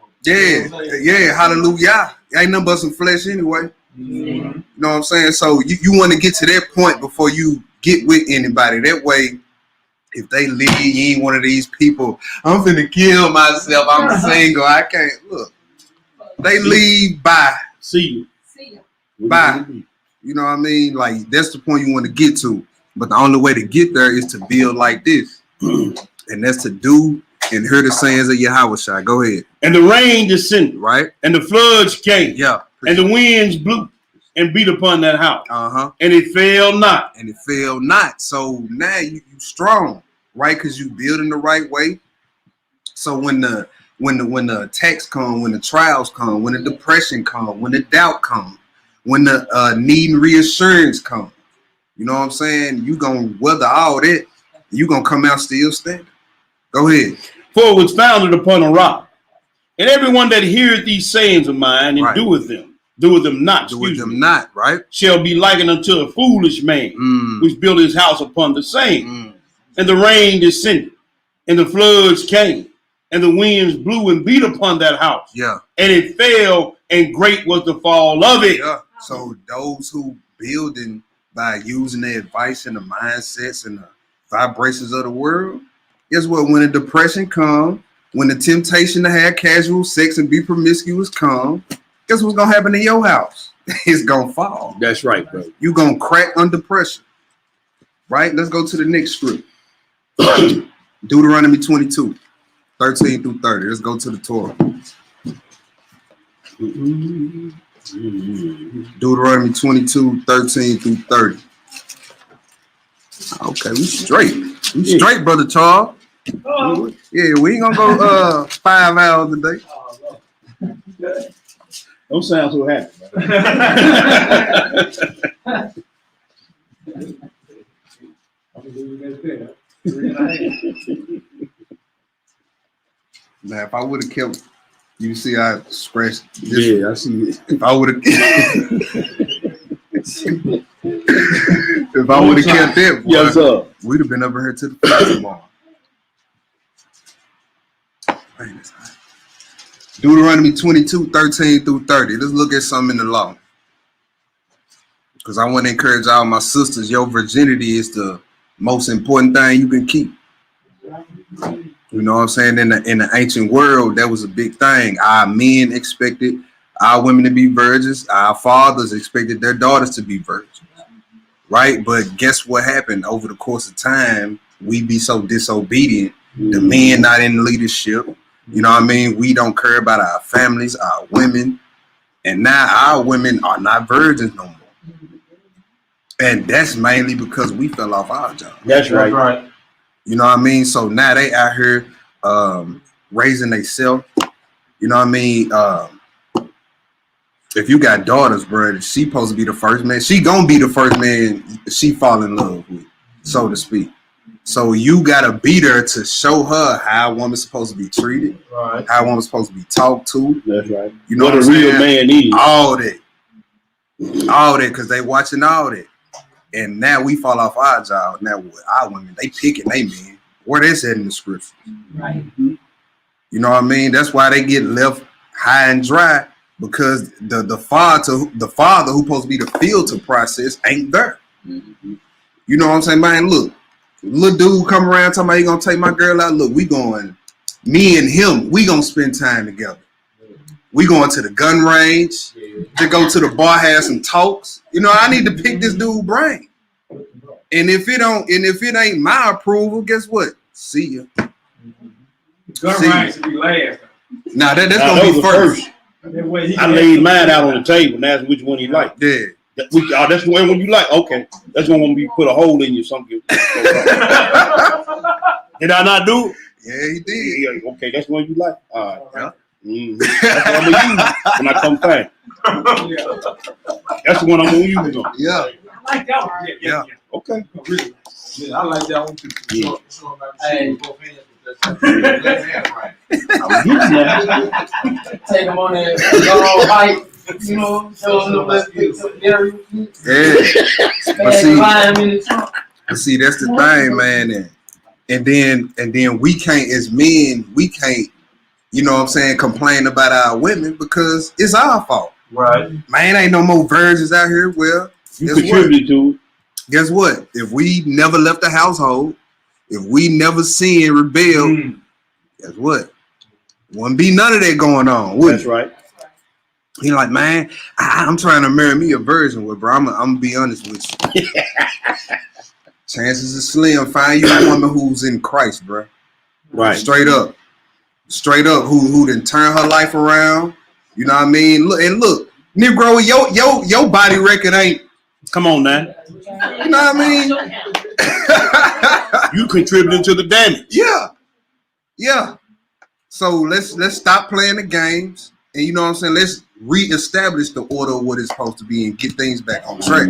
[SPEAKER 3] yeah, hallelujah. Ain't nothing but some flesh anyway. You know what I'm saying? So you want to get to that point before you get with anybody. That way, if they leave, you ain't one of these people, I'm finna kill myself, I'm single, I can't. Look, they leave, bye.
[SPEAKER 2] See you.
[SPEAKER 3] Bye. You know what I mean? Like, that's the point you want to get to. But the only way to get there is to build like this. And that's to do and hear the sayings of Yahweh. Go ahead.
[SPEAKER 2] And the rain descended.
[SPEAKER 3] Right?
[SPEAKER 2] And the floods came.
[SPEAKER 3] Yeah.
[SPEAKER 2] And the winds blew and beat upon that house.
[SPEAKER 3] Uh-huh.
[SPEAKER 2] And it fell not.
[SPEAKER 3] And it fell not. So now you strong, right? Because you building the right way. So when the attacks come, when the trials come, when the depression come, when the doubt come, when the needing reassurance come, you know what I'm saying? You gonna weather all that. You gonna come out still standing. Go ahead.
[SPEAKER 2] For it was founded upon a rock. And everyone that heareth these sayings of mine and doeth them not,
[SPEAKER 3] right?
[SPEAKER 2] Shall be likened unto a foolish man, which built his house upon the sand. And the rain descended, and the floods came, and the winds blew and beat upon that house.
[SPEAKER 3] Yeah.
[SPEAKER 2] And it fell, and great was the fall of it.
[SPEAKER 3] Yeah. So those who building by using the advice and the mindsets and the vibrations of the world, guess what? When the depression comes, when the temptation to have casual sex and be promiscuous comes, guess what's gonna happen in your house? It's gonna fall.
[SPEAKER 2] That's right, bro.
[SPEAKER 3] You gonna crack under pressure. Right? Let's go to the next script. Deuteronomy 22, 13 through 30. Let's go to the Torah. Deuteronomy 22, 13 through 30. Okay, we straight. We straight, Brother Charles. Yeah, we ain't gonna go 5 hours a day.
[SPEAKER 2] Don't sound so happy.
[SPEAKER 3] Now, if I would have kept, you see, I scratched this.
[SPEAKER 2] Yeah, I see it.
[SPEAKER 3] If I would have, if I would have kept that, boy,
[SPEAKER 2] yes, sir.
[SPEAKER 3] We'd have been over here to the field tomorrow. Man, it's hot. Deuteronomy 22, 13 through 30. Let's look at something in the law. Because I want to encourage all my sisters, your virginity is the most important thing you can keep. You know what I'm saying? In the ancient world, that was a big thing. Our men expected our women to be virgins. Our fathers expected their daughters to be virgins. Right? But guess what happened? Over the course of time, we be so disobedient. The men not in leadership. You know what I mean? We don't care about our families, our women. And now our women are not virgins no more. And that's mainly because we fell off our job.
[SPEAKER 2] That's right.
[SPEAKER 3] You know what I mean? So now they out here raising themselves. You know what I mean? If you got daughters, bro, she supposed to be the first man. She gonna be the first man she fall in love with, so to speak. So you gotta beat her to show her how a woman's supposed to be treated,
[SPEAKER 2] right?
[SPEAKER 3] How a woman's supposed to be talked to.
[SPEAKER 2] That's right.
[SPEAKER 3] You know
[SPEAKER 2] what
[SPEAKER 3] a
[SPEAKER 2] real man is.
[SPEAKER 3] All that, because they watching all that. And now we fall off our job. Now with our women, they picking they men. Where they said in the scripture.
[SPEAKER 7] Right.
[SPEAKER 3] You know what I mean? That's why they get left high and dry, because the father who's supposed to be the filter process ain't there.
[SPEAKER 7] Mm-hmm.
[SPEAKER 3] You know what I'm saying, man? Look, little dude come around talking about he gonna take my girl out. Look, me and him, we gonna spend time together. We going to the gun range, to go to the bar, have some talks. You know, I need to pick this dude's brain. And if it ain't my approval, guess what? See ya.
[SPEAKER 6] Gun range should be last.
[SPEAKER 3] Nah, that's gonna be first.
[SPEAKER 6] I
[SPEAKER 2] laid mine out on the table and asked which one he liked.
[SPEAKER 3] Yeah.
[SPEAKER 2] That's the one you like. Okay, that's one when we put a hole in you. Something. Did I not do it?
[SPEAKER 3] Yeah, he did.
[SPEAKER 2] Yeah, okay, that's the one you like. All right.
[SPEAKER 3] Yeah.
[SPEAKER 2] That's what I'm gonna use when I come back. That's the one I'm gonna use on.
[SPEAKER 3] Yeah.
[SPEAKER 6] I like that one.
[SPEAKER 3] Yeah.
[SPEAKER 2] Okay.
[SPEAKER 6] Really.
[SPEAKER 5] Yeah, I like that one too.
[SPEAKER 2] Yeah.
[SPEAKER 6] Hey.
[SPEAKER 2] I'm getting that.
[SPEAKER 6] Take them on that long hike, you know, show them the
[SPEAKER 3] Yeah.
[SPEAKER 6] But
[SPEAKER 3] See, that's the thing, man. And then we can't, as men, we can't, you know what I'm saying, complain about our women because it's our fault.
[SPEAKER 2] Right.
[SPEAKER 3] Man, ain't no more virgins out here. Well,
[SPEAKER 2] You contributed to it.
[SPEAKER 3] Guess what? If we never left the household, if we never sinned, rebelled, guess what? Wouldn't be none of that going on, would
[SPEAKER 2] That's right.
[SPEAKER 3] He like, man, I'm trying to marry me a virgin. Well, bro, I'm gonna be honest with you. Chances are slim. Find you a woman who's in Christ, bro.
[SPEAKER 2] Right.
[SPEAKER 3] Straight up, who done turn her life around. You know what I mean? Look, Negro, your body record ain't.
[SPEAKER 2] Come on now.
[SPEAKER 3] You know what I mean?
[SPEAKER 2] You contributing to the damage.
[SPEAKER 3] Yeah. So let's stop playing the games, and you know what I'm saying. Let's reestablish the order of what it's supposed to be and get things back on track.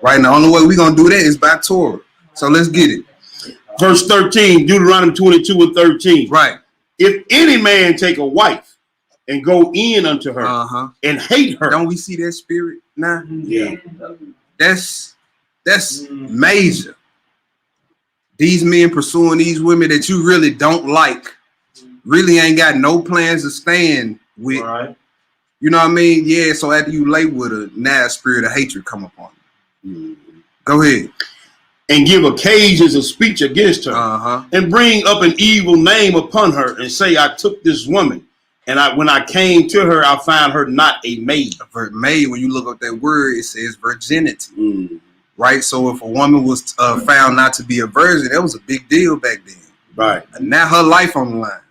[SPEAKER 3] Right now, the only way we're gonna do that is by Torah. So let's get it.
[SPEAKER 2] Verse 13, Deuteronomy 22 and 13.
[SPEAKER 3] Right.
[SPEAKER 2] If any man take a wife and go in unto her and hate her.
[SPEAKER 3] Don't we see that spirit now?
[SPEAKER 2] Yeah.
[SPEAKER 3] That's major. These men pursuing these women that you really don't like, really ain't got no plans to stand with.
[SPEAKER 2] Right.
[SPEAKER 3] You know what I mean? Yeah, so after you lay with her, now a spirit of hatred come upon you. Go ahead.
[SPEAKER 2] And give occasions of speech against her, and bring up an evil name upon her, and say, I took this woman, and when I came to her, I found her not a maid.
[SPEAKER 3] Maid, when you look up that word, it says virginity. Right? So if a woman was found not to be a virgin, that was a big deal back then.
[SPEAKER 2] Right.
[SPEAKER 3] And now her life on the line.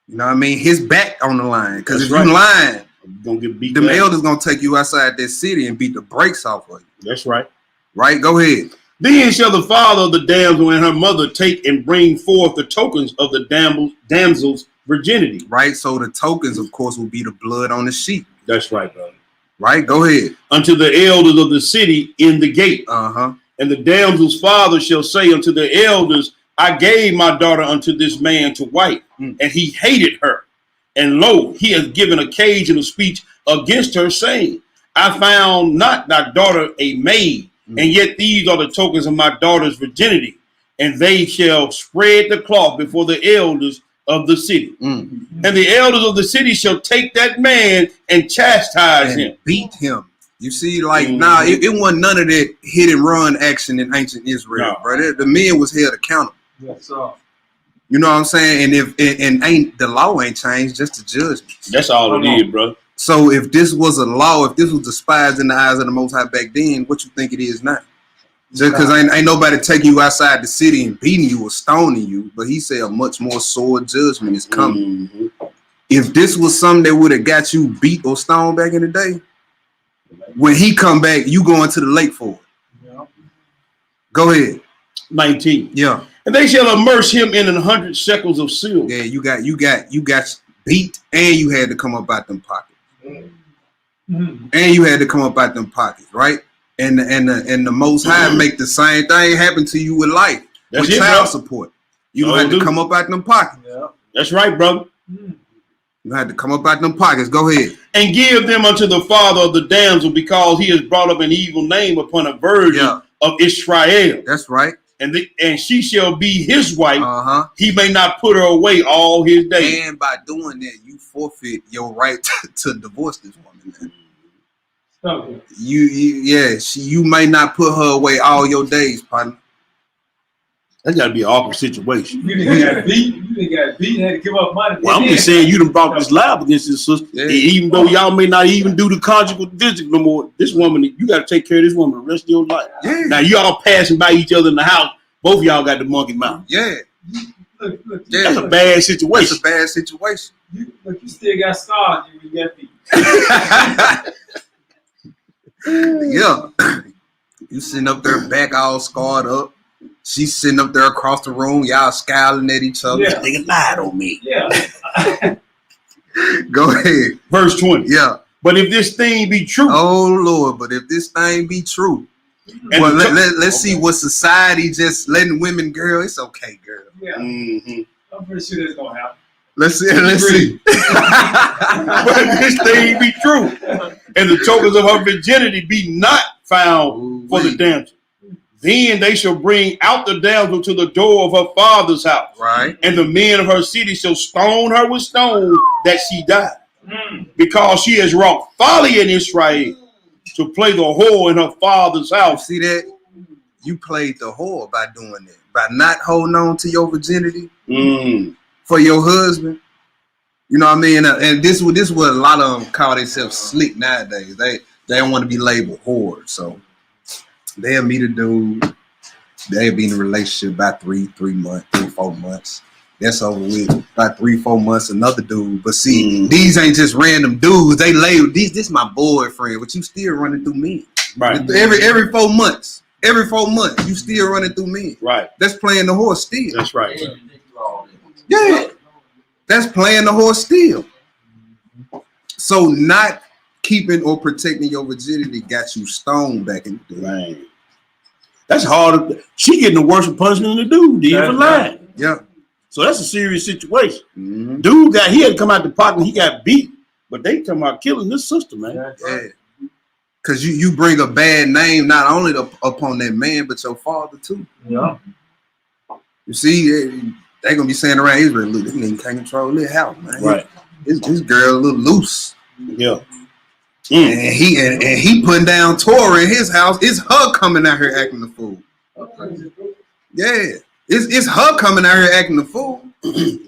[SPEAKER 3] You know what I mean? His back on the line. Because if you lying,
[SPEAKER 2] gonna get beat.
[SPEAKER 3] Them elders gonna take you outside that city and beat the brakes off of you.
[SPEAKER 2] That's right.
[SPEAKER 3] Right? Go ahead.
[SPEAKER 2] Then shall the father of the damsel and her mother take and bring forth the tokens of the damsel's virginity.
[SPEAKER 3] Right? So the tokens, of course, will be the blood on the sheep.
[SPEAKER 2] That's right, brother.
[SPEAKER 3] Right? Go ahead.
[SPEAKER 2] Unto the elders of the city in the gate. And the damsel's father shall say unto the elders, I gave my daughter unto this man to wife, and he hated her. And lo, he has given occasion of speech against her, saying, I found not thy daughter a maid, and yet these are the tokens of my daughter's virginity. And they shall spread the cloth before the elders of the city. And the elders of the city shall take that man and chastise him.
[SPEAKER 3] Beat him. You see, like, nah, it wasn't none of that hit and run action in ancient Israel, bro. The men was held accountable.
[SPEAKER 6] Yes,
[SPEAKER 3] you know what I'm saying? And ain't the law ain't changed, just the judgment.
[SPEAKER 2] That's all it is, bro.
[SPEAKER 3] So if this was a law, if this was despised in the eyes of the Most High back then, what you think it is now? Just because ain't nobody taking you outside the city and beating you or stoning you, but he said a much more sore judgment is coming. If this was something that would have got you beat or stoned back in the day, when he come back, you going to the lake for it. Go ahead.
[SPEAKER 2] 19.
[SPEAKER 3] Yeah.
[SPEAKER 2] And they shall immerse him in 100 shekels of silver.
[SPEAKER 3] Yeah, you got beat, and you had to come up out them pockets. And you had to come up out them pockets, right? And the Most High make the same thing happen to you with life.
[SPEAKER 2] That's
[SPEAKER 3] with child support. You had to come up out them pockets.
[SPEAKER 2] Yeah. That's right, brother.
[SPEAKER 3] You had to come up out them pockets. Go ahead.
[SPEAKER 2] And give them unto the father of the damsel, because he has brought up an evil name upon a virgin of Israel.
[SPEAKER 3] That's right.
[SPEAKER 2] And she shall be his wife. He may not put her away all his days.
[SPEAKER 3] And by doing that, you forfeit your right to divorce this woman. Man. You may not put her away all your days, partner.
[SPEAKER 2] That got to be an awkward situation.
[SPEAKER 6] You didn't got beat. Had to give up money.
[SPEAKER 2] Well, I'm just saying you done brought this lab against this sister. Yeah. Even though y'all may not even do the conjugal visit no more, this woman, you got to take care of this woman the rest of your life.
[SPEAKER 3] Yeah.
[SPEAKER 2] Now, y'all passing by each other in the house. Both of y'all got the monkey mouth.
[SPEAKER 3] Yeah.
[SPEAKER 6] Look,
[SPEAKER 2] that's a bad situation.
[SPEAKER 3] That's a bad situation.
[SPEAKER 6] You still got scars when you got beat.
[SPEAKER 3] Yeah. You sitting up there back all scarred up. She's sitting up there across the room. Y'all scowling at each other.
[SPEAKER 2] Yeah. Nigga lied on me.
[SPEAKER 6] Yeah.
[SPEAKER 3] Go ahead.
[SPEAKER 2] Verse 20.
[SPEAKER 3] Yeah.
[SPEAKER 2] But if this thing be true,
[SPEAKER 3] Oh Lord, but if this thing be true,
[SPEAKER 2] and
[SPEAKER 3] well, let's see what society just letting women, girl. It's okay, girl.
[SPEAKER 6] Yeah,
[SPEAKER 2] Mhm.
[SPEAKER 6] I'm pretty sure that's gonna happen.
[SPEAKER 3] Let's see.
[SPEAKER 2] But if this thing be true, and the tokens of her virginity be not found for the damsel, then they shall bring out the damsel to the door of her father's house,
[SPEAKER 3] Right.
[SPEAKER 2] and the men of her city shall stone her with stones that she die, because she has wrought folly in Israel to play the whore in her father's house.
[SPEAKER 3] See that? You played the whore by doing that, by not holding on to your virginity for your husband. You know what I mean? And this is what a lot of them call themselves slick nowadays. They don't want to be labeled whores, so they'll meet a dude. They'll be in a relationship about 3 months, 3-4 months. That's over with. About 3-4 months, another dude. But see, these ain't just random dudes. They label these. This my boyfriend, but you still running through men.
[SPEAKER 2] Right.
[SPEAKER 3] Every 4 months. Every 4 months, you still running through men.
[SPEAKER 2] Right.
[SPEAKER 3] That's playing the horse still.
[SPEAKER 2] That's right.
[SPEAKER 3] Yeah. That's playing the horse still. So not keeping or protecting your virginity got you stoned back in the day.
[SPEAKER 2] Right. That's hard. She getting the worst punishment than the dude did for lying.
[SPEAKER 3] Yeah.
[SPEAKER 2] So that's a serious situation.
[SPEAKER 3] Mm-hmm.
[SPEAKER 2] Dude he had to come out the pocket and he got beat. But they talking about killing this sister, man.
[SPEAKER 3] Yeah. Because you bring a bad name not only upon that man, but your father too.
[SPEAKER 6] Yeah.
[SPEAKER 3] You see, they gonna be saying around Israel, look, this nigga can't control this house, man.
[SPEAKER 2] Right.
[SPEAKER 3] This girl a little loose.
[SPEAKER 2] Yeah.
[SPEAKER 3] And he putting down Torah in his house. It's her coming out here acting the fool. Yeah. It's her coming out here acting the fool.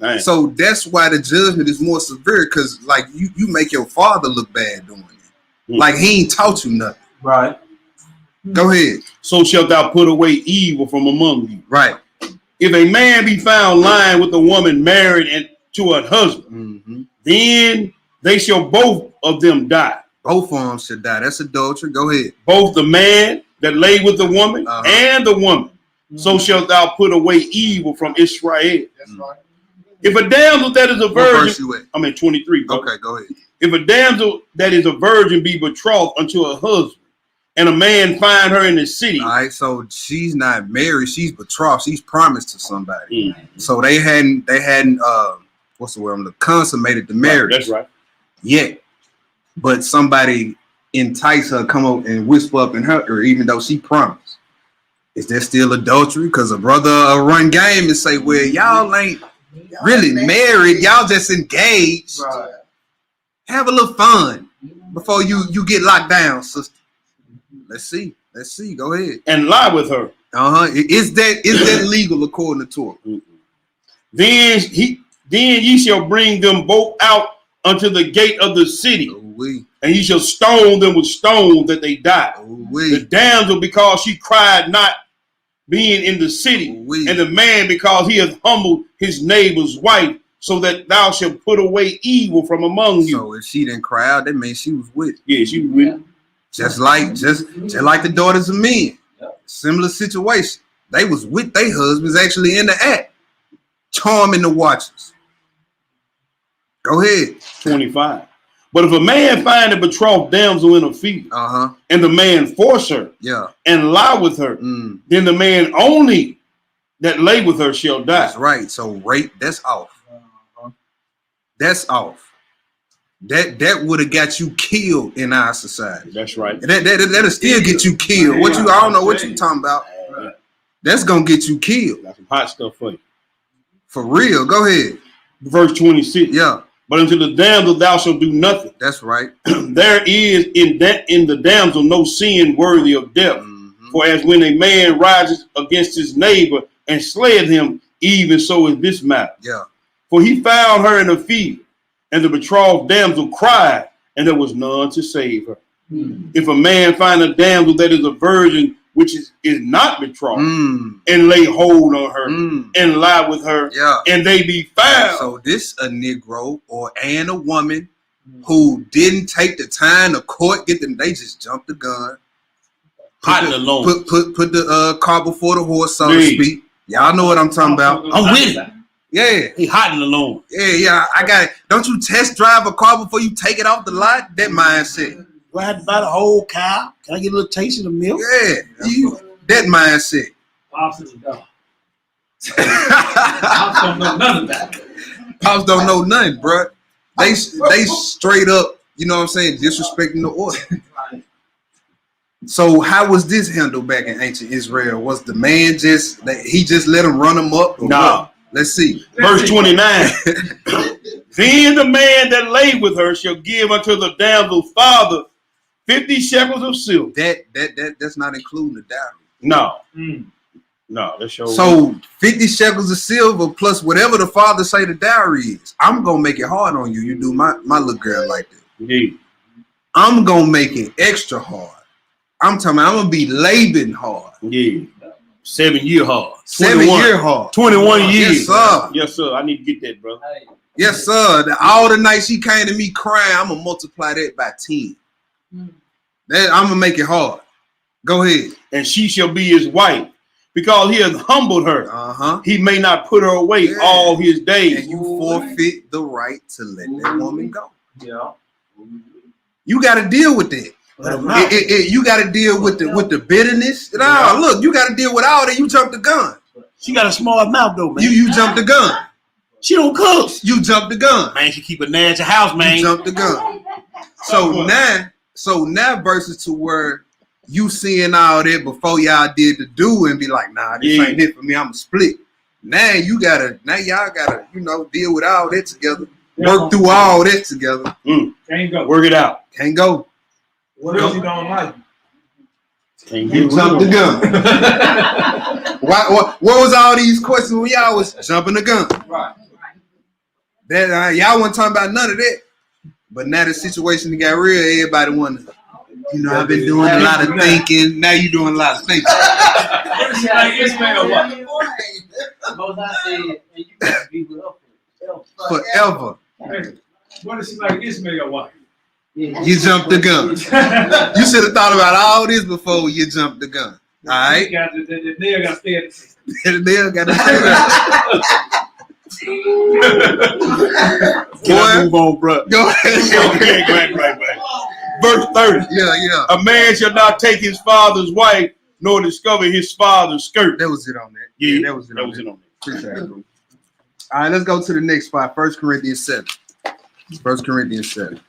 [SPEAKER 2] Nice.
[SPEAKER 3] So that's why the judgment is more severe, because like you make your father look bad doing it. Like he ain't taught you nothing.
[SPEAKER 6] Right.
[SPEAKER 3] Go ahead.
[SPEAKER 2] So shalt thou put away evil from among you.
[SPEAKER 3] Right.
[SPEAKER 2] If a man be found lying with a woman married and to a husband, then they shall both of them die.
[SPEAKER 3] Both of them should die. That's adultery. Go ahead.
[SPEAKER 2] Both the man that lay with the woman and the woman. So shalt thou put away evil from Israel.
[SPEAKER 4] That's right.
[SPEAKER 2] If a damsel that is a
[SPEAKER 3] What verse
[SPEAKER 2] virgin,
[SPEAKER 3] you at?
[SPEAKER 2] I'm in 23. Bro.
[SPEAKER 3] Okay, go ahead.
[SPEAKER 2] If a damsel that is a virgin be betrothed unto a husband, and a man find her in the city.
[SPEAKER 3] All right, so she's not married, she's betrothed, she's promised to somebody. So they hadn't what's the word? Consummated the marriage.
[SPEAKER 2] That's right.
[SPEAKER 3] Yet. But somebody entice her, come up and whisper up in her ear, even though she promised. Is that still adultery? Because a brother run game and say, well, y'all ain't really married, y'all just engaged.
[SPEAKER 6] Right.
[SPEAKER 3] Have a little fun before you get locked down, sister. Let's see. Go ahead.
[SPEAKER 2] And lie with her.
[SPEAKER 3] Is that legal according to Torah?
[SPEAKER 2] Then ye shall bring them both out unto the gate of the city, and ye shall stone them with stones that they die. The damsel because she cried not, being in the city, and the man because he hath humbled his neighbor's wife, so that thou shalt put away evil from among you.
[SPEAKER 3] So if she didn't cry out, that means she was with.
[SPEAKER 2] Yeah, she was with.
[SPEAKER 3] Just like the daughters of men. Similar situation. They was with their husbands actually in the act, charming the watchers. Go ahead. 25.
[SPEAKER 2] But if a man find a betrothed damsel in a field, and the man force her, and lie with her, then the man only that lay with her shall die.
[SPEAKER 3] That's right. So rape, that's off. That's off. That would have got you killed in our society.
[SPEAKER 2] That's right.
[SPEAKER 3] That'll still get you killed. I don't know what you talking about. That's gonna get you killed.
[SPEAKER 2] That's some hot stuff for you.
[SPEAKER 3] For real. Go ahead.
[SPEAKER 2] Verse 26.
[SPEAKER 3] Yeah.
[SPEAKER 2] But unto the damsel thou shalt do nothing.
[SPEAKER 3] That's right.
[SPEAKER 2] There is in the damsel no sin worthy of death. For as when a man rises against his neighbor and slayeth him, even so is this matter.
[SPEAKER 3] Yeah.
[SPEAKER 2] For he found her in a field, and the betrothed damsel cried, and there was none to save her. If a man find a damsel that is a virgin, which is not betrothed, and lay hold on her, and lie with her, and they be found.
[SPEAKER 3] So this a Negro and a woman who didn't take the time to court, they just jumped the gun. Put the cart before the horse, so to speak. Y'all know what I'm talking about.
[SPEAKER 2] I'm with it.
[SPEAKER 3] Yeah.
[SPEAKER 2] He hot in the loan.
[SPEAKER 3] Yeah. I got it. Don't you test drive a car before you take it off the lot? That mindset.
[SPEAKER 5] Do I have to buy the whole cow? Can I get a little taste of the milk?
[SPEAKER 3] Yeah. That mindset.
[SPEAKER 6] Pops is a dog. Pops don't know none of that.
[SPEAKER 3] Pops don't know nothing, bro. They straight up, you know what I'm saying, disrespecting the order. So how was this handled back in ancient Israel? Was the man just let him run him up?
[SPEAKER 2] No.
[SPEAKER 3] Let's see.
[SPEAKER 2] Verse 29. Then the man that lay with her shall give unto the damsel's father 50 shekels of silver.
[SPEAKER 3] That's not including the dowry.
[SPEAKER 2] No. No, that shows.
[SPEAKER 3] So 50 shekels of silver plus whatever the father say the dowry is. I'm gonna make it hard on you. You do my little girl like that.
[SPEAKER 2] Yeah.
[SPEAKER 3] I'm gonna make it extra hard. I'm talking about I'm gonna be Laban hard.
[SPEAKER 2] Yeah. 7 year hard.
[SPEAKER 3] 7 year hard.
[SPEAKER 2] 21 years.
[SPEAKER 3] Yes, sir.
[SPEAKER 2] Yes, sir. I need to get that, bro.
[SPEAKER 3] Yes, sir. All the nights she came to me crying, I'm gonna multiply that by 10. I'm gonna make it hard. Go ahead.
[SPEAKER 2] And she shall be his wife, because he has humbled her. He may not put her away all his days.
[SPEAKER 3] And you forfeit the right to let that woman go.
[SPEAKER 6] Yeah.
[SPEAKER 3] You got to deal with that. You got to deal with the bitterness. No, look, you got to deal with all that. You jumped the gun.
[SPEAKER 5] She got a small mouth though, man.
[SPEAKER 3] You jumped the gun.
[SPEAKER 5] She don't cook.
[SPEAKER 3] You jumped the gun.
[SPEAKER 5] Man, she keep a nasty house, man.
[SPEAKER 3] You jumped the gun. So now versus to where you seeing all that before y'all did the do and be like, nah, this ain't it for me. I'm a split. Now y'all gotta, deal with all that together. Work through all that together.
[SPEAKER 6] Can't go.
[SPEAKER 2] Work it out.
[SPEAKER 3] Can't go.
[SPEAKER 6] What else you don't like?
[SPEAKER 2] Can't
[SPEAKER 3] You
[SPEAKER 2] get
[SPEAKER 3] jumped the gun. What was all these questions when y'all was jumping the gun?
[SPEAKER 6] Right.
[SPEAKER 3] That y'all wasn't talking about none of that. But now the situation got real. Everybody wanna, I've been doing a lot of thinking. Now you doing a lot of thinking.
[SPEAKER 6] Like Ishmael, what?
[SPEAKER 7] Most I said, and you gotta be with her
[SPEAKER 3] Forever.
[SPEAKER 6] What is she like Ishmael, what?
[SPEAKER 3] You jumped the gun. You should have thought about all this before you jumped the gun. All right?
[SPEAKER 6] The nail got to stay at
[SPEAKER 3] The nail got to stay there.
[SPEAKER 2] move on, bro.
[SPEAKER 3] Go ahead.
[SPEAKER 2] Right. Verse 30.
[SPEAKER 3] Yeah.
[SPEAKER 2] A man shall not take his father's wife, nor discover his father's skirt.
[SPEAKER 3] That was it on that.
[SPEAKER 2] Yeah,
[SPEAKER 3] that was it on that.
[SPEAKER 2] Appreciate it, bro.
[SPEAKER 3] All right, let's go to the next spot. 1 Corinthians 7. 1 Corinthians 7.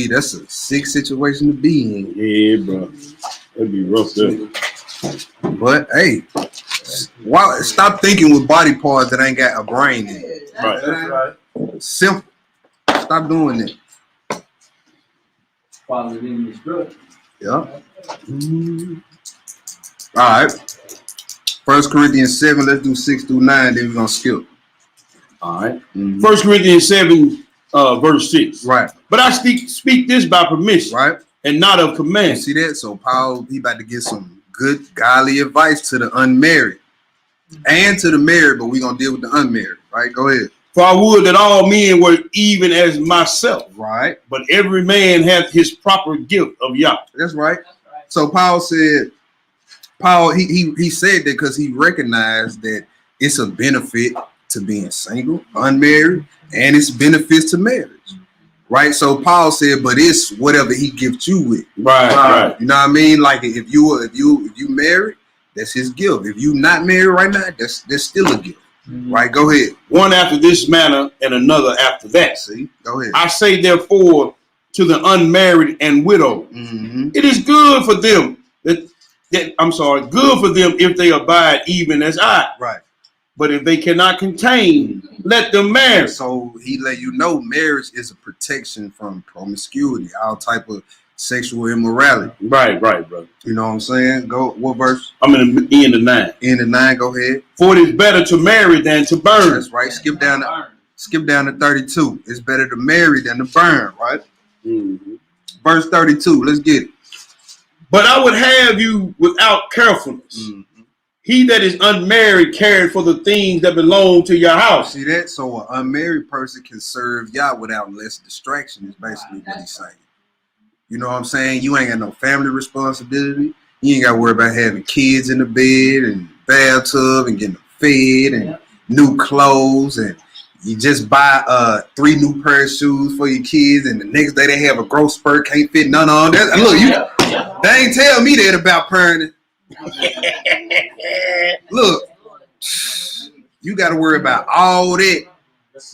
[SPEAKER 3] That's a sick situation to be in.
[SPEAKER 2] Yeah, bro. That'd be rough there.
[SPEAKER 3] But hey, stop thinking with body parts that ain't got a brain in it.
[SPEAKER 2] Right.
[SPEAKER 3] Simple. Stop doing that.
[SPEAKER 7] Father in his good.
[SPEAKER 3] Yeah. All right. 1 Corinthians 7, let's do 6 through 9, then we're going to skip.
[SPEAKER 2] All right. 1 Corinthians 7, verse 6.
[SPEAKER 3] Right.
[SPEAKER 2] But I speak this by permission,
[SPEAKER 3] Right.
[SPEAKER 2] and not of command.
[SPEAKER 3] You see that? So Paul, he about to give some good, godly advice to the unmarried and to the married, but we're going to deal with the unmarried. Right? Go ahead.
[SPEAKER 2] For I would that all men were even as myself.
[SPEAKER 3] Right.
[SPEAKER 2] But every man hath his proper gift of Yah.
[SPEAKER 3] That's right. So Paul, he said that because he recognized that it's a benefit to being single, unmarried, and it's benefits to marriage. Right. So Paul said, but it's whatever he gives you with.
[SPEAKER 2] Right.
[SPEAKER 3] You know what I mean? Like if you married, that's his gift. If you not married right now, that's still a gift. Mm-hmm. Right. Go ahead.
[SPEAKER 2] One after this manner and another after that.
[SPEAKER 3] See, go ahead.
[SPEAKER 2] I say therefore to the unmarried and widow, it is good for them good for them if they abide even as I.
[SPEAKER 3] Right.
[SPEAKER 2] But if they cannot contain, let them marry.
[SPEAKER 3] So he let you know marriage is a protection from promiscuity, all type of sexual immorality.
[SPEAKER 2] Right, brother.
[SPEAKER 3] You know what I'm saying? Go, what verse?
[SPEAKER 2] I'm in the end of 9.
[SPEAKER 3] End of 9, go ahead.
[SPEAKER 2] For it is better to marry than to burn.
[SPEAKER 3] That's right. Skip down to 32. It's better to marry than to burn, right? Mm-hmm. Verse 32. Let's get it.
[SPEAKER 2] But I would have you without carefulness. Mm-hmm. He that is unmarried cared for the things that belong to your house.
[SPEAKER 3] See that? So an unmarried person can serve Yah without less distraction is basically what he's saying. You know what I'm saying? You ain't got no family responsibility. You ain't got to worry about having kids in the bed and bathtub and getting fed and new clothes, and you just buy 3 new pair of shoes for your kids, and the next day they have a growth spurt, can't fit none on. That look, they ain't tell me that about parenting. Look, you got to worry about all that.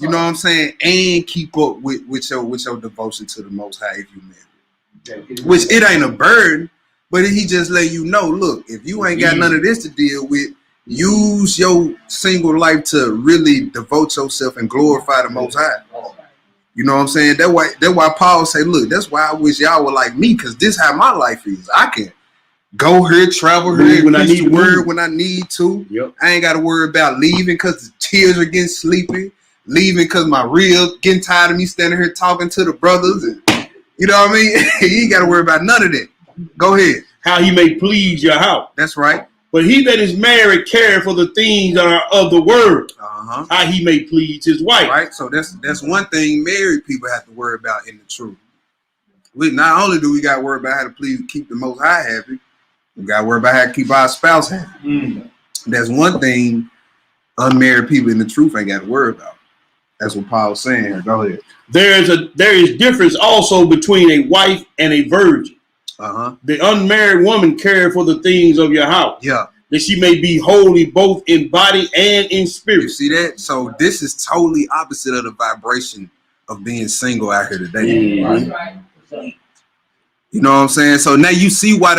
[SPEAKER 3] You know what I'm saying, and keep up with your devotion to the Most High if you marry. Which it ain't a burden, but he just let you know, look, if you ain't got none of this to deal with, use your single life to really devote yourself and glorify the Most High. You know what I'm saying? That's why Paul say, look, that's why I wish y'all were like me, because this how my life is. I can go here, travel here,
[SPEAKER 2] when I need to
[SPEAKER 3] word when I need to.
[SPEAKER 2] Yep.
[SPEAKER 3] I ain't got to worry about leaving because the tears are getting sleepy. Leaving because my rib getting tired of me standing here talking to the brothers. And, you know what I mean? You ain't got to worry about none of that. Go ahead.
[SPEAKER 2] How he may please your house.
[SPEAKER 3] That's right.
[SPEAKER 2] But he that is married care for the things that are of the word.
[SPEAKER 3] Uh-huh.
[SPEAKER 2] How he may please his wife.
[SPEAKER 3] Right. So that's one thing married people have to worry about in the truth. We not only do we got to worry about how to keep the Most High happy, we got to worry about how to keep our spouse happy. That's one thing unmarried people in the truth ain't got to worry about. That's what Paul's saying here. Go ahead.
[SPEAKER 2] There is difference also between a wife and a virgin.
[SPEAKER 3] Uh-huh.
[SPEAKER 2] The unmarried woman care for the things of your house.
[SPEAKER 3] Yeah.
[SPEAKER 2] That she may be holy both in body and in spirit.
[SPEAKER 3] You see that? So this is totally opposite of the vibration of being single out here today. Right? You know what I'm saying? So now you see why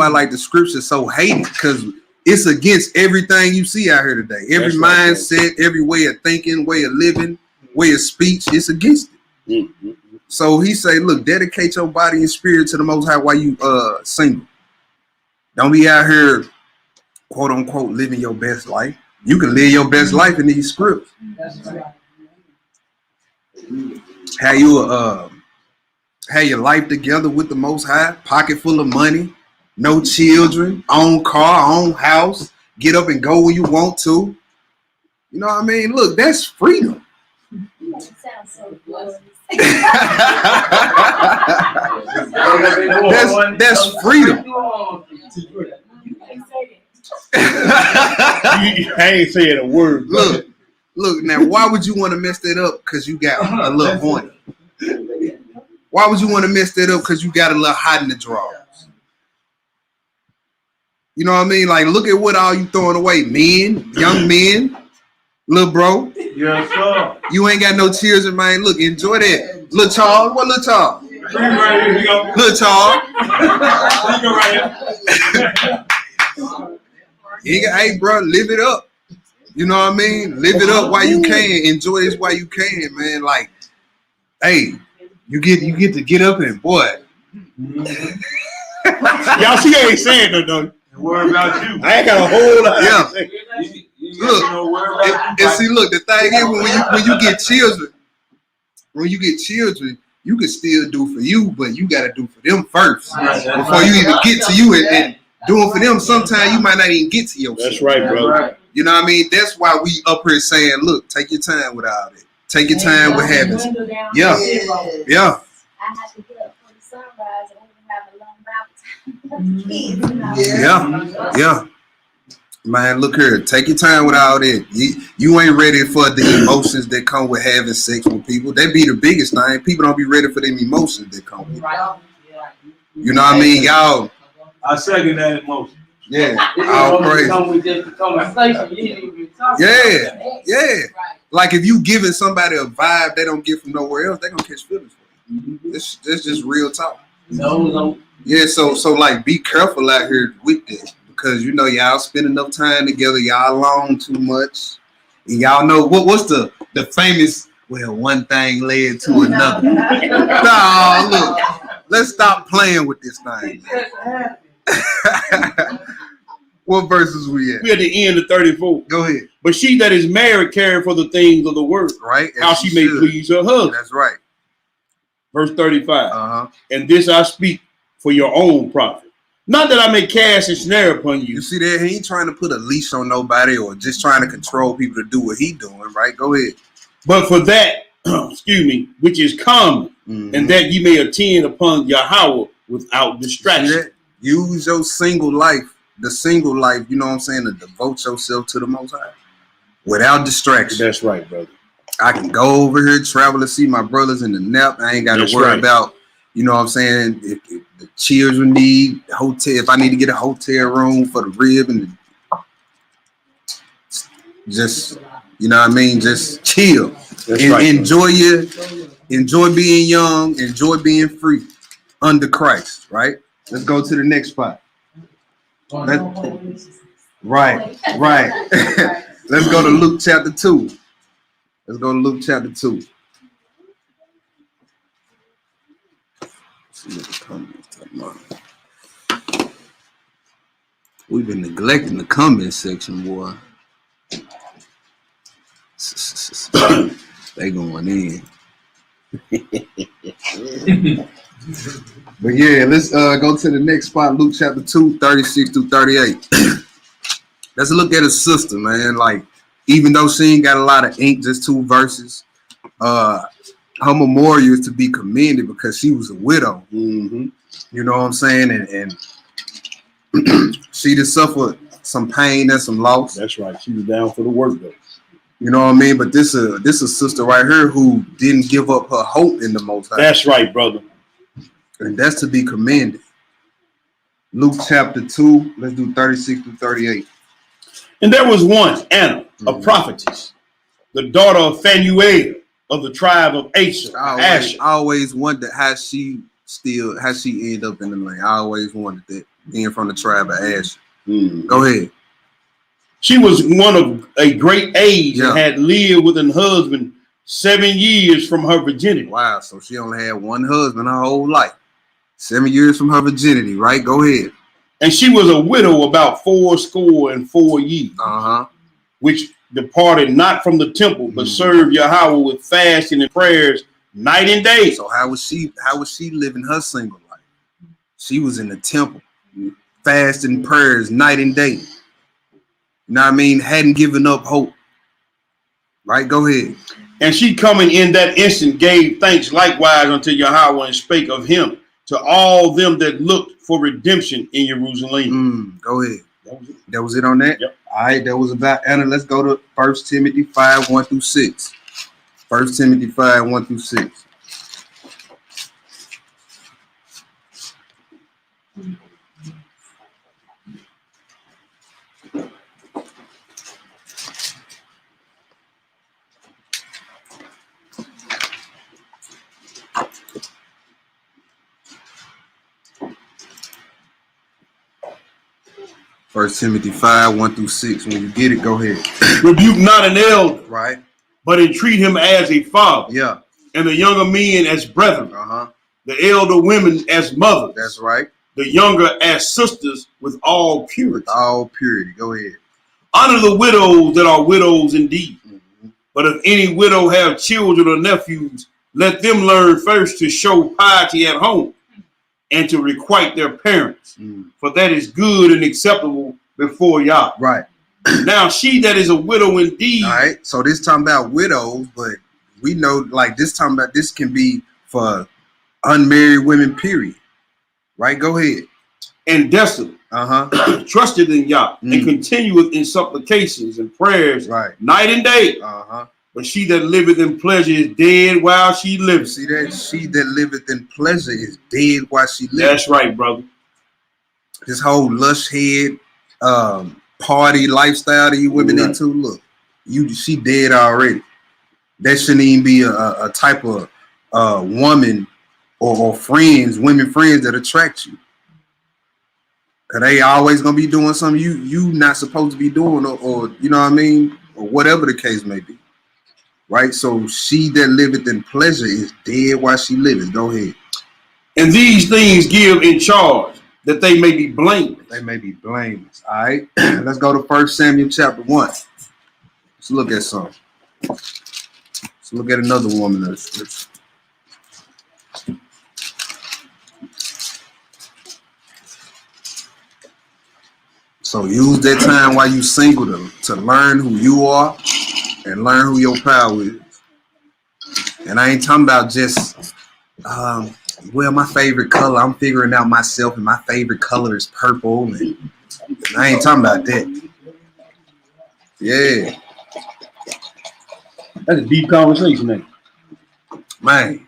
[SPEAKER 3] like the scripture's so hated, because it's against everything you see out here today. Every mindset, every way of thinking, way of living, way of speech, it's against it. So he say, look, dedicate your body and spirit to the Most High while you single. Don't be out here, quote unquote, living your best life. You can live your best life in these scripts. Have your life together with the Most High, pocket full of money, no children, own car, own house, get up and go when you want to. You know what I mean? Look, that's freedom.
[SPEAKER 9] That sounds so good.
[SPEAKER 3] that's freedom.
[SPEAKER 2] I ain't saying a word.
[SPEAKER 3] Look. Now, why would you want to mess that up? Because you got a little horny. Why would you want to mess that up? Because you got a little hot in the drawers. You know what I mean? Like, look at what all you throwing away, men, young men, little bro.
[SPEAKER 6] Yes, sir.
[SPEAKER 3] You ain't got no tears in mind. Look, enjoy that. Little Charles, what little Charles? Little Charles. Hey, bro, live it up. You know what I mean? Live it up while you can. Enjoy this while you can, man. Like, hey, you get to get up and boy.
[SPEAKER 2] Y'all see, I ain't saying that though.
[SPEAKER 6] Worry about you.
[SPEAKER 2] I ain't got a whole lot.
[SPEAKER 3] Yeah. Look, and see, look, the thing is when you get children, you can still do for you, but you got to do for them first before you even get to you and doing for them. Sometimes you might not even get to yourself.
[SPEAKER 2] That's right, bro.
[SPEAKER 3] You know what I mean? That's why we up here saying, look, take your time with all it. Take your time with having it. Yeah.
[SPEAKER 9] I have to get up for the sunrise and we have a long mountain.
[SPEAKER 3] Yeah. Man, look here. Take your time with all that. You ain't ready for the emotions that come with having sex with people. That be the biggest thing. People don't be ready for them emotions that come with it. You know what I mean? Y'all.
[SPEAKER 6] I second that emotion.
[SPEAKER 3] Yeah. All praise. Yeah. Like if you giving somebody a vibe they don't get from nowhere else, they gonna catch feelings for you. That's just real talk. Yeah, so like be careful out here with this, because you know y'all spend enough time together, y'all alone too much, and y'all know what's the famous one thing led to another. No, look, let's stop playing with this thing. What verses we at?
[SPEAKER 2] We at the end of 34.
[SPEAKER 3] Go ahead.
[SPEAKER 2] But she that is married caring for the things of the word,
[SPEAKER 3] right?
[SPEAKER 2] How she may please her husband.
[SPEAKER 3] That's right.
[SPEAKER 2] Verse 35.
[SPEAKER 3] Uh-huh.
[SPEAKER 2] And this I speak for your own profit. Not that I may cast a snare upon you.
[SPEAKER 3] You see that? He ain't trying to put a leash on nobody or just trying to control people to do what he doing, right? Go ahead.
[SPEAKER 2] But for that, excuse me, which is common, and that you may attend upon Yahweh without distraction.
[SPEAKER 3] Use your single life the single life, you know what I'm saying, to devote yourself to the Most High without distraction.
[SPEAKER 2] That's right, brother.
[SPEAKER 3] I can go over here, travel to see my brothers in the NEP. I ain't got to worry about, you know what I'm saying, if the children need hotel, if I need to get a hotel room for the rib and just, you know what I mean, just chill.
[SPEAKER 2] That's right,
[SPEAKER 3] enjoy being young, enjoy being free under Christ, right? Let's go to the next spot. Right. Let's go to Luke chapter 2. Let's go to Luke chapter 2. We've been neglecting the comment section, boy. They going in. But yeah, let's go to the next spot, Luke chapter 2, 36 through 38. Let's look at his sister, man. Like, even though she ain't got a lot of ink, just 2 verses, her memorial is to be commended because she was a widow.
[SPEAKER 2] Mm-hmm.
[SPEAKER 3] You know what I'm saying? And she just suffered some pain and some loss.
[SPEAKER 2] That's right. She was down for the work, though.
[SPEAKER 3] You know what I mean? But this a sister right here who didn't give up her hope in the Most High.
[SPEAKER 2] That's right, brother.
[SPEAKER 3] And that's to be commended. Luke chapter 2, let's do 36 through 38.
[SPEAKER 2] And there was once Anna, a prophetess, the daughter of Phanuel of the tribe of Asher.
[SPEAKER 3] I always wondered how she ended up in the land. I always wondered that, being from the tribe of Asher. Go ahead.
[SPEAKER 2] She was one of a great age and had lived with an husband 7 years from her virginity.
[SPEAKER 3] Wow, so she only had one husband her whole life. 7 years from her virginity, right? Go ahead.
[SPEAKER 2] And she was a widow about 84 years, which departed not from the temple, but served Yahweh with fasting and prayers night and day.
[SPEAKER 3] So how was she living her single life? She was in the temple, fasting prayers night and day. You know what I mean? Hadn't given up hope. Right? Go ahead.
[SPEAKER 2] And she coming in that instant gave thanks likewise unto Yahweh and spake of him to all them that looked for redemption in Jerusalem.
[SPEAKER 3] Go ahead. That was it on that?
[SPEAKER 2] Yep.
[SPEAKER 3] All right, that was about Anna. Let's go to 1 Timothy 5, 1 through 6. 1 Timothy 5, 1 through 6. First Timothy 5, 1 through 6. When you get it, go ahead.
[SPEAKER 2] Rebuke not an elder,
[SPEAKER 3] right,
[SPEAKER 2] but entreat him as a father.
[SPEAKER 3] Yeah.
[SPEAKER 2] And the younger men as brethren. The elder women as mothers.
[SPEAKER 3] That's right.
[SPEAKER 2] The younger as sisters with all purity.
[SPEAKER 3] All purity. Go ahead.
[SPEAKER 2] Honor the widows that are widows indeed. But if any widow have children or nephews, let them learn first to show piety at home and to requite their parents. For that is good and acceptable before Yah.
[SPEAKER 3] Right.
[SPEAKER 2] Now she that is a widow indeed.
[SPEAKER 3] All right. So this talking about widows, but we know like this talking about this can be for unmarried women, period. Right? Go ahead.
[SPEAKER 2] And desolate. Trusted in Yah and continueth in supplications and prayers night and day. But she that liveth in pleasure is dead while she liveth.
[SPEAKER 3] See that? She that liveth in pleasure is dead while she liveth.
[SPEAKER 2] That's right, brother.
[SPEAKER 3] This whole lush head party lifestyle that you women into, look, she dead already. That shouldn't even be a type of woman or friends, women friends that attract you. Cause they always gonna be doing something you not supposed to be doing, or you know what I mean, or whatever the case may be. Right? So she that liveth in pleasure is dead while she liveth. Go ahead.
[SPEAKER 2] And these things give in charge that they may be blameless.
[SPEAKER 3] They may be blameless. All right. Let's go to 1 Samuel chapter 1. Let's look at something. Let's look at another woman of the scripture. So use that time while you single to learn who you are and learn who your power is. And I ain't talking about just, well, my favorite color, I'm figuring out myself and my favorite color is purple. And I ain't talking about that. Yeah,
[SPEAKER 2] That's a deep conversation, man.
[SPEAKER 3] man.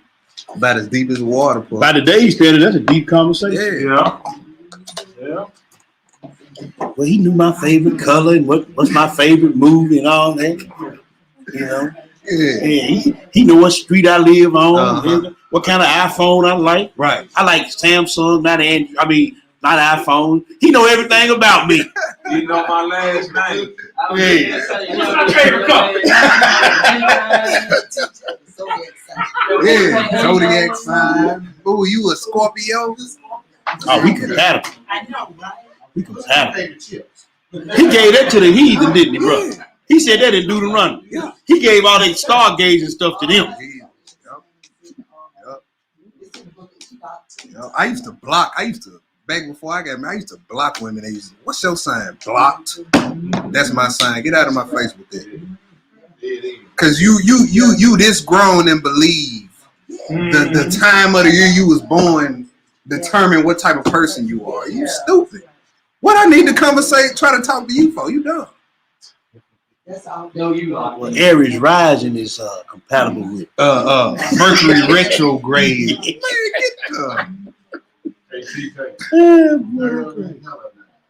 [SPEAKER 3] About as deep as water.
[SPEAKER 2] By today's standard, that's a deep conversation.
[SPEAKER 3] Yeah.
[SPEAKER 5] Well, he knew my favorite color and what's my favorite movie and all that. You know.
[SPEAKER 3] Yeah.
[SPEAKER 5] Yeah, he knew what street I live on,
[SPEAKER 3] Uh-huh.
[SPEAKER 5] what kind of iPhone I like.
[SPEAKER 3] Right.
[SPEAKER 5] I like Samsung, not iPhone. He know everything about me.
[SPEAKER 6] You know my last name.
[SPEAKER 3] Yeah.
[SPEAKER 7] What's my favorite color?
[SPEAKER 3] Yeah. Zodiac sign. Oh, you a Scorpio?
[SPEAKER 5] Oh, we compatible.
[SPEAKER 8] I know, right?
[SPEAKER 5] We compatible.
[SPEAKER 4] Favorite chips.
[SPEAKER 5] He gave that to the heathen, didn't he, bro? He said that in Deuteronomy.
[SPEAKER 3] Yeah.
[SPEAKER 5] He gave all that stargazing stuff to them.
[SPEAKER 3] Yup. I used to back before I got married, I used to block women. They used to, what's your sign? Blocked. That's my sign. Get out of my face with that. Cause you this grown and believe the time of the year you was born determine what type of person you are. You stupid. What I need to conversate, try to talk to you for? You dumb.
[SPEAKER 8] That's all.
[SPEAKER 7] No, you are.
[SPEAKER 5] Well, Aries rising is compatible with.
[SPEAKER 3] Mercury retrograde. Man, get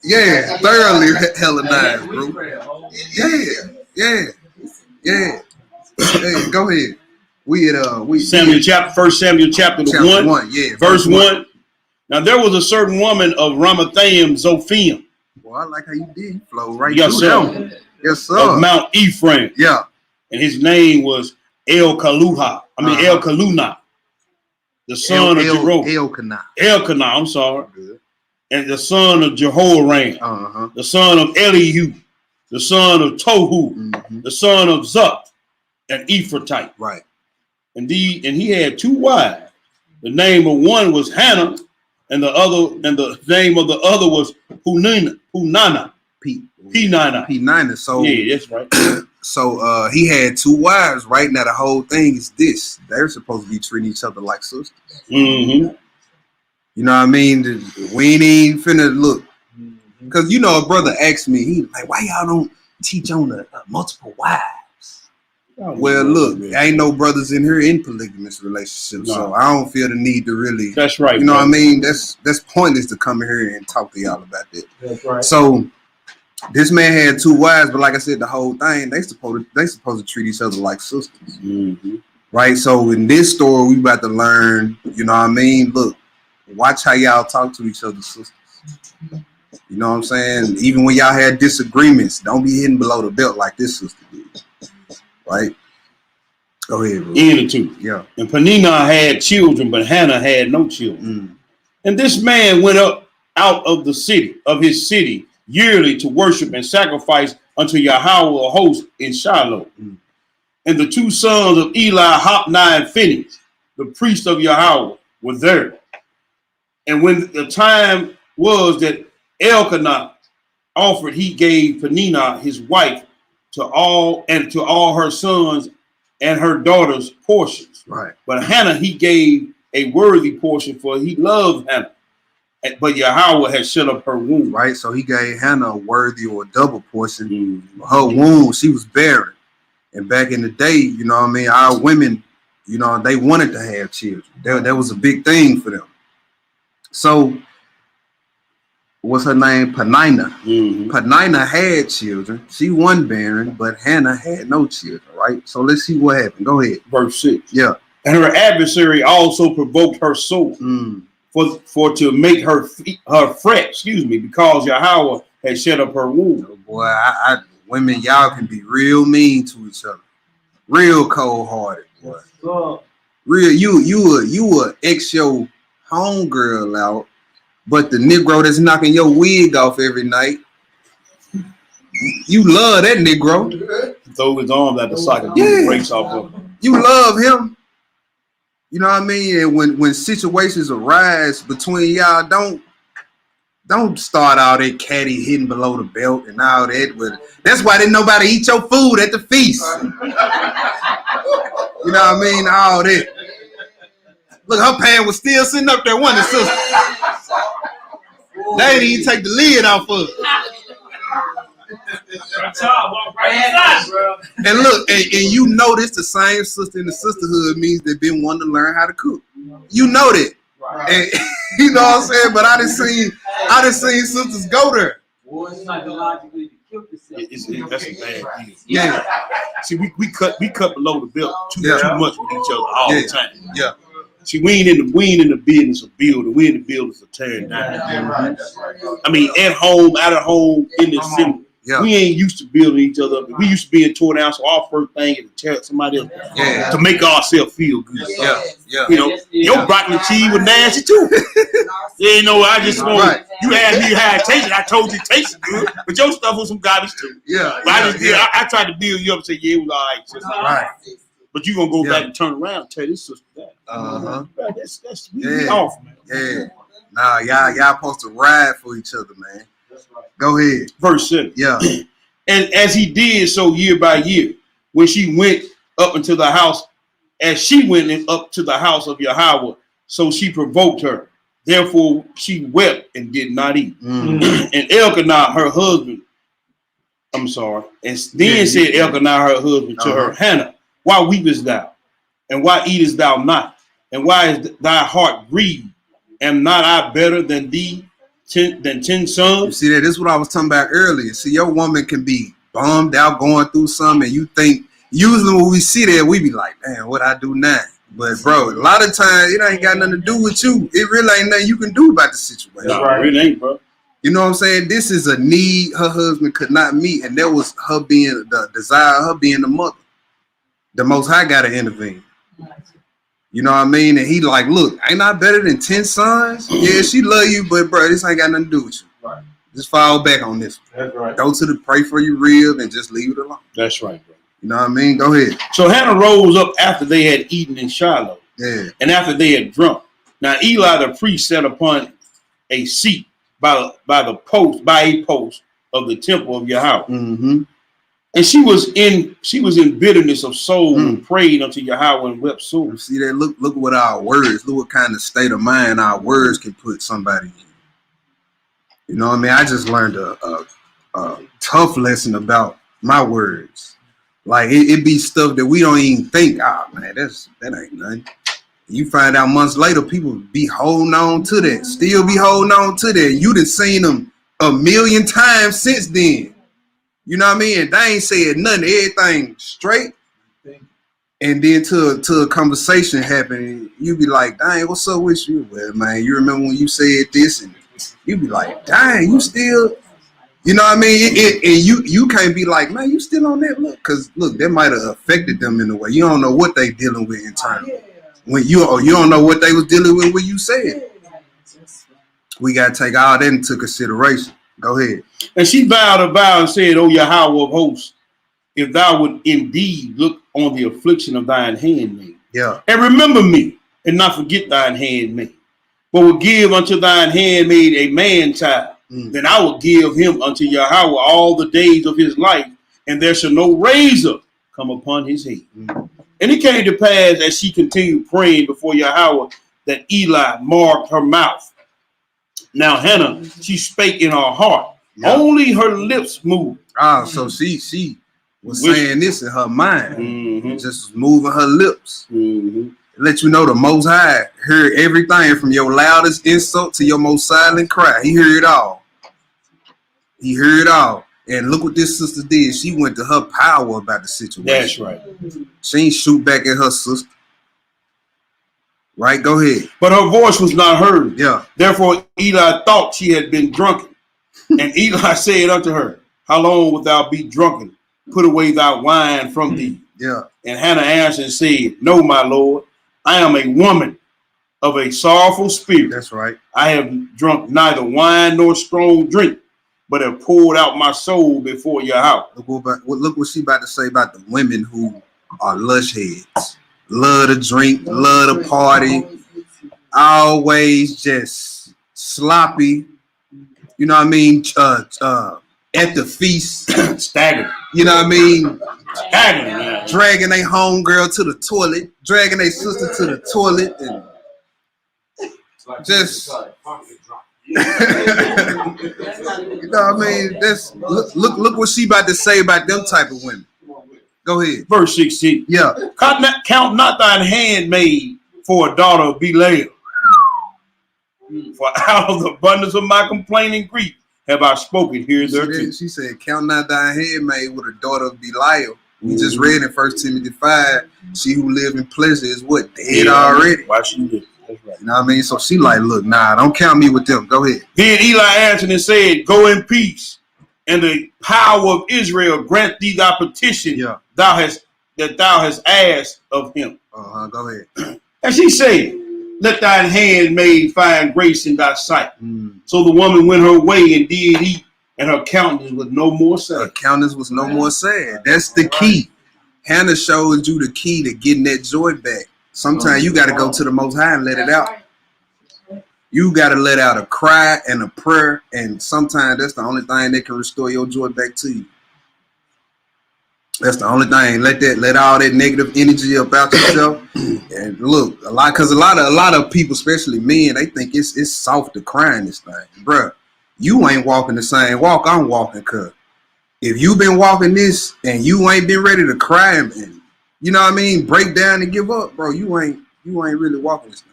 [SPEAKER 3] yeah, thoroughly Hellenized, bro. Yeah. Hey, go ahead. We
[SPEAKER 5] Samuel chapter 1 chapter 1,
[SPEAKER 3] yeah,
[SPEAKER 5] verse 1. Now there was a certain woman of Ramathaim Zophim.
[SPEAKER 3] Well, I like how you did. You flow right
[SPEAKER 5] Yes,
[SPEAKER 3] through
[SPEAKER 5] sir.
[SPEAKER 3] that one. Yes, sir.
[SPEAKER 5] Of Mount Ephraim.
[SPEAKER 3] Yeah.
[SPEAKER 5] And his name was Elkanah, the son of Jeroboam. Elkanah, I'm sorry.
[SPEAKER 3] Good.
[SPEAKER 5] And the son of Jehoram, the son of Elihu, the son of Tohu, the son of Zup, an Ephrathite.
[SPEAKER 3] Right.
[SPEAKER 5] And he had two wives. The name of one was Hannah, and the name of the other was Punana.
[SPEAKER 3] P9. So
[SPEAKER 5] yeah, that's right.
[SPEAKER 3] So he had two wives. Right now, the whole thing is this: they're supposed to be treating each other like sisters.
[SPEAKER 5] Mm-hmm.
[SPEAKER 3] You know what I mean? We ain't even finna look. Because, you know, a brother asked me, he like, why y'all don't teach on the multiple wives? Well, look, ain't no brothers in here in polygamous relationships, so I don't feel the need to really.
[SPEAKER 5] That's right.
[SPEAKER 3] You know what I mean? That's pointless to come in here and talk to y'all about that.
[SPEAKER 6] That's right.
[SPEAKER 3] So this man had two wives, but like I said, the whole thing, they supposed to treat each other like sisters.
[SPEAKER 5] Mm-hmm.
[SPEAKER 3] Right? So in this story, we about to learn, you know what I mean? Look, watch how y'all talk to each other, sisters. You know what I'm saying? Even when y'all had disagreements, don't be hitting below the belt like this sister did. Right? Go ahead, bro.
[SPEAKER 5] In the two.
[SPEAKER 3] Yeah.
[SPEAKER 5] And Peninnah had children, but Hannah had no children. And this man went up out of his city, yearly to worship and sacrifice unto Yahweh a host in Shiloh. And the two sons of Eli, Hophni and Phinehas, the priest of Yahweh, were there. And when the time was that Elkanah offered, he gave Peninnah his wife to all her sons and her daughters portions.
[SPEAKER 3] Right.
[SPEAKER 5] But Hannah he gave a worthy portion, for he loved Hannah. But Yahweh had shut up her womb.
[SPEAKER 3] Right. So he gave Hannah a worthy or a double portion. Her womb, she was barren. And back in the day, you know what I mean, our women, you know, they wanted to have children. That was a big thing for them. So what's her name? Peninnah. Peninnah had children. She wasn't barren, but Hannah had no children, right? So let's see what happened. Go ahead.
[SPEAKER 5] Verse 6.
[SPEAKER 3] Yeah.
[SPEAKER 5] And her adversary also provoked her soul for to make her fret, because Yahweh had shut up her womb.
[SPEAKER 3] Oh boy, women, y'all can be real mean to each other. Real cold-hearted, boy. Real, you would ex your homegirl out, but the Negro that's knocking your wig off every night, you love that Negro.
[SPEAKER 5] Throw his arms at the socket, breaks off of him.
[SPEAKER 3] You love him. You know what I mean? And when situations arise between y'all, don't start all that catty hitting below the belt and all that. But that's why didn't nobody eat your food at the feast. You know what I mean? All that. Look, her pan was still sitting up there, wasn't it, sister? They didn't even take the lid off of it. And look, and you know this the same sister in the sisterhood means they've been wanting to learn how to cook. You know that. And you know what I'm saying? But I done seen sisters go there.
[SPEAKER 5] That's a bad deal.
[SPEAKER 3] Yeah.
[SPEAKER 5] See, we cut below the belt too much with each other all the time.
[SPEAKER 3] Yeah.
[SPEAKER 5] See, we ain't in the business of building. We in the business of tearing down. I mean, at home, out of home, in the assembly.
[SPEAKER 3] Yeah.
[SPEAKER 5] We ain't used to building each other up. We used to being tore down, so our first thing is to tear somebody else down to make ourselves feel good.
[SPEAKER 3] Yeah. Yeah.
[SPEAKER 5] You know, your broccoli cheese was nasty too. You know, I just want you asked me how it tasted. I told you it tasted good, but your stuff was some garbage too.
[SPEAKER 3] Yeah.
[SPEAKER 5] But I just did. I tried to build you up and say, yeah, it was all right. Sister.
[SPEAKER 3] Right.
[SPEAKER 5] But you gonna go back and turn around and tell this sister that. That's we off, man.
[SPEAKER 3] Yeah. Nah, y'all supposed to ride for each other, man. Go ahead.
[SPEAKER 5] Verse 7.
[SPEAKER 3] Yeah.
[SPEAKER 5] And as he did so year by year, when she went up into the house, as she went up to the house of Yahweh, so she provoked her. Therefore she wept and did not eat. And Elkanah, her husband, and then said Elkanah, her husband, to her, Hannah, why weepest thou? And why eatest thou not? And why is thy heart grieved? Am not I better than thee? 10 sons.
[SPEAKER 3] You see that? This is what I was talking about earlier. See, your woman can be bummed out going through something, and you think, usually when we see that, we be like, damn, what I do now? But bro, a lot of times it ain't got nothing to do with you. It really ain't nothing you can do about the situation.
[SPEAKER 5] No, it really ain't, bro.
[SPEAKER 3] You know what I'm saying? This is a need her husband could not meet, and that was her being the desire, her being the mother. The Most High got to intervene. You know what I mean? And he like, look, ain't I better than 10 sons? Yeah, she love you, but bro, this ain't got nothing to do with you.
[SPEAKER 4] Right.
[SPEAKER 3] Just fall back on this.
[SPEAKER 4] That's right.
[SPEAKER 3] Go to the pray for your rib and just leave it alone.
[SPEAKER 5] That's right, bro.
[SPEAKER 3] You know what I mean? Go ahead.
[SPEAKER 5] So Hannah rose up after they had eaten in Shiloh, and after they had drunk. Now Eli the priest sat upon a seat by a post of the temple of Yahweh. And she was in bitterness of soul and prayed unto Yahweh and wept sore.
[SPEAKER 3] See that? Look what our words, look what kind of state of mind our words can put somebody in. You know what I mean? I just learned a tough lesson about my words. Like it be stuff that we don't even think, man, that ain't nothing. You find out months later, people be holding on to that, still be holding on to that. You done seen them a million times since then. You know what I mean? And they ain't said nothing, everything straight. And then to a conversation happen, you be like, dang, what's up with you? Well, man, you remember when you said this? And you be like, dang, you still, you know what I mean? And you can't be like, man, you still on that look? Because look, that might have affected them in a way. You don't know what they dealing with internally. When you don't know what they was dealing with when you said. We got to take all that into consideration. Go ahead.
[SPEAKER 5] And she vowed a vow and said, O Yahweh of hosts, if thou would indeed look on the affliction of thine handmaid, and remember me, and not forget thine handmaid, but will give unto thine handmaid a man child, then I will give him unto Yahweh all the days of his life, and there shall no razor come upon his head. And it came to pass, as she continued praying before Yahweh, that Eli marked her mouth. Now Hannah, she spake in her heart. Only her lips moved.
[SPEAKER 3] So she was saying this in her mind. Just moving her lips. Let you know the Most High heard everything from your loudest insult to your most silent cry. He heard it all. He heard it all. And look what this sister did. She went to her power about the situation.
[SPEAKER 5] That's right.
[SPEAKER 3] She ain't shoot back at her sister. Right, go ahead.
[SPEAKER 5] But her voice was not heard.
[SPEAKER 3] Yeah.
[SPEAKER 5] Therefore Eli thought she had been drunken. And Eli said unto her, how long wilt thou be drunken? Put away thy wine from thee.
[SPEAKER 3] Yeah.
[SPEAKER 5] And Hannah answered and said, no, my Lord, I am a woman of a sorrowful spirit.
[SPEAKER 3] That's right.
[SPEAKER 5] I have drunk neither wine nor strong drink, but have poured out my soul before Yahweh.
[SPEAKER 3] Look what she about to say about the women who are lush heads. Love to drink, love to party, always just sloppy. You know what I mean? At the feast,
[SPEAKER 5] staggering.
[SPEAKER 3] You know what I mean?
[SPEAKER 5] Staggering, man.
[SPEAKER 3] Dragging their homegirl to the toilet, dragging their sister to the toilet, and just You know what I mean? That's look what she about to say about them type of women. Go ahead.
[SPEAKER 5] Verse 16.
[SPEAKER 3] Yeah.
[SPEAKER 5] Count not thine handmaid for a daughter of Belial. For out of the abundance of my complaining grief have I spoken here thereto.
[SPEAKER 3] She said, count not thine handmaid with a daughter of Belial. We just read in 1 Timothy 5, she who live in pleasure is what? Dead already.
[SPEAKER 5] Why she did? That's right.
[SPEAKER 3] You know what I mean? So she like, look, nah, don't count me with them. Go ahead.
[SPEAKER 5] Then Eli answered and said, go in peace, and the power of Israel grant thee thy petition thou hast asked of him.
[SPEAKER 3] Go ahead.
[SPEAKER 5] And she said, let thine handmaid find grace in thy sight. So the woman went her way and did eat, and her countenance was no more sad.
[SPEAKER 3] Her countenance was no more sad. That's the key. Hannah shows you the key to getting that joy back. Sometimes you got to go to the Most High and let it out. You got to let out a cry and a prayer, and sometimes that's the only thing that can restore your joy back to you. That's the only thing. Let all that negative energy about yourself. And look, a lot of people, especially men, they think it's soft to cry in this thing, bruh. You ain't walking the same walk I'm walking, cuz if you been walking this and you ain't been ready to cry and you know what I mean, break down and give up, bro, you ain't really walking this thing.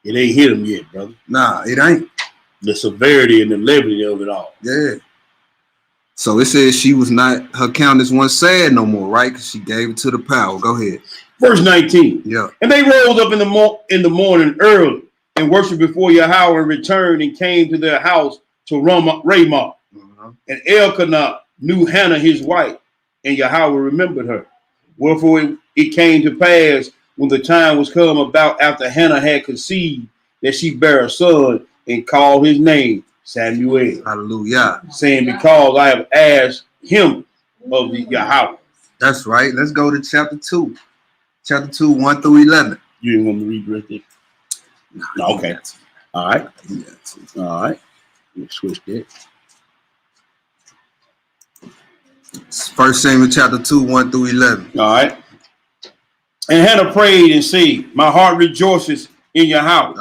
[SPEAKER 5] It ain't hit him yet, brother.
[SPEAKER 3] Nah, it ain't.
[SPEAKER 5] The severity and the levity of it all.
[SPEAKER 3] Yeah. So it says she was not, her countenance wasn't sad no more, right? Because she gave it to the power. Go ahead.
[SPEAKER 5] Verse 19.
[SPEAKER 3] Yeah.
[SPEAKER 5] And they rose up in the morning early and worshiped before Yahweh and returned and came to their house to Ramah. And Elkanah knew Hannah his wife, and Yahweh remembered her. Wherefore it came to pass when the time was come about after Hannah had conceived that she bare a son and called his name Samuel.
[SPEAKER 3] Hallelujah.
[SPEAKER 5] Saying, because I have asked him of the Yahweh.
[SPEAKER 3] That's right. Let's go to chapter 2. Chapter 2, 1 through 11.
[SPEAKER 5] You didn't want me to read right there? No, okay. All right. All right. Let's switch that.
[SPEAKER 3] 1 Samuel chapter 2, 1 through 11.
[SPEAKER 5] All right. And Hannah prayed and said, my heart rejoices in your house.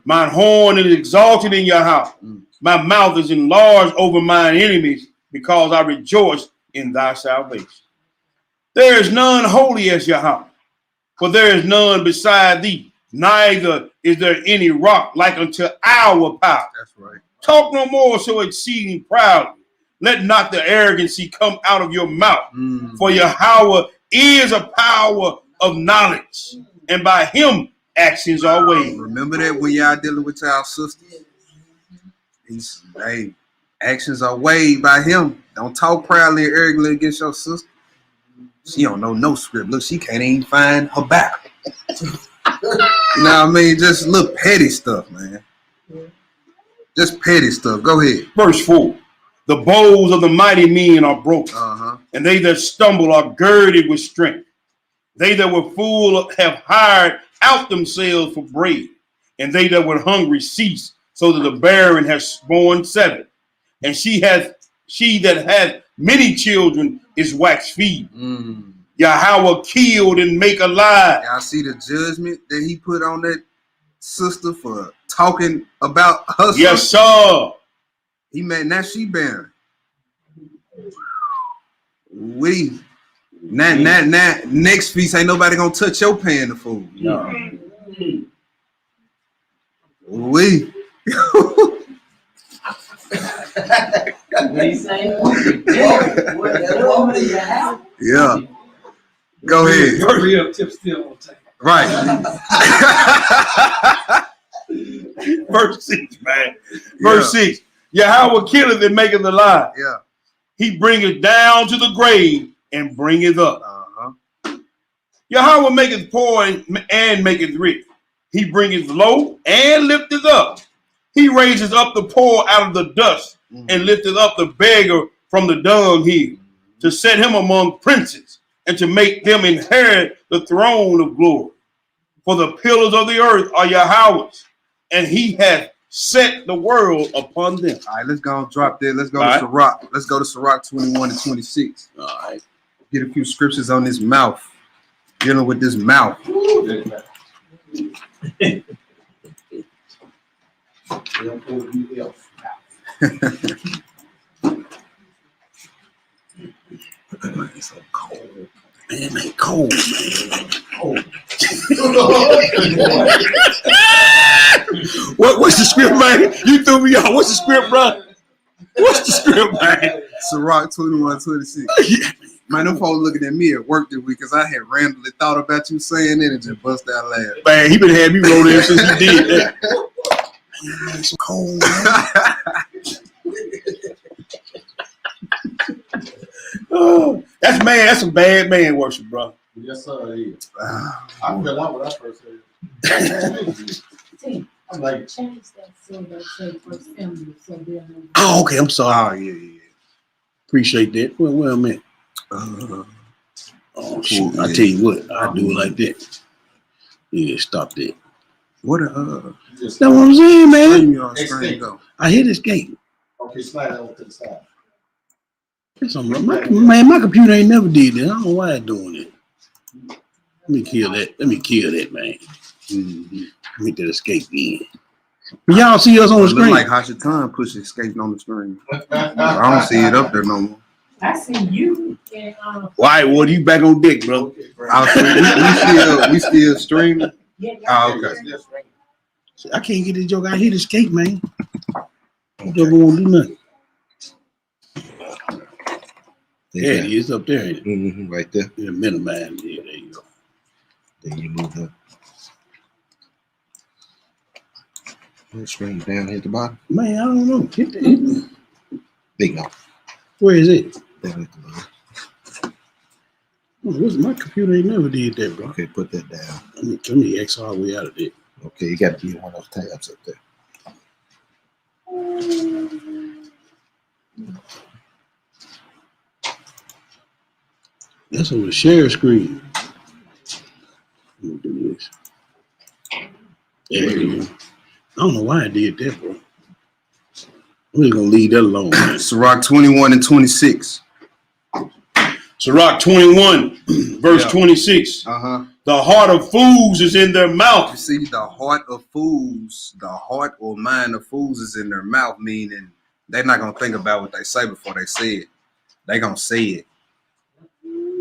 [SPEAKER 5] Mine horn is exalted in your house. My mouth is enlarged over mine enemies, because I rejoice in thy salvation. There is none holy as Yahweh, for there is none beside thee, neither is there any rock like unto our power.
[SPEAKER 3] That's right.
[SPEAKER 5] Talk no more so exceeding proudly. Let not the arrogancy come out of your mouth, for Yahweh is a power of knowledge, and by him actions are weighed.
[SPEAKER 3] Remember that when y'all dealing with y'all sisters. Hey, actions are weighed by him. Don't talk proudly and arrogantly against your sister. She don't know no script. Look, she can't even find her back. You know what I mean? Just little petty stuff, man. Just petty stuff. Go ahead.
[SPEAKER 5] Verse 4. The bows of the mighty men are broken, and they that stumble are girded with strength. They that were full have hired out themselves for bread, and they that were hungry cease, so that the barren has borne 7. And she that hath many children is waxed feeble. Yahweh killed and make alive.
[SPEAKER 3] Y'all see the judgment that he put on that sister for talking about her sister?
[SPEAKER 5] Yes, sir.
[SPEAKER 3] He made, now she barren. Now, next feast ain't nobody gonna touch your pan of food.
[SPEAKER 5] No.
[SPEAKER 6] What he saying?
[SPEAKER 3] Yeah. Go ahead.
[SPEAKER 10] Hurry up, tip still on time.
[SPEAKER 3] Right.
[SPEAKER 5] Verse 6, man. Verse 6. Yahweh killeth and maketh alive.
[SPEAKER 3] Yeah.
[SPEAKER 5] He bringeth down to the grave and bringeth up. Yahweh maketh poor and maketh rich. He bringeth low and lifteth up. He raises up the poor out of the dust and lifteth up the beggar from the dunghill, to set him among princes and to make them inherit the throne of glory. For the pillars of the earth are Yahweh's, and he hath set the world upon them.
[SPEAKER 3] All right, let's go and drop there. Let's go to Sirach. Let's go to Sirach 21 and 26.
[SPEAKER 5] All right.
[SPEAKER 3] Get a few scriptures on this mouth. Dealing with this mouth. Man, it's so cold.
[SPEAKER 5] Man, it ain't cold, man. What's the script, man? You threw me off. What's the script, bro? What's the script, man?
[SPEAKER 3] Ciroc 21:26. Man, them folks looking at me at work this week because I had randomly thought about you saying it and just bust out laughing.
[SPEAKER 5] Man, he been having me roll in since he did that. Man, it's cold, man. Oh, that's some bad man worship, bro.
[SPEAKER 4] Yes, sir, it is. I fell out when I first heard it. I'm like,
[SPEAKER 8] Change that so that say first family, so they'll know.
[SPEAKER 5] Oh, okay. I'm sorry.
[SPEAKER 3] Oh, yeah.
[SPEAKER 5] Appreciate that. Where I'm at. Oh shit! I tell you what, I do it like that. Yeah, stop that.
[SPEAKER 3] What
[SPEAKER 5] That's what I'm saying, man.
[SPEAKER 3] screen go?
[SPEAKER 5] I hit escape.
[SPEAKER 4] okay, slide over to the side.
[SPEAKER 5] That's something wrong. My computer ain't never did that. I don't know why it's doing it. Let me kill that, man. Mm-hmm. Make that escape in. Y'all see us on the screen?
[SPEAKER 3] Like Hashatan push escape on the screen. I don't see it up there no more.
[SPEAKER 8] I see you.
[SPEAKER 5] Why? What? You back on deck, bro?
[SPEAKER 3] We still streaming. Oh, okay.
[SPEAKER 5] I can't get this joke. I hit escape, man. This joke won't do nothing. Yeah, it is up there.
[SPEAKER 3] Mm-hmm, right there.
[SPEAKER 5] Yeah, minimize. Yeah, there you go.
[SPEAKER 3] Then you move up. Screen down here at the bottom.
[SPEAKER 5] Man, I don't know. Hit the
[SPEAKER 3] There you go.
[SPEAKER 5] Where is it?
[SPEAKER 3] Down at the bottom.
[SPEAKER 5] My computer ain't never did that, bro.
[SPEAKER 3] Okay, put that down.
[SPEAKER 5] Let me X all the way out of it.
[SPEAKER 3] Okay, you got to be in one of those tabs up there.
[SPEAKER 5] That's on the share screen. Let me do this. There you go. I don't know why I did that, bro. I'm just gonna leave that alone.
[SPEAKER 3] Ciroc 21:26.
[SPEAKER 5] Ciroc 21, verse 26. The heart of fools is in their mouth.
[SPEAKER 3] You see, the heart of fools, the heart or mind of fools is in their mouth, meaning they're not gonna think about what they say before they say it. They gonna say it.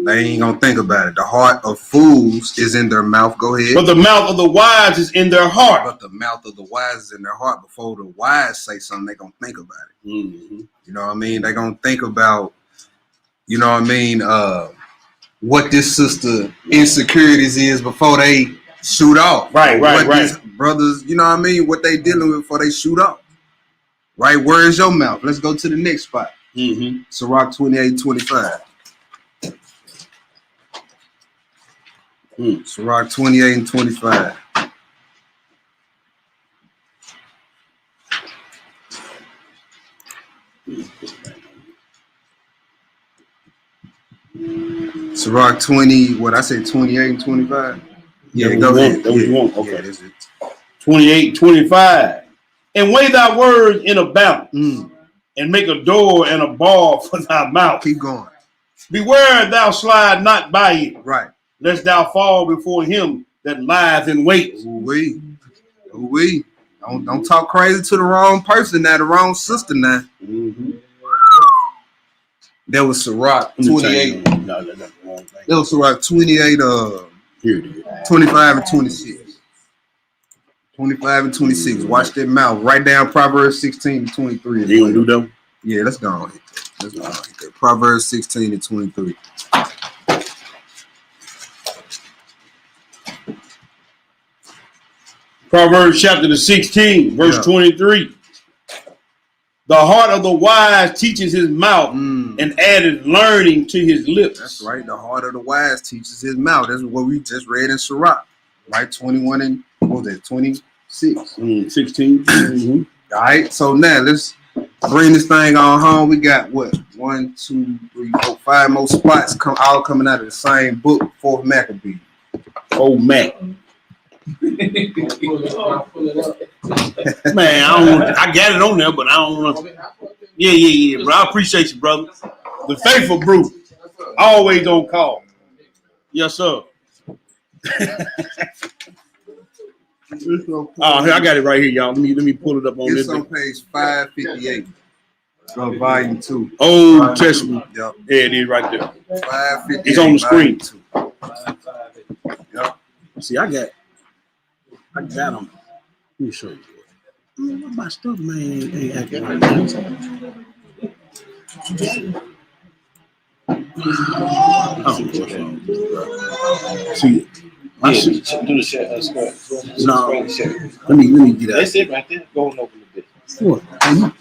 [SPEAKER 3] They ain't gonna think about it. The heart of fools is in their mouth. Go ahead.
[SPEAKER 5] But the mouth of the wise is in their heart.
[SPEAKER 3] But the mouth of the wise is in their heart. Before the wise say something, they gonna think about it.
[SPEAKER 5] Mm-hmm.
[SPEAKER 3] You know what I mean? They gonna think about, you know what I mean, what this sister insecurities is before they shoot off.
[SPEAKER 5] Right.
[SPEAKER 3] These brothers, you know what I mean, what they dealing with before they shoot off. Right? Where is your mouth? Let's go to the next spot.
[SPEAKER 5] Mm-hmm.
[SPEAKER 3] Ciroc 28:25. Ciroc 28:25. Ciroc 20, what I say 28:25? Yeah, go ahead.
[SPEAKER 5] That was one. Okay.
[SPEAKER 3] Yeah, that's it.
[SPEAKER 5] 28:25. And weigh thy words in a balance, and make a door and a bar for thy mouth.
[SPEAKER 3] Keep going.
[SPEAKER 5] Beware thou slide not by it,
[SPEAKER 3] Right.
[SPEAKER 5] lest thou fall before him that lieth in wait.
[SPEAKER 3] Ooh-wee. Don't talk crazy to the wrong person now, the wrong sister now.
[SPEAKER 5] Mm-hmm.
[SPEAKER 3] That was Ciroc 28.
[SPEAKER 5] No, that's the wrong thing.
[SPEAKER 3] That was Ciroc 28,
[SPEAKER 5] Here it is.
[SPEAKER 3] 25 and 26. 25 and 26. Watch that mouth. Write down Proverbs 16 and 23.
[SPEAKER 5] You gonna do them?
[SPEAKER 3] Yeah, let's go on. Let's go on. Proverbs 16 and 23.
[SPEAKER 5] Proverbs chapter 16, verse 23. The heart of the wise teaches his mouth, and added learning to his lips.
[SPEAKER 3] That's right. The heart of the wise teaches his mouth. That's what we just read in Ciroc. Right? 21 and what was that? 26.
[SPEAKER 5] 16. Mm-hmm.
[SPEAKER 3] All right. So now let's bring this thing on home. We got what? 1, 2, 3, 4, 5 more spots all coming out of the same book, 4th Maccabee.
[SPEAKER 5] Oh Mac. Man, I got it on there, but I don't know. Yeah, bro. I appreciate you, brother. The faithful brew. Always on call. Yes, sir. Oh, here, I got it right here, y'all. Let me pull it up on
[SPEAKER 3] It's
[SPEAKER 5] this.
[SPEAKER 3] on page 558. Volume 2.
[SPEAKER 5] Old Testament.
[SPEAKER 3] Yep.
[SPEAKER 5] Yeah, it is right there.
[SPEAKER 3] 558.
[SPEAKER 5] It's on the screen.
[SPEAKER 3] Yep.
[SPEAKER 5] See, I got them. Let me show you. What my stuff, man? Ain't acting right now. See, my shit.
[SPEAKER 6] Do the share.
[SPEAKER 5] No. Let me get out.
[SPEAKER 6] That's it right there. Going over a bit.
[SPEAKER 5] What? I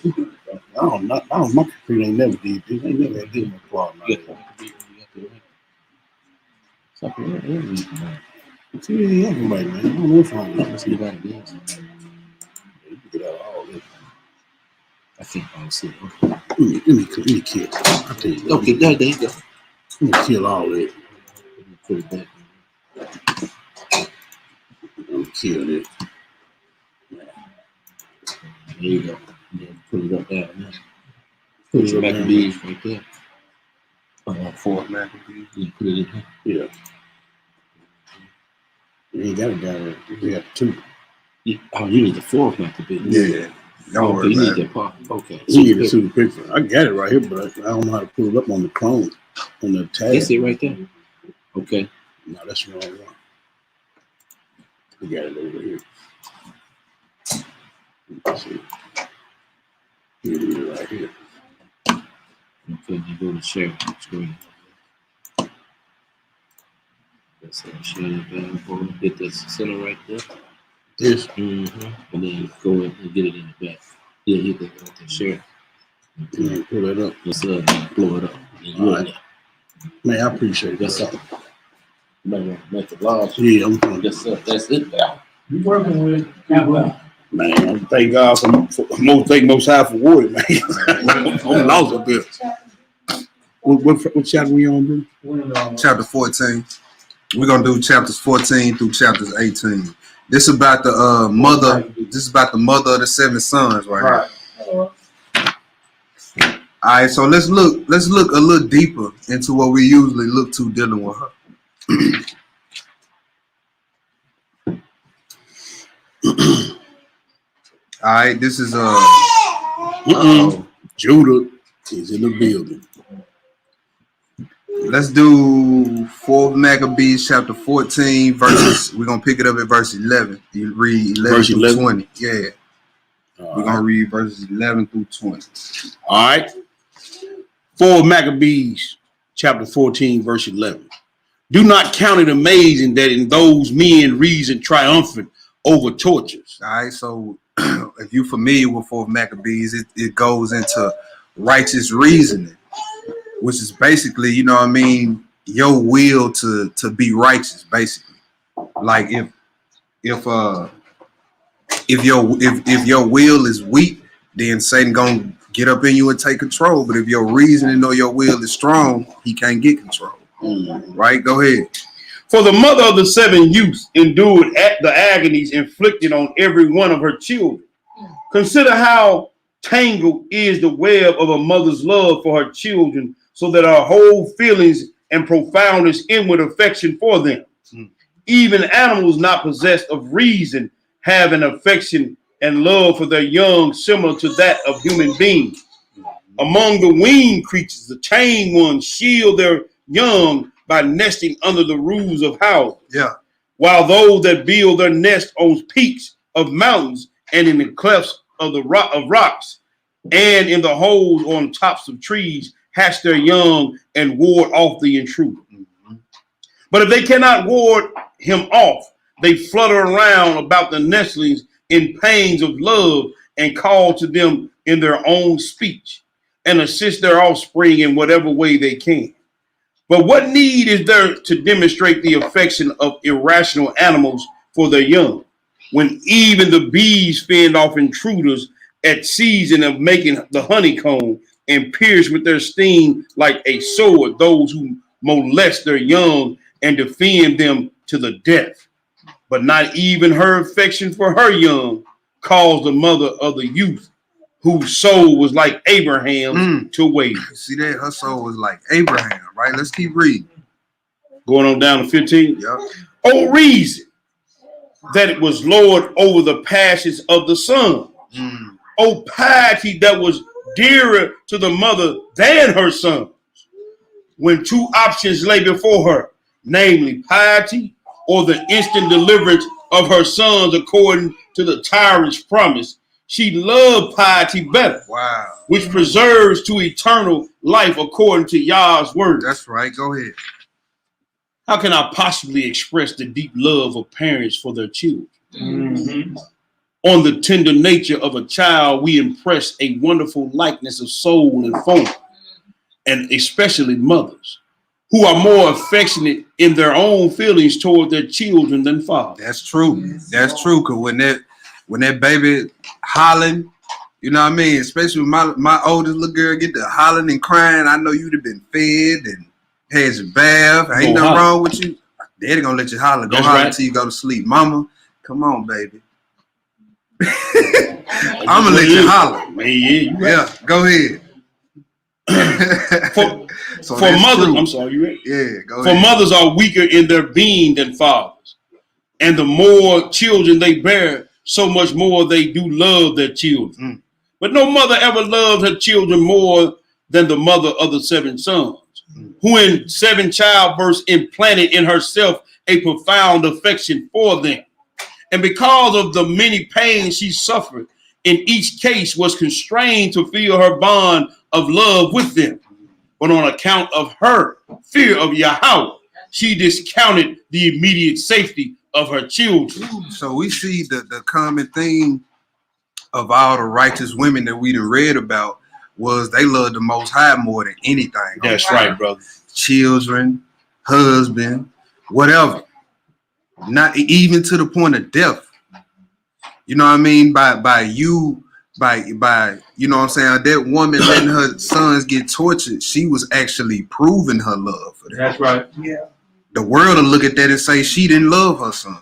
[SPEAKER 5] don't know. My computer ain't never did this. Ain't never did no problem. It's really acting right, man. I don't know what's wrong with this. You got it. You get out all this. I think I'll see. Let me kill. I'll tell you.
[SPEAKER 6] Okay, there you go.
[SPEAKER 5] Let me kill all that.
[SPEAKER 6] Let me put it back.
[SPEAKER 5] Let me kill it.
[SPEAKER 6] There you go. Then put it up there. Put your Maccabees right there.
[SPEAKER 3] 4 Maccabees.
[SPEAKER 6] Yeah, put it in here.
[SPEAKER 5] Yeah. You ain't got it down there. You got 2.
[SPEAKER 6] Yeah. Oh, you need the 4th Maccabee.
[SPEAKER 3] Yeah. Don't worry
[SPEAKER 6] you
[SPEAKER 3] about
[SPEAKER 6] need
[SPEAKER 3] it.
[SPEAKER 6] that part. Okay.
[SPEAKER 5] You need to see the picture. I got it right here, but I don't know how to pull it up on the clone, on the tab.
[SPEAKER 6] That's it right there. Okay.
[SPEAKER 5] No, that's the wrong one. We got it over here. Let's see. Here it is right here.
[SPEAKER 6] Okay, you go to share screen. That's it. Share the bad boy. Hit the center right there.
[SPEAKER 5] This.
[SPEAKER 6] Mm-hmm. And then go in and get it in the back. Yeah, hit the share.
[SPEAKER 5] Yeah, pull that up.
[SPEAKER 6] Just blow it up.
[SPEAKER 5] All right. Man, I appreciate
[SPEAKER 6] That's
[SPEAKER 5] that.
[SPEAKER 6] all. You might want to make it large.
[SPEAKER 5] Yeah, I'm fine.
[SPEAKER 6] That's it.
[SPEAKER 10] You working with Campbell?
[SPEAKER 5] Man, thank God for most high for water, man. I'm lost up here. What chapter we on, bro?
[SPEAKER 3] Chapter 14. We're gonna do chapters 14 through chapters 18. This is about the mother. This is about the mother of the 7 sons, right here. All right, so let's look a little deeper into what we usually look to dealing with her. All right, this is
[SPEAKER 5] Judah is in the building.
[SPEAKER 3] Let's do 4 Maccabees chapter 14 verses. We're gonna pick it up at verse 11. You read 11
[SPEAKER 5] Verse
[SPEAKER 3] through
[SPEAKER 5] 11?
[SPEAKER 3] 20. Yeah. We're gonna read verses 11 through 20.
[SPEAKER 5] All right. 4 Maccabees, chapter 14, verse 11. Do not count it amazing that in those men reason triumphant over tortures.
[SPEAKER 3] All right, so if you're familiar with 4 Maccabees, it goes into righteous reasoning, which is basically, you know what I mean, your will to be righteous, basically. Like if your will is weak, then Satan gonna get up in you and take control. But if your reasoning or your will is strong, he can't get control. Right? Go ahead.
[SPEAKER 5] For the mother of the 7 youths endured at the agonies inflicted on every one of her children. Consider how tangled is the web of a mother's love for her children, so that her whole feelings and profoundest inward affection for them. Even animals not possessed of reason have an affection and love for their young similar to that of human beings. Among the winged creatures, the tame ones shield their young by nesting under the roofs of houses.
[SPEAKER 3] Yeah.
[SPEAKER 5] While those that build their nest on peaks of mountains and in the clefts of rocks and in the holes on tops of trees hatch their young and ward off the intruder. But if they cannot ward him off, they flutter around about the nestlings in pains of love and call to them in their own speech and assist their offspring in whatever way they can. But what need is there to demonstrate the affection of irrational animals for their young, when even the bees fend off intruders at season of making the honeycomb and pierce with their sting like a sword those who molest their young and defend them to the death? But not even her affection for her young caused the mother of the youth, whose soul was like Abraham, to wait.
[SPEAKER 3] See that? Her soul was like Abraham, right? Let's keep reading.
[SPEAKER 5] Going on down to 15.
[SPEAKER 3] Yep.
[SPEAKER 5] Oh, reason. that it was Lord over the passions of the son. O piety that was dearer to the mother than her son. When two options lay before her, namely piety or the instant deliverance of her sons according to the tyrant's promise, she loved piety better.
[SPEAKER 3] Wow.
[SPEAKER 5] Which preserves to eternal life according to Yah's word.
[SPEAKER 3] That's right. Go ahead.
[SPEAKER 5] How can I possibly express the deep love of parents for their children? On the tender nature of a child, we impress a wonderful likeness of soul and form, and especially mothers, who are more affectionate in their own feelings toward their children than fathers.
[SPEAKER 3] That's true. That's true. Cause when that baby hollering, you know what I mean? Especially when my oldest little girl get to hollering and crying, I know you'd have been fed and had your bath. Ain't nothing wrong with you. Daddy gonna let you holler. Go holler until you go to sleep. Mama, come on, baby. I'm gonna let you holler.
[SPEAKER 5] Man, you right.
[SPEAKER 3] Yeah, go ahead.
[SPEAKER 5] For mothers, true. I'm sorry, you ready?
[SPEAKER 3] Yeah, go
[SPEAKER 5] ahead. For mothers are weaker in their being than fathers. And the more children they bear, so much more they do love their children. But no mother ever loved her children more than the mother of the 7 sons, who in 7 childbirths implanted in herself a profound affection for them. And because of the many pains she suffered, in each case was constrained to feel her bond of love with them. But on account of her fear of Yahweh, she discounted the immediate safety of her children.
[SPEAKER 3] So we see the common theme of all the righteous women that we done read about was they loved the Most High more than anything.
[SPEAKER 5] That's right, brother. Children,
[SPEAKER 3] Husband, whatever. Not even to the point of death. You know what I mean? By you know what I'm saying? That woman letting her sons get tortured, she was actually proving her love for them.
[SPEAKER 5] That's right. Yeah.
[SPEAKER 3] The world will look at that and say she didn't love her sons.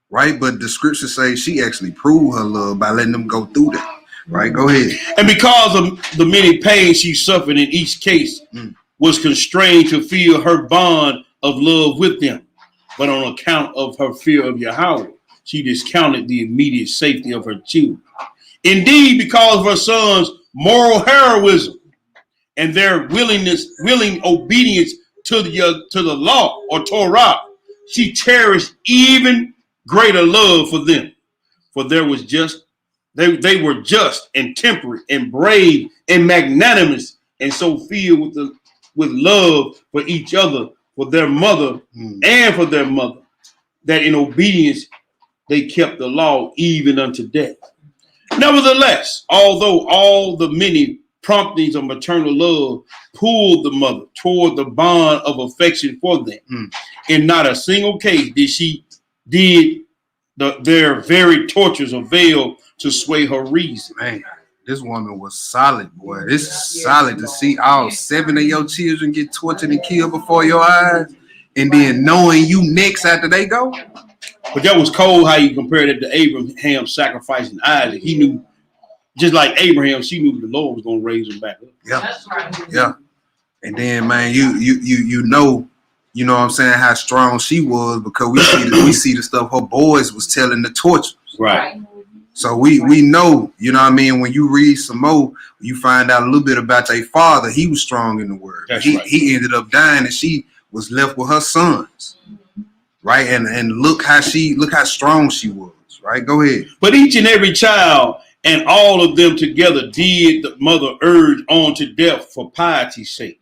[SPEAKER 3] Right? But the scriptures say she actually proved her love by letting them go through that. Right? Go ahead.
[SPEAKER 5] And because of the many pains she suffered in each case, was constrained to feel her bond of love with them. But on account of her fear of Yahweh, she discounted the immediate safety of her children. Indeed, because of her sons' moral heroism and their willing obedience to the law or Torah, she cherished even greater love for them. For they were just and temperate and brave and magnanimous, and so filled with love for each other, for their mother and for their mother, that in obedience they kept the law even unto death. Nevertheless, although all the many promptings of maternal love pulled the mother toward the bond of affection for them, in not a single case did their very tortures avail to sway her reason.
[SPEAKER 3] Man, this woman was solid, boy. This is solid to see all 7 of your children get tortured and killed before your eyes, and then knowing you next after they go.
[SPEAKER 5] But that was cold how you compared it to Abraham sacrificing Isaac. He knew, just like Abraham, she knew the Lord was going to raise him back up.
[SPEAKER 3] Yeah, that's right. Yeah. And then, man, you know what I'm saying, how strong she was, because we see the stuff her boys was telling the torturers.
[SPEAKER 5] Right.
[SPEAKER 3] So we know, you know what I mean, when you read some more, you find out a little bit about their father. He was strong in the word.
[SPEAKER 5] That's
[SPEAKER 3] right.
[SPEAKER 5] He
[SPEAKER 3] ended up dying, and she was left with her sons. Right. And look how strong she was. Right. Go ahead.
[SPEAKER 5] But each and every child and all of them together did the mother urge on to death for piety's sake.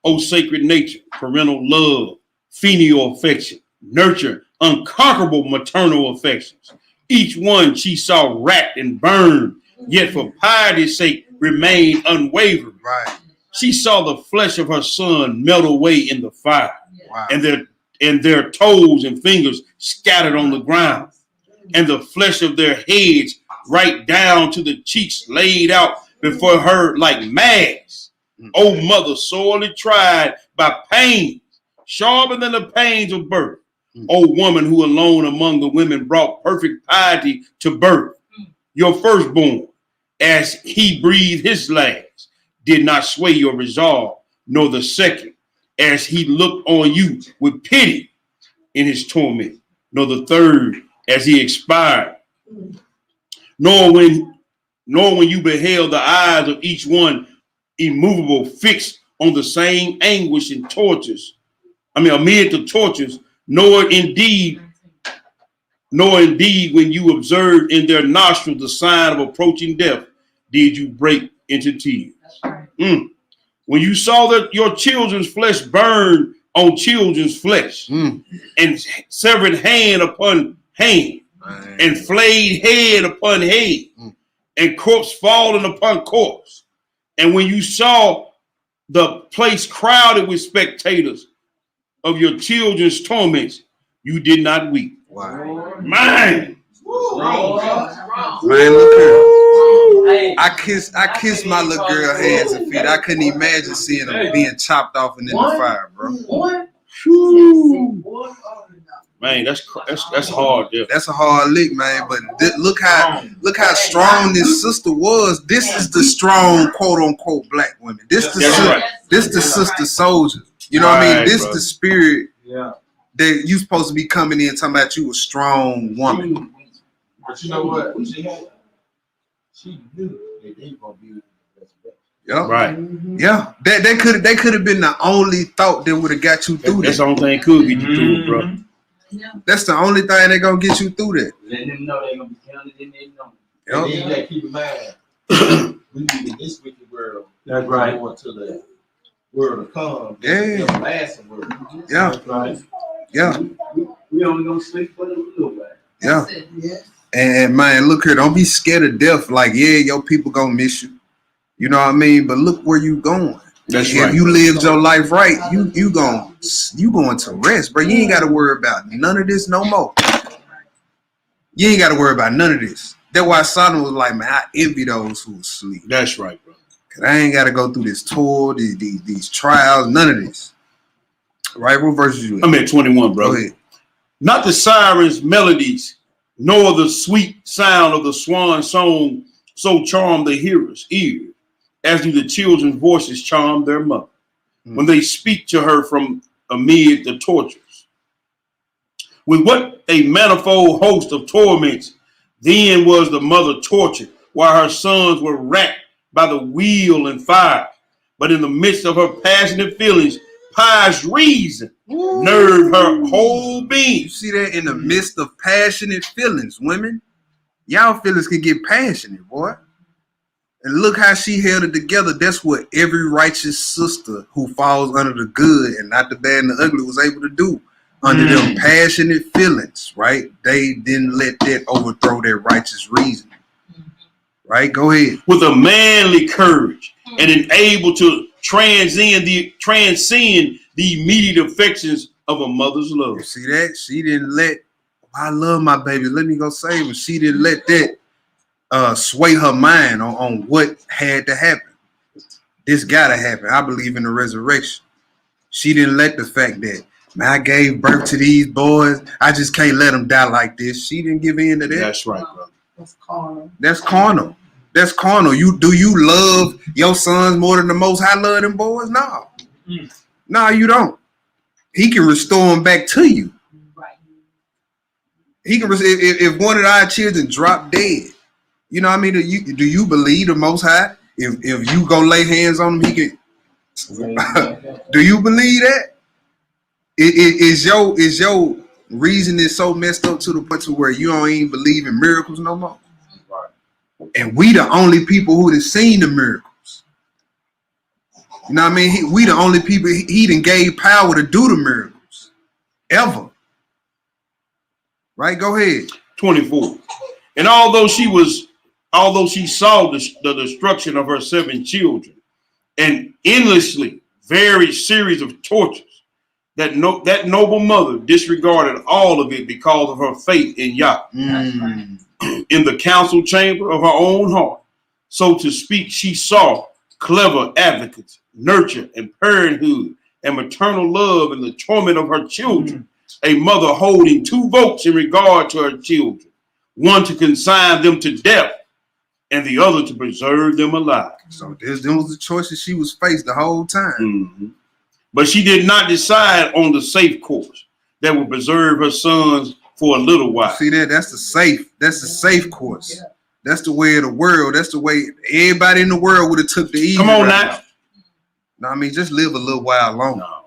[SPEAKER 5] O sacred nature, parental love, filial affection, nurture, unconquerable maternal affections. Each one she saw racked and burned, yet for piety's sake remained unwavering.
[SPEAKER 3] Right.
[SPEAKER 5] She saw the flesh of her son melt away in the fire.
[SPEAKER 3] Wow.
[SPEAKER 5] And their toes and fingers scattered on the ground, and the flesh of their heads right down to the cheeks laid out before her like mass. O mother, sorely tried by pains, sharper than the pains of birth. O woman who alone among the women brought perfect piety to birth. Your firstborn, as he breathed his last, did not sway your resolve, nor the second, as he looked on you with pity in his torment, nor the third as he expired, nor when you beheld the eyes of each one immovable, fixed on the same anguish and tortures. Amid the tortures, nor indeed when you observed in their nostrils the sign of approaching death, did you break into tears. When you saw that your children's flesh burned on children's flesh, and severed hand upon hand, and flayed head upon head, and corpse falling upon corpse, and when you saw the place crowded with spectators of your children's torments, you did not weep.
[SPEAKER 3] Wow.
[SPEAKER 5] Man.
[SPEAKER 3] Man, look here. I kiss my little girl hands and feet. I couldn't imagine seeing them being chopped off and in the fire, bro.
[SPEAKER 5] Man, that's hard. Yeah.
[SPEAKER 3] That's a hard lick, man. But look how strong this sister was. This is the strong, quote unquote, black women. This the sister soldier. You know what I mean? This the spirit that you supposed to be coming in talking about you a strong woman.
[SPEAKER 4] But you know what? She knew that they were gonna be the best.
[SPEAKER 3] Yeah.
[SPEAKER 5] Right.
[SPEAKER 3] Yeah. That could have been the only thought that would have got you through
[SPEAKER 5] That's
[SPEAKER 3] that.
[SPEAKER 5] the only thing could get you through it, bro.
[SPEAKER 3] That's the only thing that gonna get you through that.
[SPEAKER 6] Letting them know they're gonna be counted in their number.
[SPEAKER 4] And then you gotta keep in mind, we live in this wicked world.
[SPEAKER 10] That's right.
[SPEAKER 4] Going to the world to come.
[SPEAKER 3] Yeah.
[SPEAKER 4] The lasting world.
[SPEAKER 3] Yeah.
[SPEAKER 10] That's right.
[SPEAKER 3] Yeah.
[SPEAKER 6] We only gonna sleep for a little while.
[SPEAKER 3] Yeah. And man, look here, don't be scared of death. Like, yeah, your people gonna miss you. You know what I mean? But look where you going.
[SPEAKER 5] That's
[SPEAKER 3] if
[SPEAKER 5] right.
[SPEAKER 3] you lived your life right, you going to rest, bro. You ain't gotta worry about none of this no more. You ain't gotta worry about none of this. That's why Solomon was like, man, I envy those who sleep.
[SPEAKER 5] That's right, bro.
[SPEAKER 3] Cause I ain't gotta go through this tour, these trials, none of this. Right? What verse you in?
[SPEAKER 5] I'm at 21, bro.
[SPEAKER 3] Go ahead.
[SPEAKER 5] Not the sirens' melodies, nor the sweet sound of the swan song so charm the hearer's ear, as do the children's voices charm their mother, when they speak to her from amid the tortures. With what a manifold host of torments, then was the mother tortured, while her sons were racked by the wheel and fire. But in the midst of her passionate feelings, pious reason nerved her whole being.
[SPEAKER 3] You see that? In the midst of passionate feelings, women, y'all feelings can get passionate, boy. And look how she held it together. That's what every righteous sister who falls under the good and not the bad and the ugly was able to do. Under them passionate feelings, right? They didn't let that overthrow their righteous reason. Right? Go ahead.
[SPEAKER 5] With a manly courage and enabled to transcend the immediate affections of a mother's love.
[SPEAKER 3] You see that? She didn't let, I love my baby, let me go save her. She didn't let that sway her mind on what had to happen. This gotta happen. I believe in the resurrection. She didn't let the fact that, man, I gave birth to these boys, I just can't let them die like this. She didn't give in to that.
[SPEAKER 5] That's right, bro.
[SPEAKER 8] That's carnal.
[SPEAKER 3] That's carnal. That's carnal. Do you love your sons more than the Most High love them boys? No. No, you don't. He can restore them back to you.
[SPEAKER 8] Right.
[SPEAKER 3] He can if one of our children drop dead. You know what I mean? Do you believe the Most High? If you go lay hands on him, he can. Do you believe that? Is your reasoning so messed up to the point to where you don't even believe in miracles no more? Right. And we the only people who have seen the miracles. You know what I mean? We the only people he done gave power to do the miracles. Ever. Right? Go ahead.
[SPEAKER 5] 24. And although she saw the destruction of her 7 children and endlessly varied series of tortures, that noble mother disregarded all of it because of her faith in Yah. In the council chamber of her own heart, so to speak, she saw clever advocates, nurture and parenthood and maternal love in the torment of her children. A mother holding 2 votes in regard to her children, one to consign them to death and the other to preserve them alive.
[SPEAKER 3] So them was the choices she was faced the whole time.
[SPEAKER 5] But she did not decide on the safe course that would preserve her sons for a little while.
[SPEAKER 3] See that? That's the safe course. That's the way of the world. That's the way everybody in the world would have took the easy.
[SPEAKER 5] Come on
[SPEAKER 3] right
[SPEAKER 5] now.
[SPEAKER 3] No, I mean, just live a little while longer.
[SPEAKER 5] No.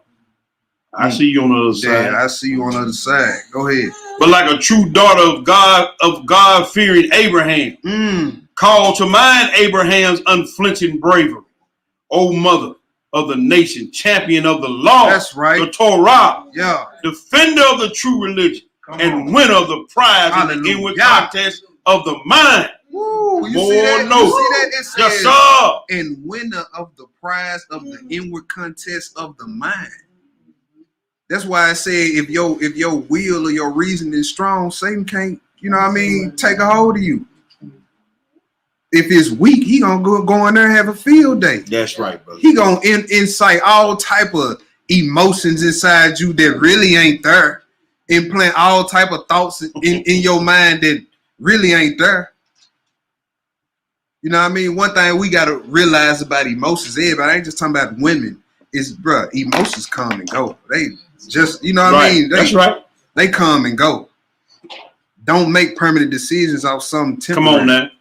[SPEAKER 5] I see you on the other side.
[SPEAKER 3] Yeah, I see you on the other side. Go ahead.
[SPEAKER 5] But like a true daughter of God-fearing Abraham, called to mind Abraham's unflinching bravery. O mother of the nation, champion of the law.
[SPEAKER 3] That's right.
[SPEAKER 5] The Torah.
[SPEAKER 3] Yeah.
[SPEAKER 5] Defender of the true religion. And winner of the prize in the inward contest of the mind.
[SPEAKER 3] Woo, you
[SPEAKER 5] More
[SPEAKER 3] see that?
[SPEAKER 5] no.
[SPEAKER 3] You see that? It says,
[SPEAKER 5] Yes, sir.
[SPEAKER 3] and winner of the prize of the inward contest of the mind. That's why I say if your will or your reason is strong, Satan can't, you know what I mean, take a hold of you. If it's weak, he gonna go in there and have a field day.
[SPEAKER 5] That's right, brother.
[SPEAKER 3] He gonna incite all type of emotions inside you that really ain't there, implant all type of thoughts in your mind that really ain't there. You know what I mean? One thing we gotta realize about emotions, everybody, I ain't just talking about women, is emotions come and go. They just, you know what I mean?
[SPEAKER 5] That's right.
[SPEAKER 3] They come and go. Don't make permanent decisions off something temporary.
[SPEAKER 5] Come on now.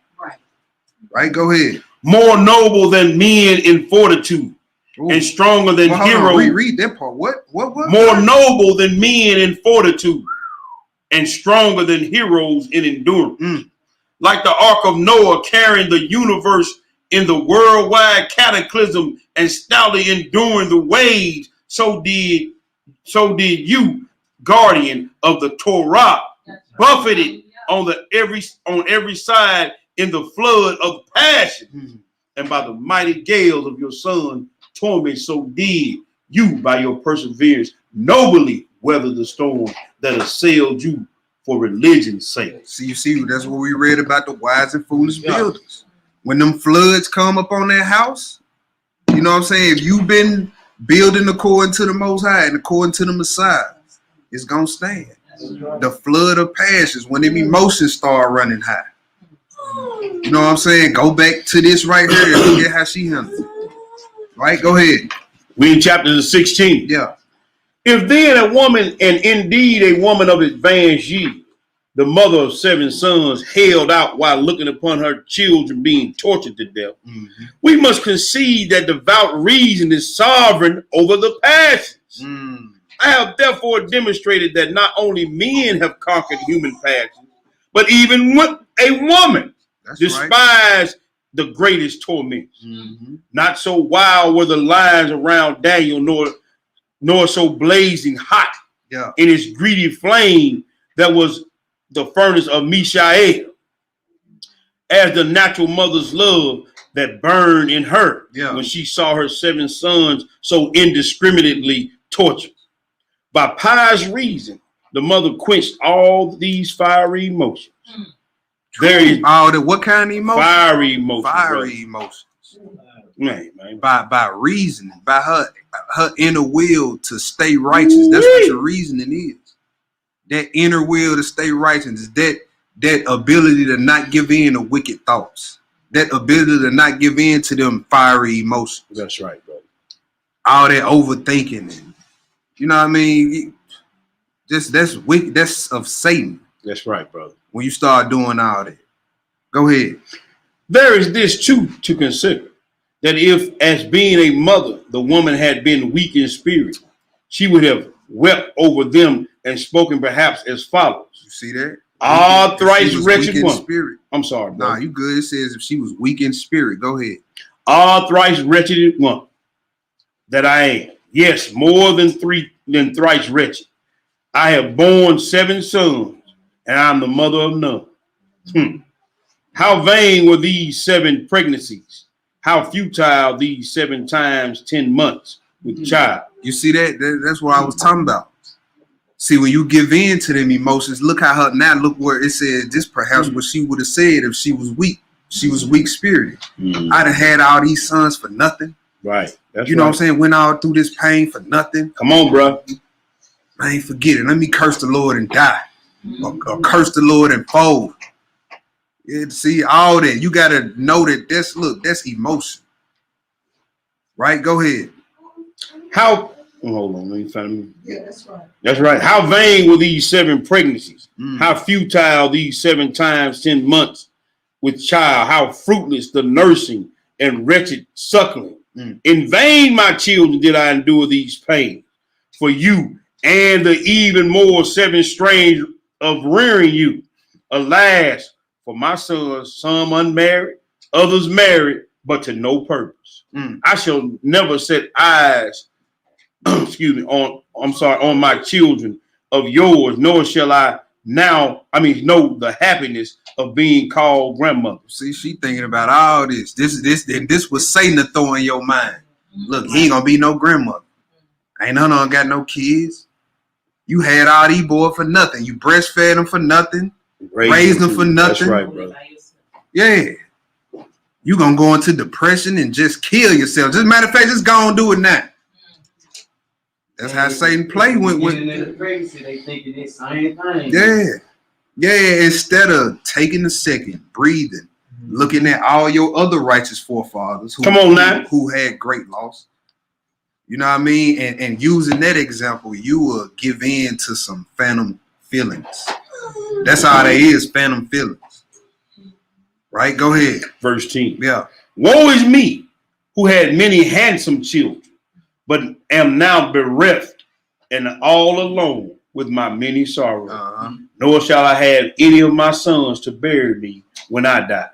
[SPEAKER 3] Right, go ahead.
[SPEAKER 5] More noble than men in fortitude. Ooh. And stronger than heroes.
[SPEAKER 3] Read that part. What?
[SPEAKER 5] More noble than men in fortitude. And stronger than heroes in endurance. Like the Ark of Noah carrying the universe in the worldwide cataclysm and stoutly enduring the waves, so did you, guardian of the Torah, buffeted on every side in the flood of passion, and by the mighty gales of your son torment, so did you by your perseverance nobly weather the storm that assailed you for religion's sake.
[SPEAKER 3] See, you see, that's what we read about the wise and foolish builders. When them floods come up on that house, you know what I'm saying? If you've been building according to the Most High and according to the Messiah, it's gonna stand. The flood of passions, when them emotions start running high. You know what I'm saying? Go back to this right here and look at how she handled it. Right? Go ahead.
[SPEAKER 5] We in chapter 16.
[SPEAKER 3] Yeah.
[SPEAKER 5] If then a woman, and indeed a woman of advanced years, the mother of 7 sons, held out while looking upon her children being tortured to death, we must concede that devout reason is sovereign over the passions. I have therefore demonstrated that not only men have conquered human passions, but even a woman despised the greatest torments. Not so wild were the lines around Daniel, nor so blazing hot in its greedy flame that was the furnace of Mishael, as the natural mother's love that burned in her when she saw her 7 sons so indiscriminately tortured. By pious reason, the mother quenched all these fiery emotions. There is
[SPEAKER 3] all the what kind of emotions?
[SPEAKER 5] Fiery emotions.
[SPEAKER 3] Fiery emotions.
[SPEAKER 5] Man.
[SPEAKER 3] By reasoning, by her inner will to stay righteous. That's what your reasoning is. That inner will to stay righteous is that ability to not give in to wicked thoughts. That ability to not give in to them fiery emotions.
[SPEAKER 5] That's right, bro.
[SPEAKER 3] All that overthinking and you know what I mean? That's wicked. That's of Satan.
[SPEAKER 5] That's right, brother.
[SPEAKER 3] When you start doing all that. Go ahead.
[SPEAKER 5] There is this too to consider, that if, as being a mother, the woman had been weak in spirit, she would have wept over them and spoken perhaps as follows.
[SPEAKER 3] You see that?
[SPEAKER 5] Thrice wretched one. Spirit. I'm sorry, bro.
[SPEAKER 3] Nah, you good. It says if she was weak in spirit. Go ahead.
[SPEAKER 5] Thrice wretched one that I am. Yes, more than thrice wretched. I have borne 7 sons, and I'm the mother of none. How vain were these 7 pregnancies? How futile these 7 times 10 months with child.
[SPEAKER 3] You see that? That's what I was talking about. See, when you give in to them emotions, look how her now. Look where it said this. Perhaps what she would have said if she was weak. She was weak spirited. I'd have had all these sons for nothing.
[SPEAKER 5] Right.
[SPEAKER 3] You know what I'm saying? Went all through this pain for nothing.
[SPEAKER 5] Come on, bro.
[SPEAKER 3] I ain't forget it. Let me curse the Lord and die. Or curse the Lord and fold. Yeah, see, all that. You got to know that that's emotion. Right? Go ahead.
[SPEAKER 5] How Hold on, let me find.
[SPEAKER 8] Yeah, that's right.
[SPEAKER 5] That's right. How vain were these 7 pregnancies?
[SPEAKER 3] Mm.
[SPEAKER 5] How futile these 7 times 10 months with child? How fruitless the nursing and wretched suckling.
[SPEAKER 3] Mm.
[SPEAKER 5] In vain, my children, did I endure these pains for you, and the even more 7 strains of rearing you. Alas, for my sons, some unmarried, others married, but to no purpose.
[SPEAKER 3] Mm.
[SPEAKER 5] I shall never set eyes on my children of yours, nor shall I know the happiness of being called grandmother.
[SPEAKER 3] See, she thinking about all this. This was Satan to throw in your mind. Look, he ain't gonna be no grandmother. Ain't none of them got no kids. You had all these boys for nothing. You breastfed them for nothing. Raised them for nothing.
[SPEAKER 5] That's right, brother.
[SPEAKER 3] Yeah. You gonna go into depression and just kill yourself. Just matter of fact, just go and do it now. That's how Satan play with.
[SPEAKER 6] The pregnancy, they thinking the same thing.
[SPEAKER 3] Yeah. Instead of taking a second, breathing, looking at all your other righteous forefathers who had great loss. You know what I mean? And using that example, you will give in to some phantom feelings. That's all there is, phantom feelings. Right? Go ahead.
[SPEAKER 5] Verse 10.
[SPEAKER 3] Yeah.
[SPEAKER 5] Woe is me, who had many handsome children, but am now bereft and all alone with my many sorrows. Nor shall I have any of my sons to bury me when I die.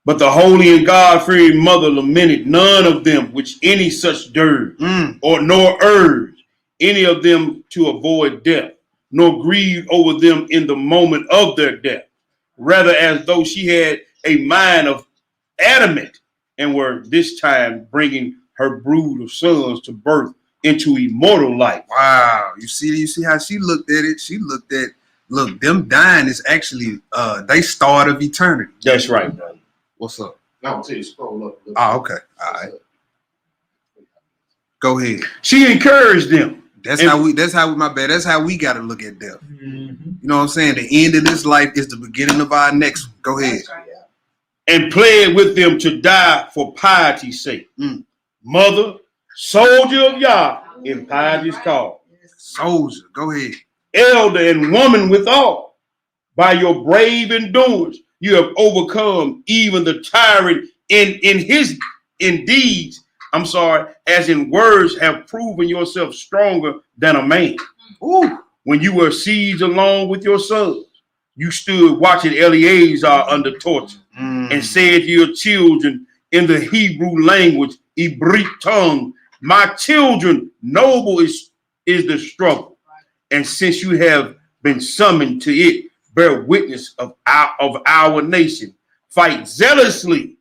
[SPEAKER 5] But the holy and God-fearing mother lamented none of them which any such dirge, nor urged any of them to avoid death, nor grieved over them in the moment of their death, rather as though she had a mind of adamant, and were this time bringing her brood of sons to birth into immortal life.
[SPEAKER 3] Wow. You see how she looked at it? She looked at, look, them dying is actually they start of eternity.
[SPEAKER 5] That's right, brother.
[SPEAKER 3] What's up?
[SPEAKER 4] Now until you scroll up.
[SPEAKER 3] Oh, okay. All right. Go ahead.
[SPEAKER 5] She encouraged them.
[SPEAKER 3] That's how we gotta look at death.
[SPEAKER 10] Mm-hmm.
[SPEAKER 3] You know what I'm saying? The end of this life is the beginning of our next one. Go ahead.
[SPEAKER 5] And pled with them to die for piety's sake. Mother, soldier of Yah, in piety's cause.
[SPEAKER 3] Soldier, go ahead.
[SPEAKER 5] Elder and woman withal, by your brave endurance, you have overcome even the tyrant in deeds. As in words, have proven yourself stronger than a man.
[SPEAKER 3] Ooh.
[SPEAKER 5] When you were seized along with your sons, you stood watching Eleazar under torture and said to your children in the Hebrew language, Hebrew tongue, my children, noble is the struggle. And since you have been summoned to it, bear witness of our nation. Fight zealously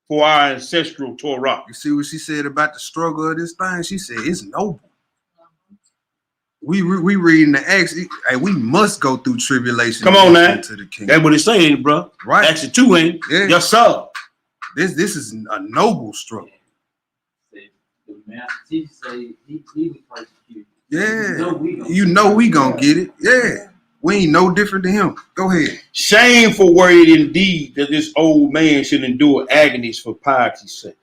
[SPEAKER 5] for our ancestral Torah.
[SPEAKER 3] You see what she said about the struggle of this thing? She said it's noble. We reading the Acts. Hey, we must go through tribulation.
[SPEAKER 5] Come on now.
[SPEAKER 3] To the kingdom.
[SPEAKER 5] That's what it's saying, bro.
[SPEAKER 3] Right.
[SPEAKER 5] Acts 2 ain't.
[SPEAKER 3] Yeah.
[SPEAKER 5] Yes, sir.
[SPEAKER 3] This is a noble struggle.
[SPEAKER 6] The master teacher say he was persecuted.
[SPEAKER 3] Yeah. You know we gonna get it. Yeah. We ain't no different than him. Go ahead.
[SPEAKER 5] Shameful were it indeed that this old man should endure agonies for piety's sake,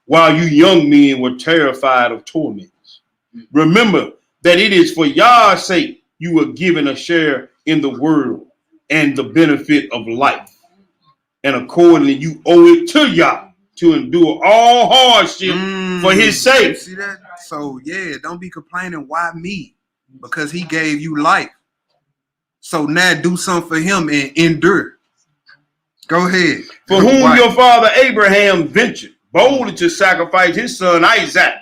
[SPEAKER 5] while you young men were terrified of torments. Remember that it is for Yah's sake you were given a share in the world and the benefit of life. And accordingly, you owe it to Yah to endure all hardship for his sake.
[SPEAKER 3] See that? So yeah, don't be complaining, why me? Because he gave you life. So now do something for him and endure. Go ahead.
[SPEAKER 5] For whom your father Abraham ventured boldly to sacrifice his son Isaac,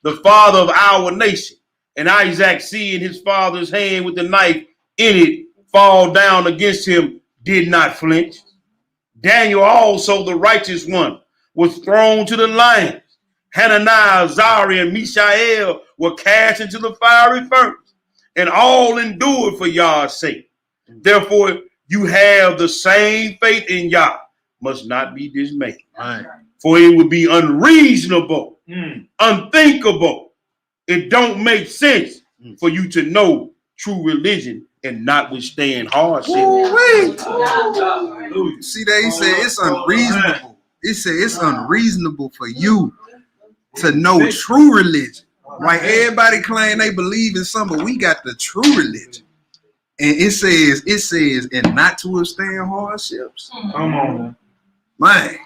[SPEAKER 5] the father of our nation. And Isaac, seeing his father's hand with the knife in it fall down against him, did not flinch. Daniel also, the righteous one, was thrown to the lions. Hananiah, Azariah, and Mishael were cast into the fiery furnace, and all endured for Yah's sake. Therefore, you have the same faith in Yah, must not be dismayed.
[SPEAKER 3] Right.
[SPEAKER 5] For it would be unreasonable, unthinkable. It don't make sense for you to know true religion and not withstand hardship.
[SPEAKER 3] See that? He said it's unreasonable. He said it's unreasonable for you to know true religion. Right? Everybody claim they believe in something, but we got the true religion. And it says, and not to withstand hardships.
[SPEAKER 10] Come on.
[SPEAKER 3] Man,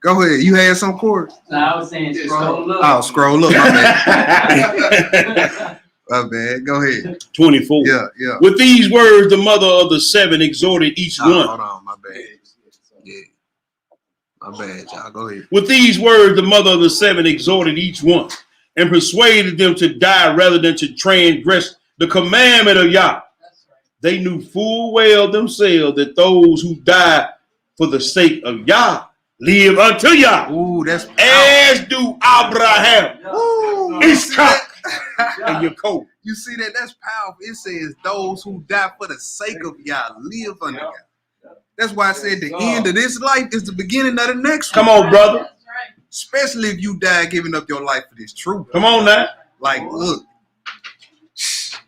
[SPEAKER 3] go ahead. You had some, Corey?
[SPEAKER 7] So I was saying scroll up.
[SPEAKER 3] Oh, scroll up. My bad. My bad. Go ahead.
[SPEAKER 5] 24.
[SPEAKER 3] Yeah.
[SPEAKER 5] With these words, the mother of the seven exhorted each one.
[SPEAKER 3] Hold on, my bad. Yeah. My bad, y'all. Go ahead.
[SPEAKER 5] With these words, the mother of the seven exhorted each one and persuaded them to die rather than to transgress the commandment of Yah. They knew full well themselves that those who die for the sake of Yah live unto Yah.
[SPEAKER 3] Ooh, that's
[SPEAKER 5] as do Abraham, Ishak, and Jacob.
[SPEAKER 3] You see that? That's powerful. It says those who die for the sake of Yah live under Yah. That's why I said the end of this life is the beginning of the next one.
[SPEAKER 5] Come on, brother.
[SPEAKER 3] Especially if you die giving up your life for this truth.
[SPEAKER 5] Come on now.
[SPEAKER 3] Like, look,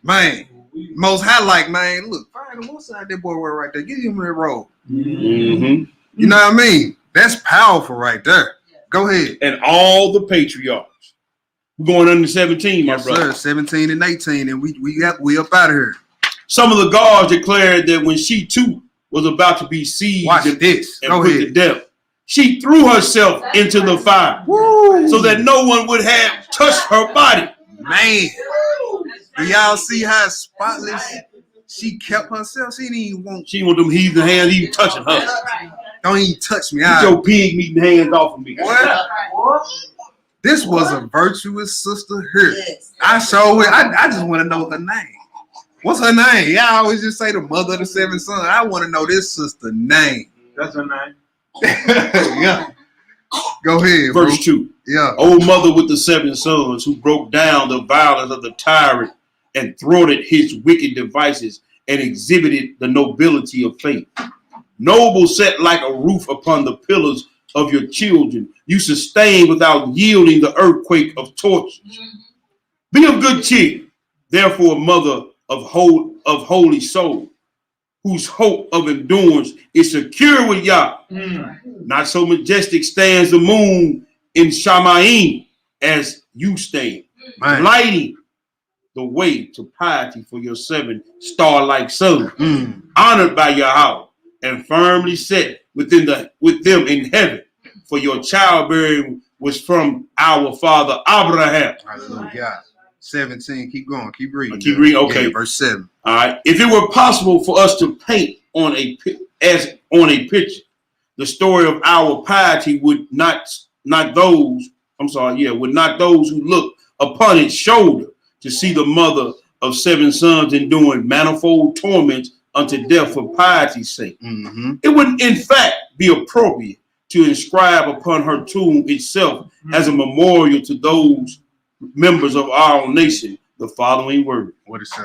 [SPEAKER 3] man, Most High, like, man, look, find him one side that boy right there. Give him that roll.
[SPEAKER 5] Mm-hmm.
[SPEAKER 3] You know what I mean? That's powerful right there. Go ahead.
[SPEAKER 5] And all the patriarchs. We're going under 17, my brother.
[SPEAKER 3] Sir, 17 and 18, and we up out of here.
[SPEAKER 5] Some of the guards declared that when she too was about to be seized and put to death, she threw herself into the fire.
[SPEAKER 3] Woo.
[SPEAKER 5] So that no one would have touched her body.
[SPEAKER 3] Man, do y'all see how spotless she kept herself? She didn't want
[SPEAKER 5] them heathen hands even touching her.
[SPEAKER 3] Don't even touch me.
[SPEAKER 5] Get your pig meeting hands off of me.
[SPEAKER 3] What? This was a virtuous sister here. I show it. I just want to know her name. What's her name? Y'all always just say the mother of the seven sons. I want to know this sister's name.
[SPEAKER 10] That's her name.
[SPEAKER 3] Yeah. Go ahead.
[SPEAKER 5] Verse
[SPEAKER 3] bro.
[SPEAKER 5] 2.
[SPEAKER 3] Yeah.
[SPEAKER 5] O mother with the seven sons who broke down the violence of the tyrant and thwarted his wicked devices and exhibited the nobility of faith. Noble set like a roof upon the pillars of your children. You sustain without yielding the earthquake of tortures. Be of good cheer, therefore, mother of holy soul, whose hope of endurance is secure with Yah. Not so majestic stands the moon in Shamayim as you stand, lighting the way to piety for your seven star-like sons, honored by your house and firmly set with them in heaven. For your childbearing was from our father Abraham.
[SPEAKER 3] Hallelujah. 17. Keep going. Keep reading.
[SPEAKER 5] Keep reading. Okay.
[SPEAKER 3] Yeah, verse 7.
[SPEAKER 5] All right. If it were possible for us to paint on a picture the story of our piety, would not those who look upon its shoulder to see the mother of seven sons enduring manifold torments unto death for piety's sake. It would in fact be appropriate to inscribe upon her tomb itself as a memorial to those members of our nation the following word.
[SPEAKER 3] What it say?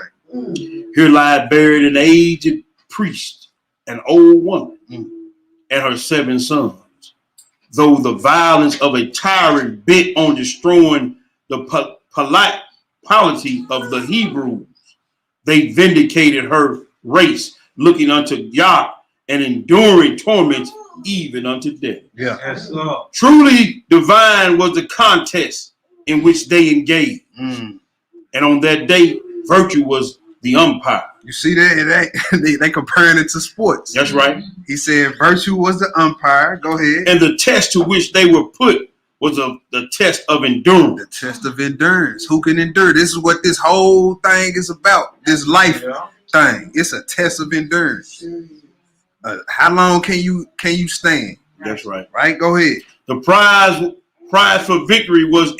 [SPEAKER 5] Here lie buried an aged priest, an old woman, and her seven sons. Though the violence of a tyrant bent on destroying the polity of the Hebrews, they vindicated her race, looking unto Yah and enduring torments even unto death.
[SPEAKER 3] Yeah.
[SPEAKER 10] Yes, Lord.
[SPEAKER 5] Truly divine was the contest in which they engaged. And on that day, virtue was the umpire.
[SPEAKER 3] You see that? They comparing it to sports.
[SPEAKER 5] That's right.
[SPEAKER 3] He said virtue was the umpire. Go ahead.
[SPEAKER 5] And the test to which they were put was the test of endurance.
[SPEAKER 3] The test of endurance. Who can endure? This is what this whole thing is about. This life thing. It's a test of endurance. How long can you stand?
[SPEAKER 5] That's right.
[SPEAKER 3] Right? Go ahead.
[SPEAKER 5] The prize for victory was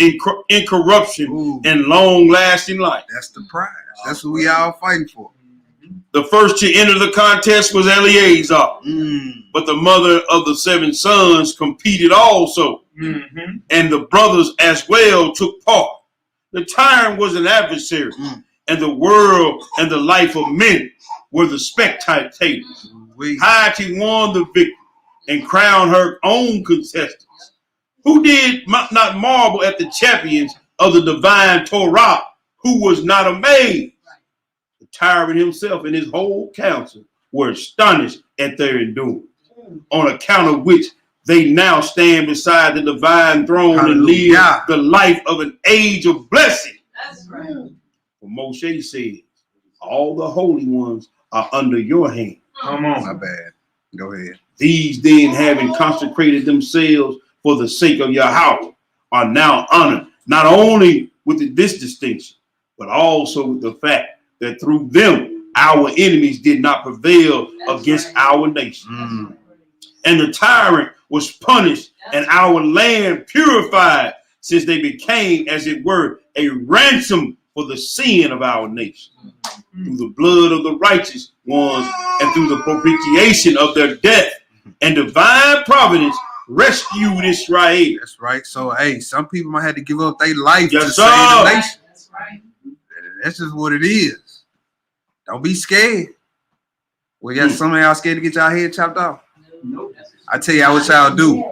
[SPEAKER 5] incorruption and long-lasting life.
[SPEAKER 3] That's the prize. That's what we all fighting for.
[SPEAKER 5] The first to enter the contest was Eleazar, but the mother of the seven sons competed also, and the brothers as well took part. The tyrant was an adversary, and the world and the life of men were the spectators. Piety won the victory and crowned her own contestants, who did not marvel at the champions of the divine Torah, who was not amazed. The tyrant himself and his whole council were astonished at their endurance, on account of which They now stand beside the divine throne and live the life of an age of blessing.
[SPEAKER 7] That's right.
[SPEAKER 5] For Moshe says, all the holy ones are under your hand.
[SPEAKER 3] Come on. My bad. Go ahead.
[SPEAKER 5] These then, having consecrated themselves for the sake of Yahweh, are now honored, not only with this distinction, but also with the fact that through them, our enemies did not prevail against our nation. And the tyrant was punished, and our land purified, since they became, as it were, a ransom for the sin of our nation. Through the blood of the righteous ones, and through the propitiation of their death, and divine providence rescued Israel.
[SPEAKER 3] That's right. So, hey, some people might have to give up their life to
[SPEAKER 5] Yes,
[SPEAKER 3] save the
[SPEAKER 5] sir.
[SPEAKER 3] nation.
[SPEAKER 7] That's right.
[SPEAKER 3] That's just what it is. Don't be scared. Well, yeah, some of y'all scared to get y'all head chopped off.
[SPEAKER 7] Nope.
[SPEAKER 3] I tell y'all what y'all do.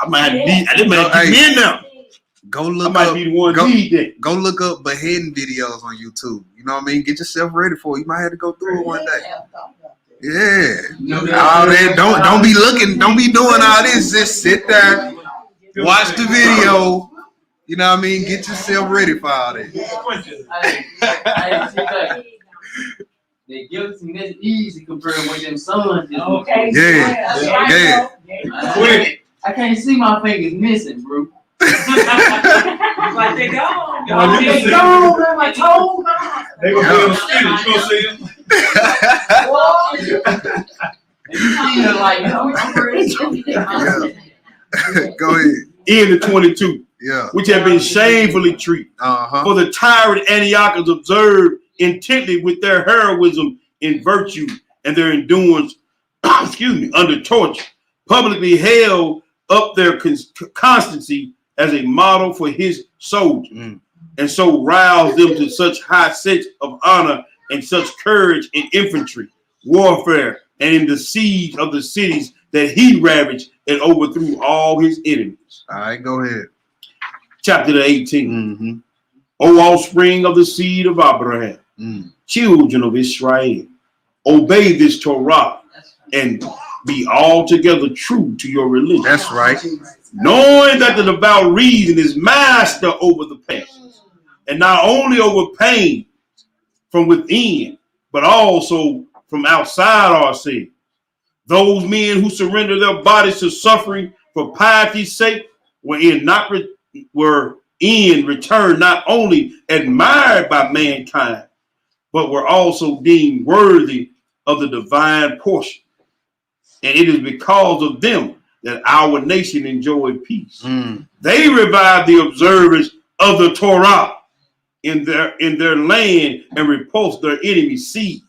[SPEAKER 5] I might have to be in now.
[SPEAKER 3] Go
[SPEAKER 5] I
[SPEAKER 3] look
[SPEAKER 5] might
[SPEAKER 3] up.
[SPEAKER 5] be the one
[SPEAKER 3] Go,
[SPEAKER 5] to eat that.
[SPEAKER 3] go look up beheading videos on YouTube. You know what I mean? Get yourself ready for it. You might have to go through it one day. Yeah. All that. Don't be looking. Don't be doing all this. Just sit there, watch the video. You know what I mean? Get yourself ready for all that.
[SPEAKER 7] They guilty and that's easy compared to what them sons did.
[SPEAKER 8] Okay.
[SPEAKER 3] Yeah.
[SPEAKER 7] I can't see my fingers missing, bro.
[SPEAKER 8] Like they gone.
[SPEAKER 10] They
[SPEAKER 8] They gone, man. My toe gone.
[SPEAKER 10] They gonna be on the street. You gonna see them?
[SPEAKER 7] And you feel like, you know, I'm ready.
[SPEAKER 3] Go ahead.
[SPEAKER 5] In the 22,
[SPEAKER 3] Yeah.
[SPEAKER 5] which have been shamefully treated. For the tyrant Antiochus observed intently with their heroism in virtue and their endurance, under torture, publicly held up their constancy as a model for his soldiers, and so roused them to such high sense of honor and such courage in infantry, warfare, and in the siege of the cities that he ravaged and overthrew all his enemies.
[SPEAKER 3] All right, go ahead.
[SPEAKER 5] Chapter 18. O offspring of the seed of Abraham, children of Israel, obey this Torah and be altogether true to your religion.
[SPEAKER 3] That's right.
[SPEAKER 5] Knowing that the devout reason is master over the passions, and not only over pain from within, but also from outside ourselves. Those men who surrender their bodies to suffering for piety's sake were in return not only admired by mankind, but were also deemed worthy of the divine portion. And it is because of them that our nation enjoyed peace. They revived the observance of the Torah in their land and repulsed their enemy's siege.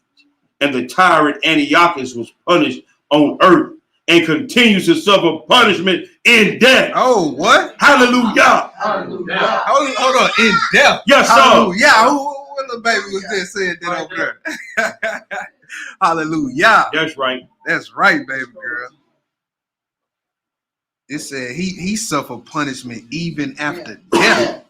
[SPEAKER 5] And the tyrant Antiochus was punished on earth and continues to suffer punishment in death.
[SPEAKER 3] Oh, what?
[SPEAKER 5] Hallelujah.
[SPEAKER 7] Hallelujah.
[SPEAKER 3] Hold on. In death.
[SPEAKER 5] Yes, sir.
[SPEAKER 3] Hallelujah. What little baby was that said that over there? Hallelujah.
[SPEAKER 5] That's right.
[SPEAKER 3] That's right, baby girl. It said he suffered punishment even after death.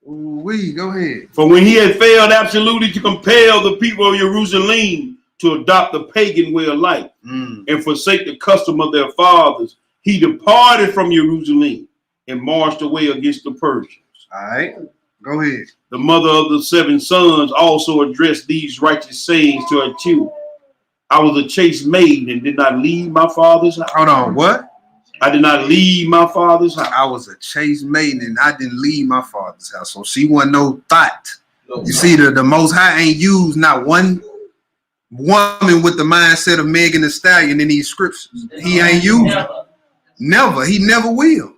[SPEAKER 3] Ooh-wee, go ahead.
[SPEAKER 5] For when he had failed absolutely to compel the people of Jerusalem to adopt the pagan way of life and forsake the custom of their fathers, he departed from Jerusalem and marched away against the Persians.
[SPEAKER 3] All right, go ahead.
[SPEAKER 5] The mother of the 7 sons also addressed these righteous sayings to her children. I was a chaste maid and did not leave my father's house.
[SPEAKER 3] Hold on, what?
[SPEAKER 5] I did not leave my father's house.
[SPEAKER 3] I was a chaste maiden and I didn't leave my father's house. So she wasn't no thought. You see, the Most High ain't used not one woman with the mindset of Megan Thee Stallion in these scriptures. He ain't used it. Never. He never will.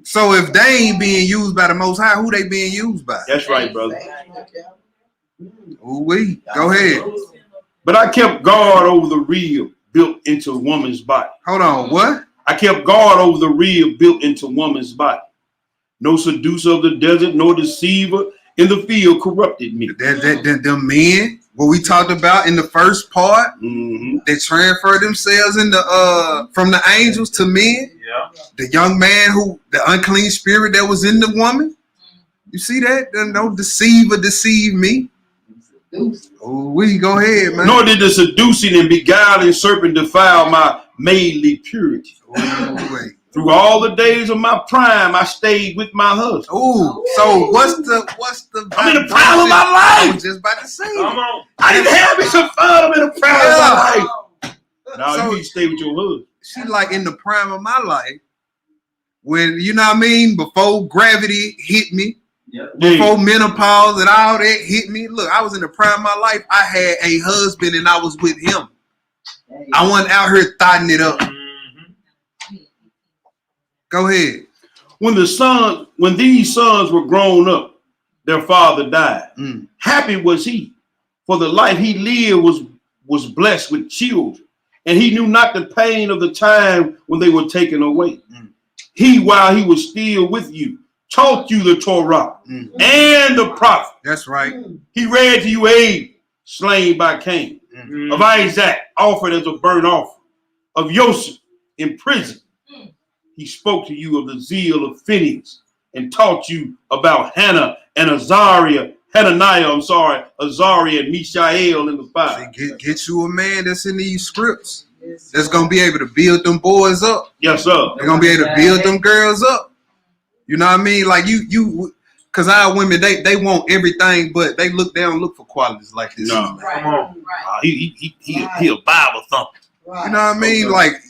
[SPEAKER 3] So if they ain't being used by the Most High, who they being used by?
[SPEAKER 5] That's right, brother.
[SPEAKER 3] Ooh-wee. Go ahead.
[SPEAKER 5] But I kept guard over the rib built into woman's body.
[SPEAKER 3] Hold on, what?
[SPEAKER 5] I kept guard over the rib built into woman's body. No seducer of the desert, nor deceiver in the field corrupted me.
[SPEAKER 3] Them men, what we talked about in the first part, they transfer themselves from the angels to men.
[SPEAKER 5] Yeah.
[SPEAKER 3] The young man the unclean spirit that was in the woman. You see that? No deceiver deceive me. Oh, we go ahead, man.
[SPEAKER 5] Nor did the seducing and beguiling serpent defile my maidenly purity.
[SPEAKER 3] Wait.
[SPEAKER 5] Through all the days of my prime, I stayed with my husband.
[SPEAKER 3] Ooh, so what's the
[SPEAKER 5] I'm in the prime of my
[SPEAKER 3] I
[SPEAKER 5] life.
[SPEAKER 3] was just about to say.
[SPEAKER 10] Come on.
[SPEAKER 5] I didn't have me some fun. I'm in the prime of my life. No,
[SPEAKER 3] So-
[SPEAKER 5] you need to stay with your husband.
[SPEAKER 3] She like in the prime of my life. When, you know what I mean, before gravity hit me, before menopause and all that hit me. Look, I was in the prime of my life. I had a husband and I was with him. I wasn't out here thotting it up. Go ahead.
[SPEAKER 5] When these sons were grown up, their father died. Happy was he, for the life he lived was blessed with children, and he knew not the pain of the time when they were taken away. He, while he was still with you, taught you the Torah and the prophet.
[SPEAKER 3] That's right.
[SPEAKER 5] He read to you Abe, slain by Cain, of Isaac, offered as a burnt offering, of Joseph in prison. He spoke to you of the zeal of Phinehas and taught you about Hannah and Azariah and Mishael in the fire.
[SPEAKER 3] Get you a man that's in these scripts that's gonna be able to build them boys up.
[SPEAKER 5] Yes, sir.
[SPEAKER 3] They're gonna be able to build them girls up. You know what I mean? Like you because our women they want everything, but they look for qualities like this.
[SPEAKER 5] No.
[SPEAKER 10] Come on.
[SPEAKER 5] He a Bible thumper.
[SPEAKER 3] You know what I mean? Like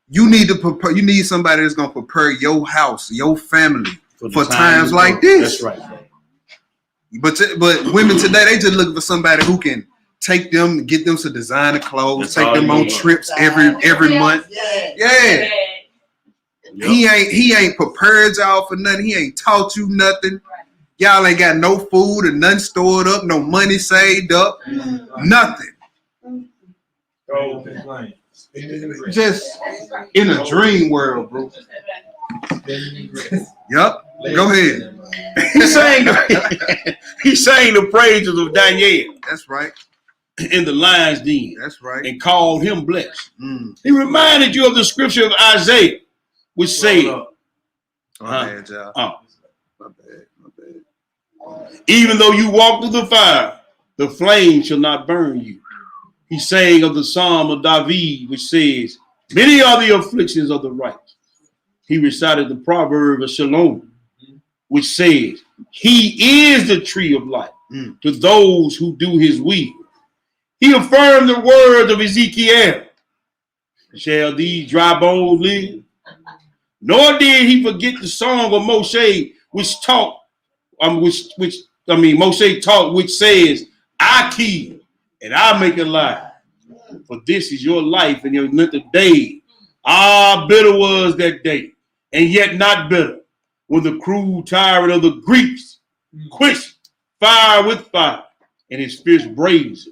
[SPEAKER 3] you need to prepare. You need somebody that's gonna prepare your house, your family for times like this.
[SPEAKER 5] That's right.
[SPEAKER 3] But women today, they just looking for somebody who can take them, get them some designer clothes, take them on trips every month. Yeah. He ain't prepared y'all for nothing. He ain't taught you nothing. Y'all ain't got no food and nothing stored up, no money saved up, nothing. Just in a dream world, bro. Yup. Go ahead.
[SPEAKER 5] He sang the praises of Daniel.
[SPEAKER 3] That's right.
[SPEAKER 5] In the lion's den.
[SPEAKER 3] That's right.
[SPEAKER 5] And called him blessed. He reminded you of the scripture of Isaiah, which said,
[SPEAKER 3] My bad, y'all. My bad.
[SPEAKER 5] Even though you walk through the fire, the flame shall not burn you. He sang of the Psalm of David, which says, many are the afflictions of the righteous. He recited the proverb of Shalom, which says, he is the tree of life to those who do his will. He affirmed the words of Ezekiel. Shall these dry bones live? Nor did he forget the song of Moshe, which taught, Moshe taught, which says, I kill and I make alive. For this is your life and your length of days. Ah, bitter was that day, and yet not bitter, when the cruel tyrant of the Greeks quenched fire with fire, and his fierce blazes,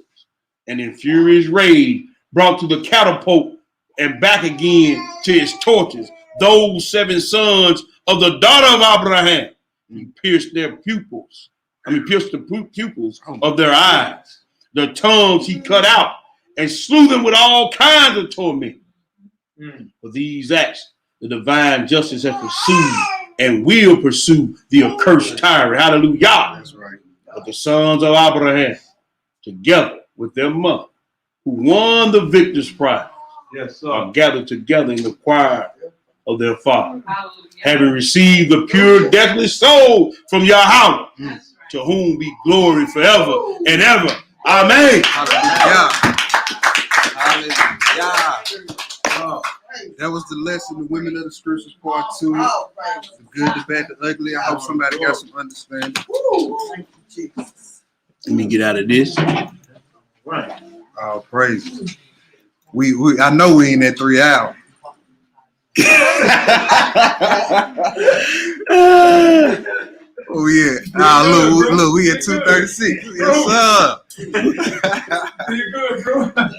[SPEAKER 5] and in furious rage brought to the catapult and back again to his torches those 7 sons of the daughter of Abraham. He pierced the pupils of their eyes. Their tongues he cut out and slew them with all kinds of torment. For these acts, the divine justice has pursued and will pursue the accursed tyrant. Hallelujah.
[SPEAKER 3] That's right.
[SPEAKER 5] But the sons of Abraham, together with their mother, who won the victor's prize, are gathered together in the choir of their father, having received the pure, deathless soul from Yahweh, to whom be glory forever and ever. Amen.
[SPEAKER 3] Hallelujah. Hallelujah. That was the lesson, the Women of the Scriptures Part 2. The good, the bad, the ugly. I hope somebody got some understanding.
[SPEAKER 5] Let me get out of this.
[SPEAKER 3] Oh, praise. I know we ain't at 3 hours. Oh yeah. Look, we at 2:36. Yes, sir.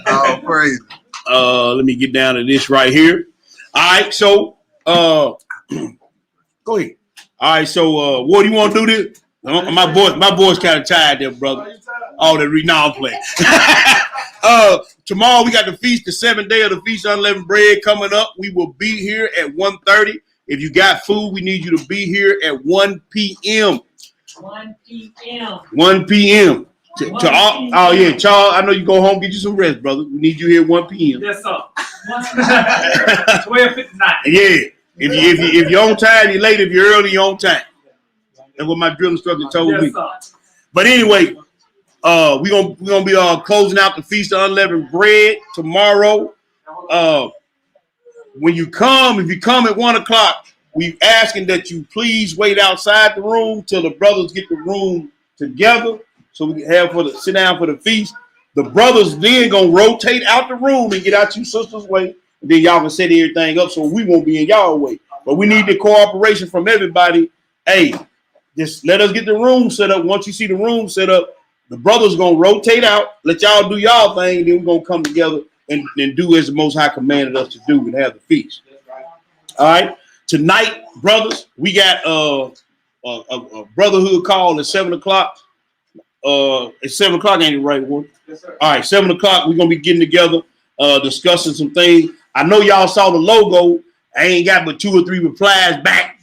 [SPEAKER 3] Oh, praise.
[SPEAKER 5] Let me get down to this right here. All right, so go ahead. All right, so what do you want to do this? My boy's kind of tired there, brother. All that renowned play. Tomorrow we got the feast, the 7th day of the Feast of Unleavened Bread coming up. We will be here at 1:30. If you got food, we need you to be here at 1 p.m.
[SPEAKER 7] 1 p.m.
[SPEAKER 5] 1 p.m. Oh yeah, Charles. I know you go home, get you some rest, brother. We need you here 1 p.m.
[SPEAKER 7] Yes, sir. 12:59.
[SPEAKER 5] Yeah. If you're on time, you're late. If you're early, you're on time. That's what my drill instructor told me.
[SPEAKER 7] Yes, sir.
[SPEAKER 5] But anyway, we're gonna be closing out the Feast of Unleavened Bread tomorrow. When you come, if you come at 1 o'clock, we asking that you please wait outside the room till the brothers get the room together, so we can have sit down for the feast. The brothers then gonna rotate out the room and get out you sisters' way, and then y'all can set everything up so we won't be in y'all way. But we need the cooperation from everybody. Hey, just let us get the room set up. Once you see the room set up, the brothers gonna rotate out, let y'all do y'all thing, then we're gonna come together and do as the Most High commanded us to do and have the feast. All right. Tonight, brothers, we got a brotherhood call at 7 o'clock. It's 7 o'clock, ain't it right, one?
[SPEAKER 6] Yes, sir.
[SPEAKER 5] All right, 7 o'clock, we're gonna be getting together, discussing some things. I know y'all saw the logo. I ain't got but 2 or 3 replies back.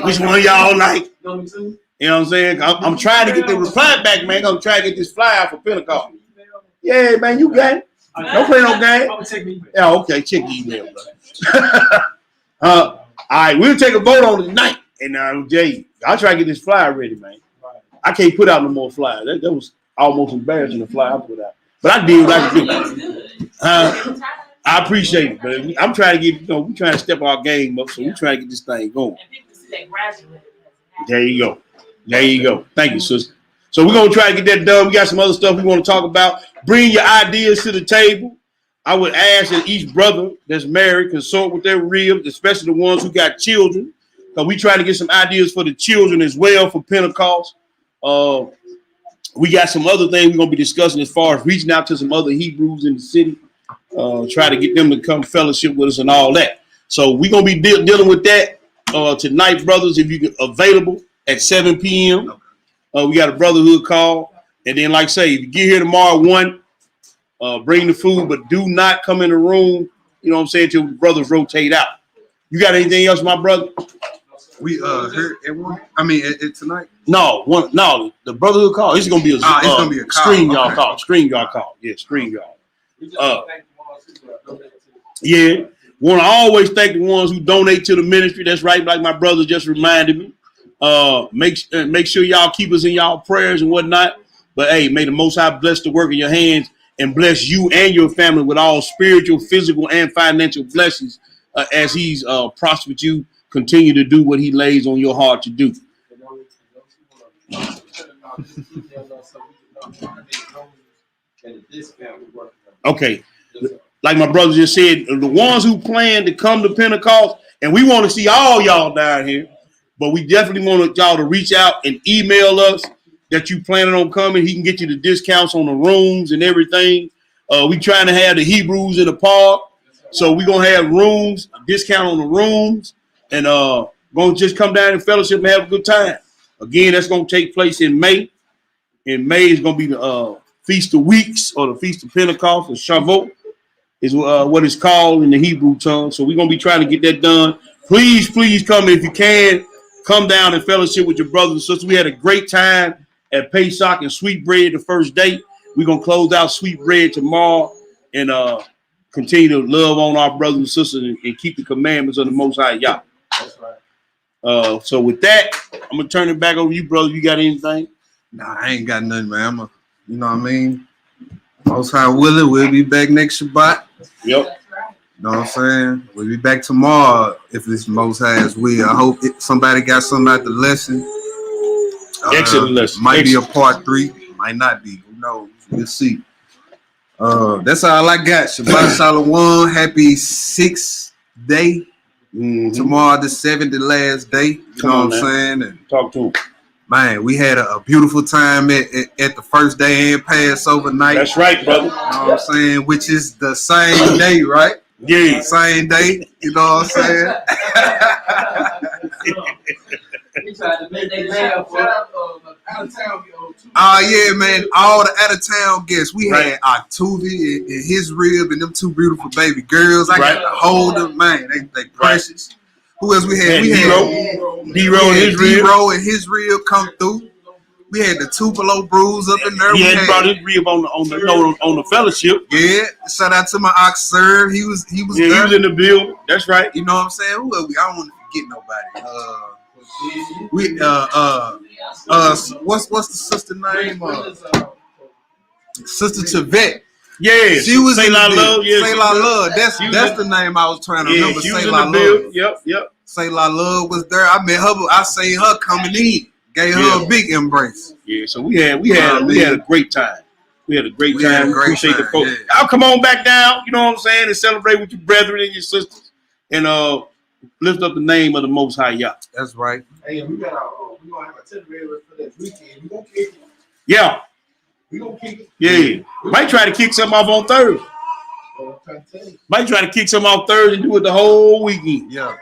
[SPEAKER 5] Which one of y'all like?
[SPEAKER 6] Number 2.
[SPEAKER 5] You know what I'm saying? I'm trying to get the reply back, man. I'm trying to get this flyer for Pentecost. Yeah, man, you got it. Don't play no game. Yeah, okay, check the email, bro. All right, we'll take a vote on it tonight. And Jay, I'll try to get this flyer ready, man. I can't put out no more flyers. That was almost embarrassing, the flyer I put out. But I did what I could do. I appreciate it, but I'm trying to get, we're trying to step our game up, so we're trying to get this thing going. There you go. There you go. Thank you, sister. So we're going to try to get that done. We got some other stuff we want to talk about. Bring your ideas to the table. I would ask that each brother that's married consult with their ribs, especially the ones who got children, because we try to get some ideas for the children as well for Pentecost. We got some other things we're going to be discussing as far as reaching out to some other Hebrews in the city, try to get them to come fellowship with us and all that. So we're going to be dealing with that tonight, brothers, if you're available at 7 p.m. We got a brotherhood call. And then, like I say, if you get here tomorrow, 1, bring the food, but do not come in the room, you know what I'm saying, till the brothers rotate out. You got anything else, my brother?
[SPEAKER 3] We heard at 1. I mean, at tonight.
[SPEAKER 5] No, the brotherhood call. It's gonna be a
[SPEAKER 3] it's gonna be a call.
[SPEAKER 5] Stream y'all call. Stream y'all call. Yeah, stream y'all. Yeah. Want to always thank the ones who donate to the ministry. That's right, like my brother just reminded me. Make sure y'all keep us in y'all prayers and whatnot. But hey, may the Most High bless the work of your hands and bless you and your family with all spiritual, physical, and financial blessings as He's prospered you. Continue to do what He lays on your heart to do. Okay. Like my brother just said, the ones who plan to come to Pentecost, and we want to see all y'all down here, but we definitely want y'all to reach out and email us that you planning on coming. He can get you the discounts on the rooms and everything. We trying to have the Hebrews in the park. So we're going to have rooms, a discount on the rooms, and going to just come down and fellowship and have a good time. Again, that's going to take place in May. In May is going to be the Feast of Weeks or the Feast of Pentecost or Shavuot is what it's called in the Hebrew tongue. So we're going to be trying to get that done. Please come if you can. Come down and fellowship with your brothers and sisters. We had a great time at Pesach and Sweet Bread the first day. We're going to close out Sweet Bread tomorrow and continue to love on our brothers and sisters and keep the commandments of the Most High Yah.
[SPEAKER 6] That's right.
[SPEAKER 5] So with that, I'm going to turn it back over to you, brother. You got anything?
[SPEAKER 3] Nah, I ain't got nothing, man. You know what I mean? Most High willing, we'll be back next Shabbat.
[SPEAKER 5] Yep.
[SPEAKER 3] You know what I'm saying? We'll be back tomorrow if it's Most High's will. I hope somebody got something out the lesson.
[SPEAKER 5] Excellent lesson.
[SPEAKER 3] Might be a part 3. Might not be. Who knows? We'll see. That's all I got. Shabbat Shalom. Happy 6th day.
[SPEAKER 5] Mm-hmm.
[SPEAKER 3] Tomorrow the 7th, the last day. You know what I'm saying? And
[SPEAKER 5] talk to him.
[SPEAKER 3] Man, we had a beautiful time at the first day and Passover night.
[SPEAKER 5] That's right, brother.
[SPEAKER 3] You know what I'm saying? Which is the same day, right?
[SPEAKER 5] Yeah.
[SPEAKER 3] Same day. You know what I'm saying? Yeah, man. All the out of town guests. We had Octuvia and his rib and them 2 beautiful baby girls. I got to hold them, man. They precious. Who else we had? We had
[SPEAKER 5] D-Row and his rib.
[SPEAKER 3] D-Row and his rib come through. We had the Tupelo Brews up in there.
[SPEAKER 5] Yeah, he brought his rib on the fellowship.
[SPEAKER 3] Yeah, shout out to my ox sir. He was there.
[SPEAKER 5] He was in the building. That's right.
[SPEAKER 3] You know what I'm saying? Who are we? I don't want to forget nobody. What's the sister name? Sister Chavette.
[SPEAKER 5] Yeah,
[SPEAKER 3] she was
[SPEAKER 5] Say
[SPEAKER 3] in
[SPEAKER 5] La
[SPEAKER 3] the
[SPEAKER 5] Love. Yeah,
[SPEAKER 3] Say La Love. That's the name I was trying to remember.
[SPEAKER 5] She
[SPEAKER 3] Say
[SPEAKER 5] was in
[SPEAKER 3] La
[SPEAKER 5] the
[SPEAKER 3] Love.
[SPEAKER 5] building. Yep.
[SPEAKER 3] Say La Love was there. I met her. I seen her coming in. Gave her a big embrace.
[SPEAKER 5] Yeah, so we had a great time. We had a great time. We appreciate the folks.
[SPEAKER 3] Yeah.
[SPEAKER 5] I'll come on back down, you know what I'm saying, and celebrate with your brethren and your sisters, and lift up the name of the Most High Yah.
[SPEAKER 3] That's right.
[SPEAKER 4] Hey, we gonna have a itinerary for that weekend. We gonna kick it.
[SPEAKER 5] Yeah.
[SPEAKER 4] We gonna kick it.
[SPEAKER 5] Yeah. Might try to kick something off on Thursday. Might try to kick something off Thursday and do it the whole weekend.
[SPEAKER 3] Yeah.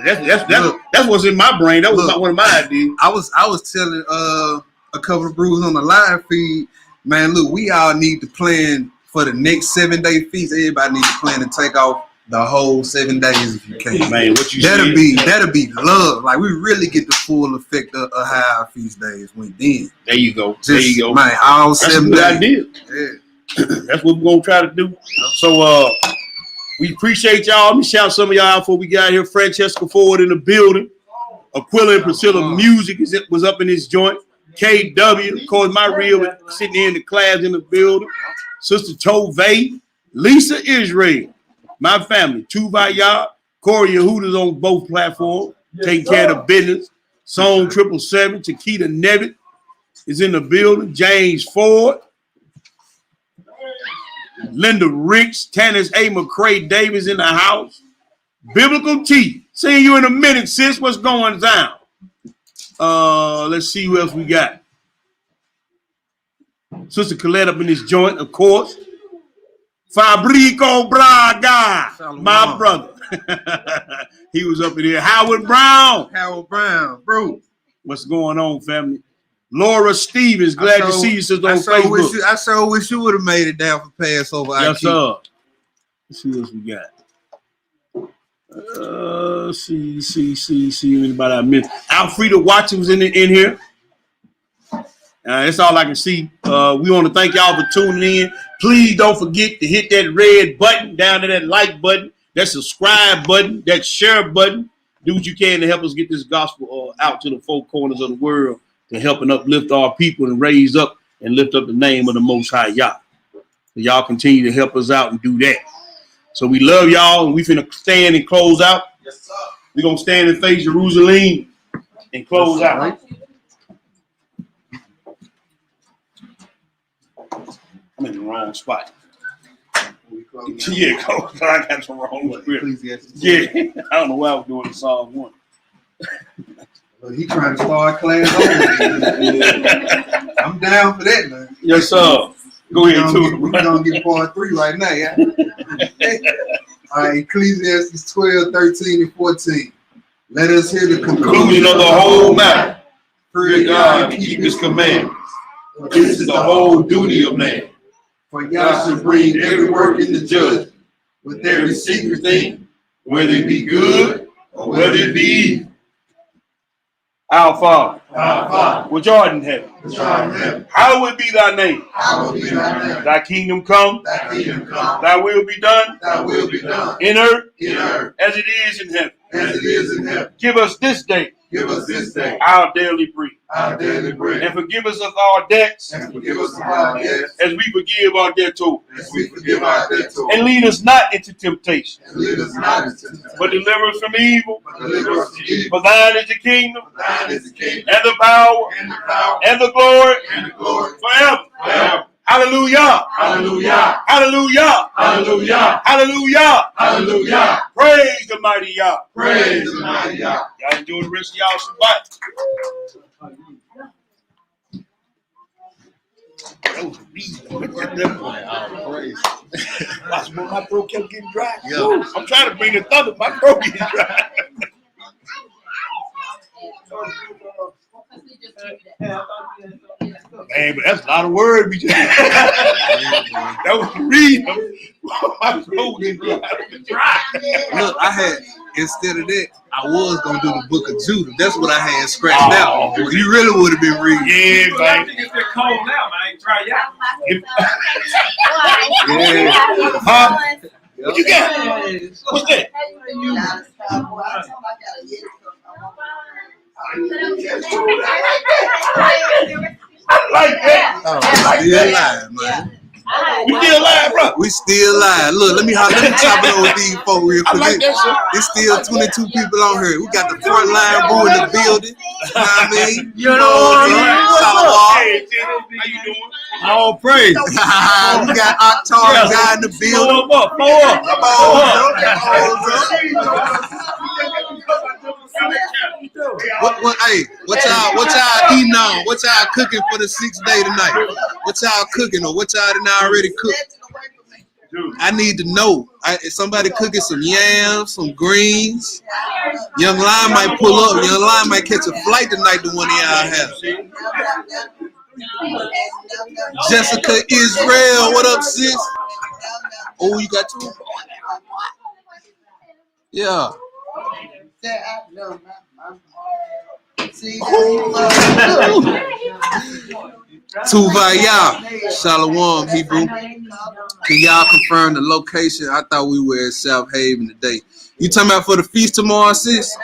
[SPEAKER 5] That's what's in my brain. That was one of my ideas.
[SPEAKER 3] I was telling a couple of brews on the live feed, man. Look, we all need to plan for the next 7-day feast. Everybody need to plan to take off the whole 7 days if you can.
[SPEAKER 5] Man, what you
[SPEAKER 3] that'll be love. Like we really get the full effect of how our feast days went then.
[SPEAKER 5] There you go. There you go.
[SPEAKER 3] Man, all
[SPEAKER 5] That's
[SPEAKER 3] 7
[SPEAKER 5] a good
[SPEAKER 3] days.
[SPEAKER 5] idea.
[SPEAKER 3] Yeah.
[SPEAKER 5] That's what we're gonna try to do. So we appreciate y'all. Let me shout some of y'all out before we got here. Francesca Ford in the building. Aquila and Priscilla Music was up in this joint. KW, of course, my real sitting here in the class in the building. Sister Tove, Lisa Israel, my family, Tuvaya, Corey Yehuda's on both platforms, taking care of the business. Song 777, Chiquita Nevitt is in the building. James Ford, Linda Ricks, Tannis A. McCray Davis in the house. Biblical T. Seeing you in a minute, sis. What's going down? Let's see who else we got. Sister Colette up in this joint, of course. Fabrico Braga, my brother. He was up in here. Howard Brown,
[SPEAKER 3] bro.
[SPEAKER 5] What's going on, family? Laura Stevens, glad to see you, sister, on Facebook.
[SPEAKER 3] I sure wish you would have made it down for Passover.
[SPEAKER 5] Yes, sir. Let's see what we got. See anybody I missed. Alfreda Watson was in here. That's all I can see. We want to thank y'all for tuning in. Please don't forget to hit that red button down to that like button, that subscribe button, that share button. Do what you can to help us get this gospel out to the four corners of the world, to help and uplift our people and raise up and lift up the name of the Most High Yah. So y'all continue to help us out and do that. So we love y'all, and we finna stand and close out.
[SPEAKER 4] Yes, sir.
[SPEAKER 5] We're gonna stand and face Jerusalem and close out. Right? I'm in the wrong spot. Yeah, I got the wrong script. Yeah, I don't know why I was doing the Psalm 1.
[SPEAKER 3] He trying to start class over. I'm down for that, man.
[SPEAKER 5] Yes, sir. Go ahead, too.
[SPEAKER 3] We're going to get part 3 right now, yeah? All right, Ecclesiastes 12, 13, and 14. Let us hear the
[SPEAKER 5] conclusion of the whole matter. Fear God and keep his commandments. This is the whole duty of man.
[SPEAKER 3] For Yah should bring every work into judgment, with every secret thing,
[SPEAKER 5] whether it be good or whether it be evil. Our Father, which art in heaven, hallowed be thy name. Thy kingdom come, thy will be done, in earth as it is in heaven. Give us this day our daily bread. And forgive us of our debts, as we forgive our debtors. And lead us not into temptation, but deliver us from evil. For thine is the kingdom, and the power, and the glory, forever. Hallelujah. Hallelujah. Hallelujah. Hallelujah. Hallelujah. Hallelujah. Praise the mighty Yah. Praise the mighty Yah. Y'all enjoy the rest of y'all Shabbat. That was a beat. My throat kept getting dry. Yeah. I'm trying to bring the thunder. My throat getting dry. Man, but that's a lot of words. That was the reason. My throat getting dry.
[SPEAKER 3] Look, I had, instead of that, I I was gonna do the Book of Judah. That's what I had scratched out. You really would have been reading.
[SPEAKER 5] Yeah,
[SPEAKER 10] I
[SPEAKER 5] man.
[SPEAKER 10] think it's been cold now, man. Try it out.
[SPEAKER 5] Huh? What you got? What's that? I like that.
[SPEAKER 3] Oh, still alive, man.
[SPEAKER 5] We still alive, bro.
[SPEAKER 3] We still alive. Look, let me chop it over with these folks real
[SPEAKER 5] I
[SPEAKER 3] quick.
[SPEAKER 5] like that shit.
[SPEAKER 3] It's still 22 people on here. We got the front line boo in the building. You know what I mean?
[SPEAKER 5] You know what I mean?
[SPEAKER 3] Shalom.
[SPEAKER 5] Hey, Tina, how you doing?
[SPEAKER 3] All praise. We got Octar guy in the building.
[SPEAKER 5] Blow up.
[SPEAKER 3] Hey, what y'all eating on? What y'all cooking for the 6th day tonight? What y'all cooking or what y'all done already cooked? I need to know. If somebody cooking some yams, some greens. Young Lion might pull up. Young Lion might catch a flight tonight to one of y'all have. Jessica Israel, what up, sis? Oh, you got two? Yeah. Tuvaya, Shalom, Hebrew. Can y'all confirm the location? I thought we were at South Haven today. You talking about for the feast tomorrow, sis?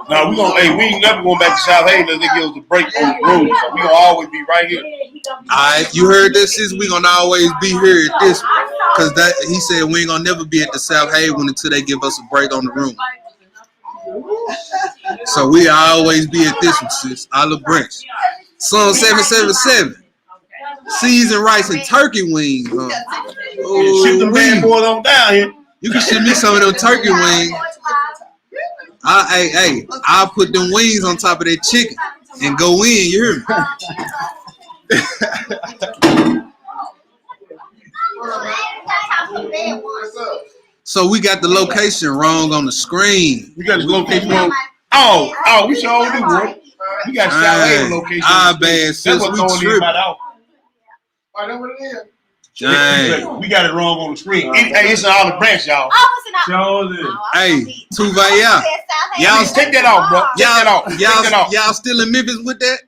[SPEAKER 5] No, we ain't never going back to South Haven unless they give us a break on the road. So we gonna always be right here.
[SPEAKER 3] Alright, you heard this, sis? We gonna always be here at this one. Cause he said we ain't gonna never be at the South Haven until they give us a break on the room. So we always be at this one, sis. Olive Branch. Song 777. Seasoned rice and turkey wings, huh?
[SPEAKER 5] Oh, ship them bad boys on down here.
[SPEAKER 3] You can ship me some of them turkey wings. I'll put them wings on top of that chicken and go in, you hear me? So we got the location wrong on the screen.
[SPEAKER 5] We got the location wrong. Oh, we sure do, bro. We got South Haven location.
[SPEAKER 3] Bad, sis.
[SPEAKER 5] That's what's throwing everybody out.
[SPEAKER 4] I know what it is.
[SPEAKER 3] Dang.
[SPEAKER 5] We got it wrong on the screen. It's an Olive Branch, y'all.
[SPEAKER 3] Hey, Tuvaya.
[SPEAKER 5] Y'all take that off, bro. Take that off.
[SPEAKER 3] Y'all still in Memphis with that?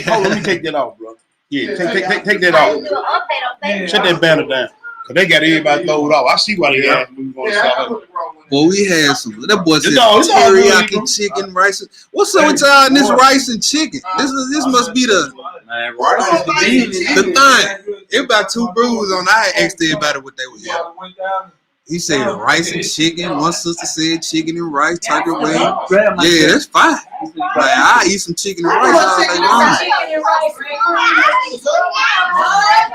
[SPEAKER 5] Hold on, let me take that off, bro. Yeah, take that off. Shut that banner down. Cause they got everybody throwed off. I see why they have we going to South Haven.
[SPEAKER 3] Well, we had some. That boy said teriyaki chicken, rice. What's up with y'all in this rice and chicken? This must be the thing. It about two brews on. I asked everybody what they was having. He said rice and chicken. One sister said chicken and rice, turkey wing. Yeah, that's fine. Like I eat some chicken and rice all day long.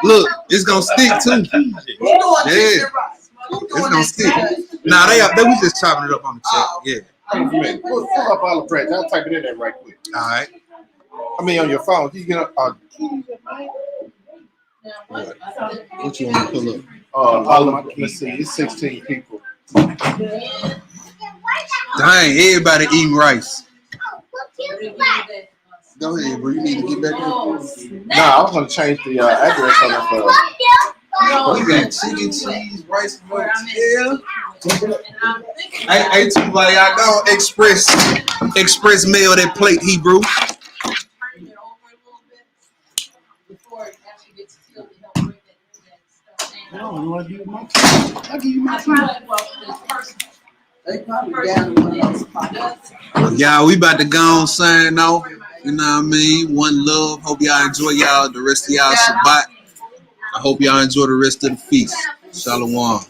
[SPEAKER 3] Look, it's gonna stick too. Yeah, it's gonna stick. Nah, they was just chopping it up on the chat. Yeah.
[SPEAKER 4] Pull up Olive Branch. I'll type it in there right quick.
[SPEAKER 3] All right.
[SPEAKER 4] I mean, on your phone. You get
[SPEAKER 3] what you want to pull up?
[SPEAKER 4] Let's see. It's 16 people.
[SPEAKER 3] Dang, everybody eating rice. Go ahead, bro. You need to get back in.
[SPEAKER 4] Nah, I was gonna change the address on the phone.
[SPEAKER 3] We got chicken, cheese, rice, and yeah. Hey, Tuvaya, I go express mail that plate, Hebrew. Y'all, we about to go on sign off. You know what I mean? One love. Hope y'all enjoy the rest of y'all Shabbat. I hope y'all enjoy the rest of the feast. Shalom.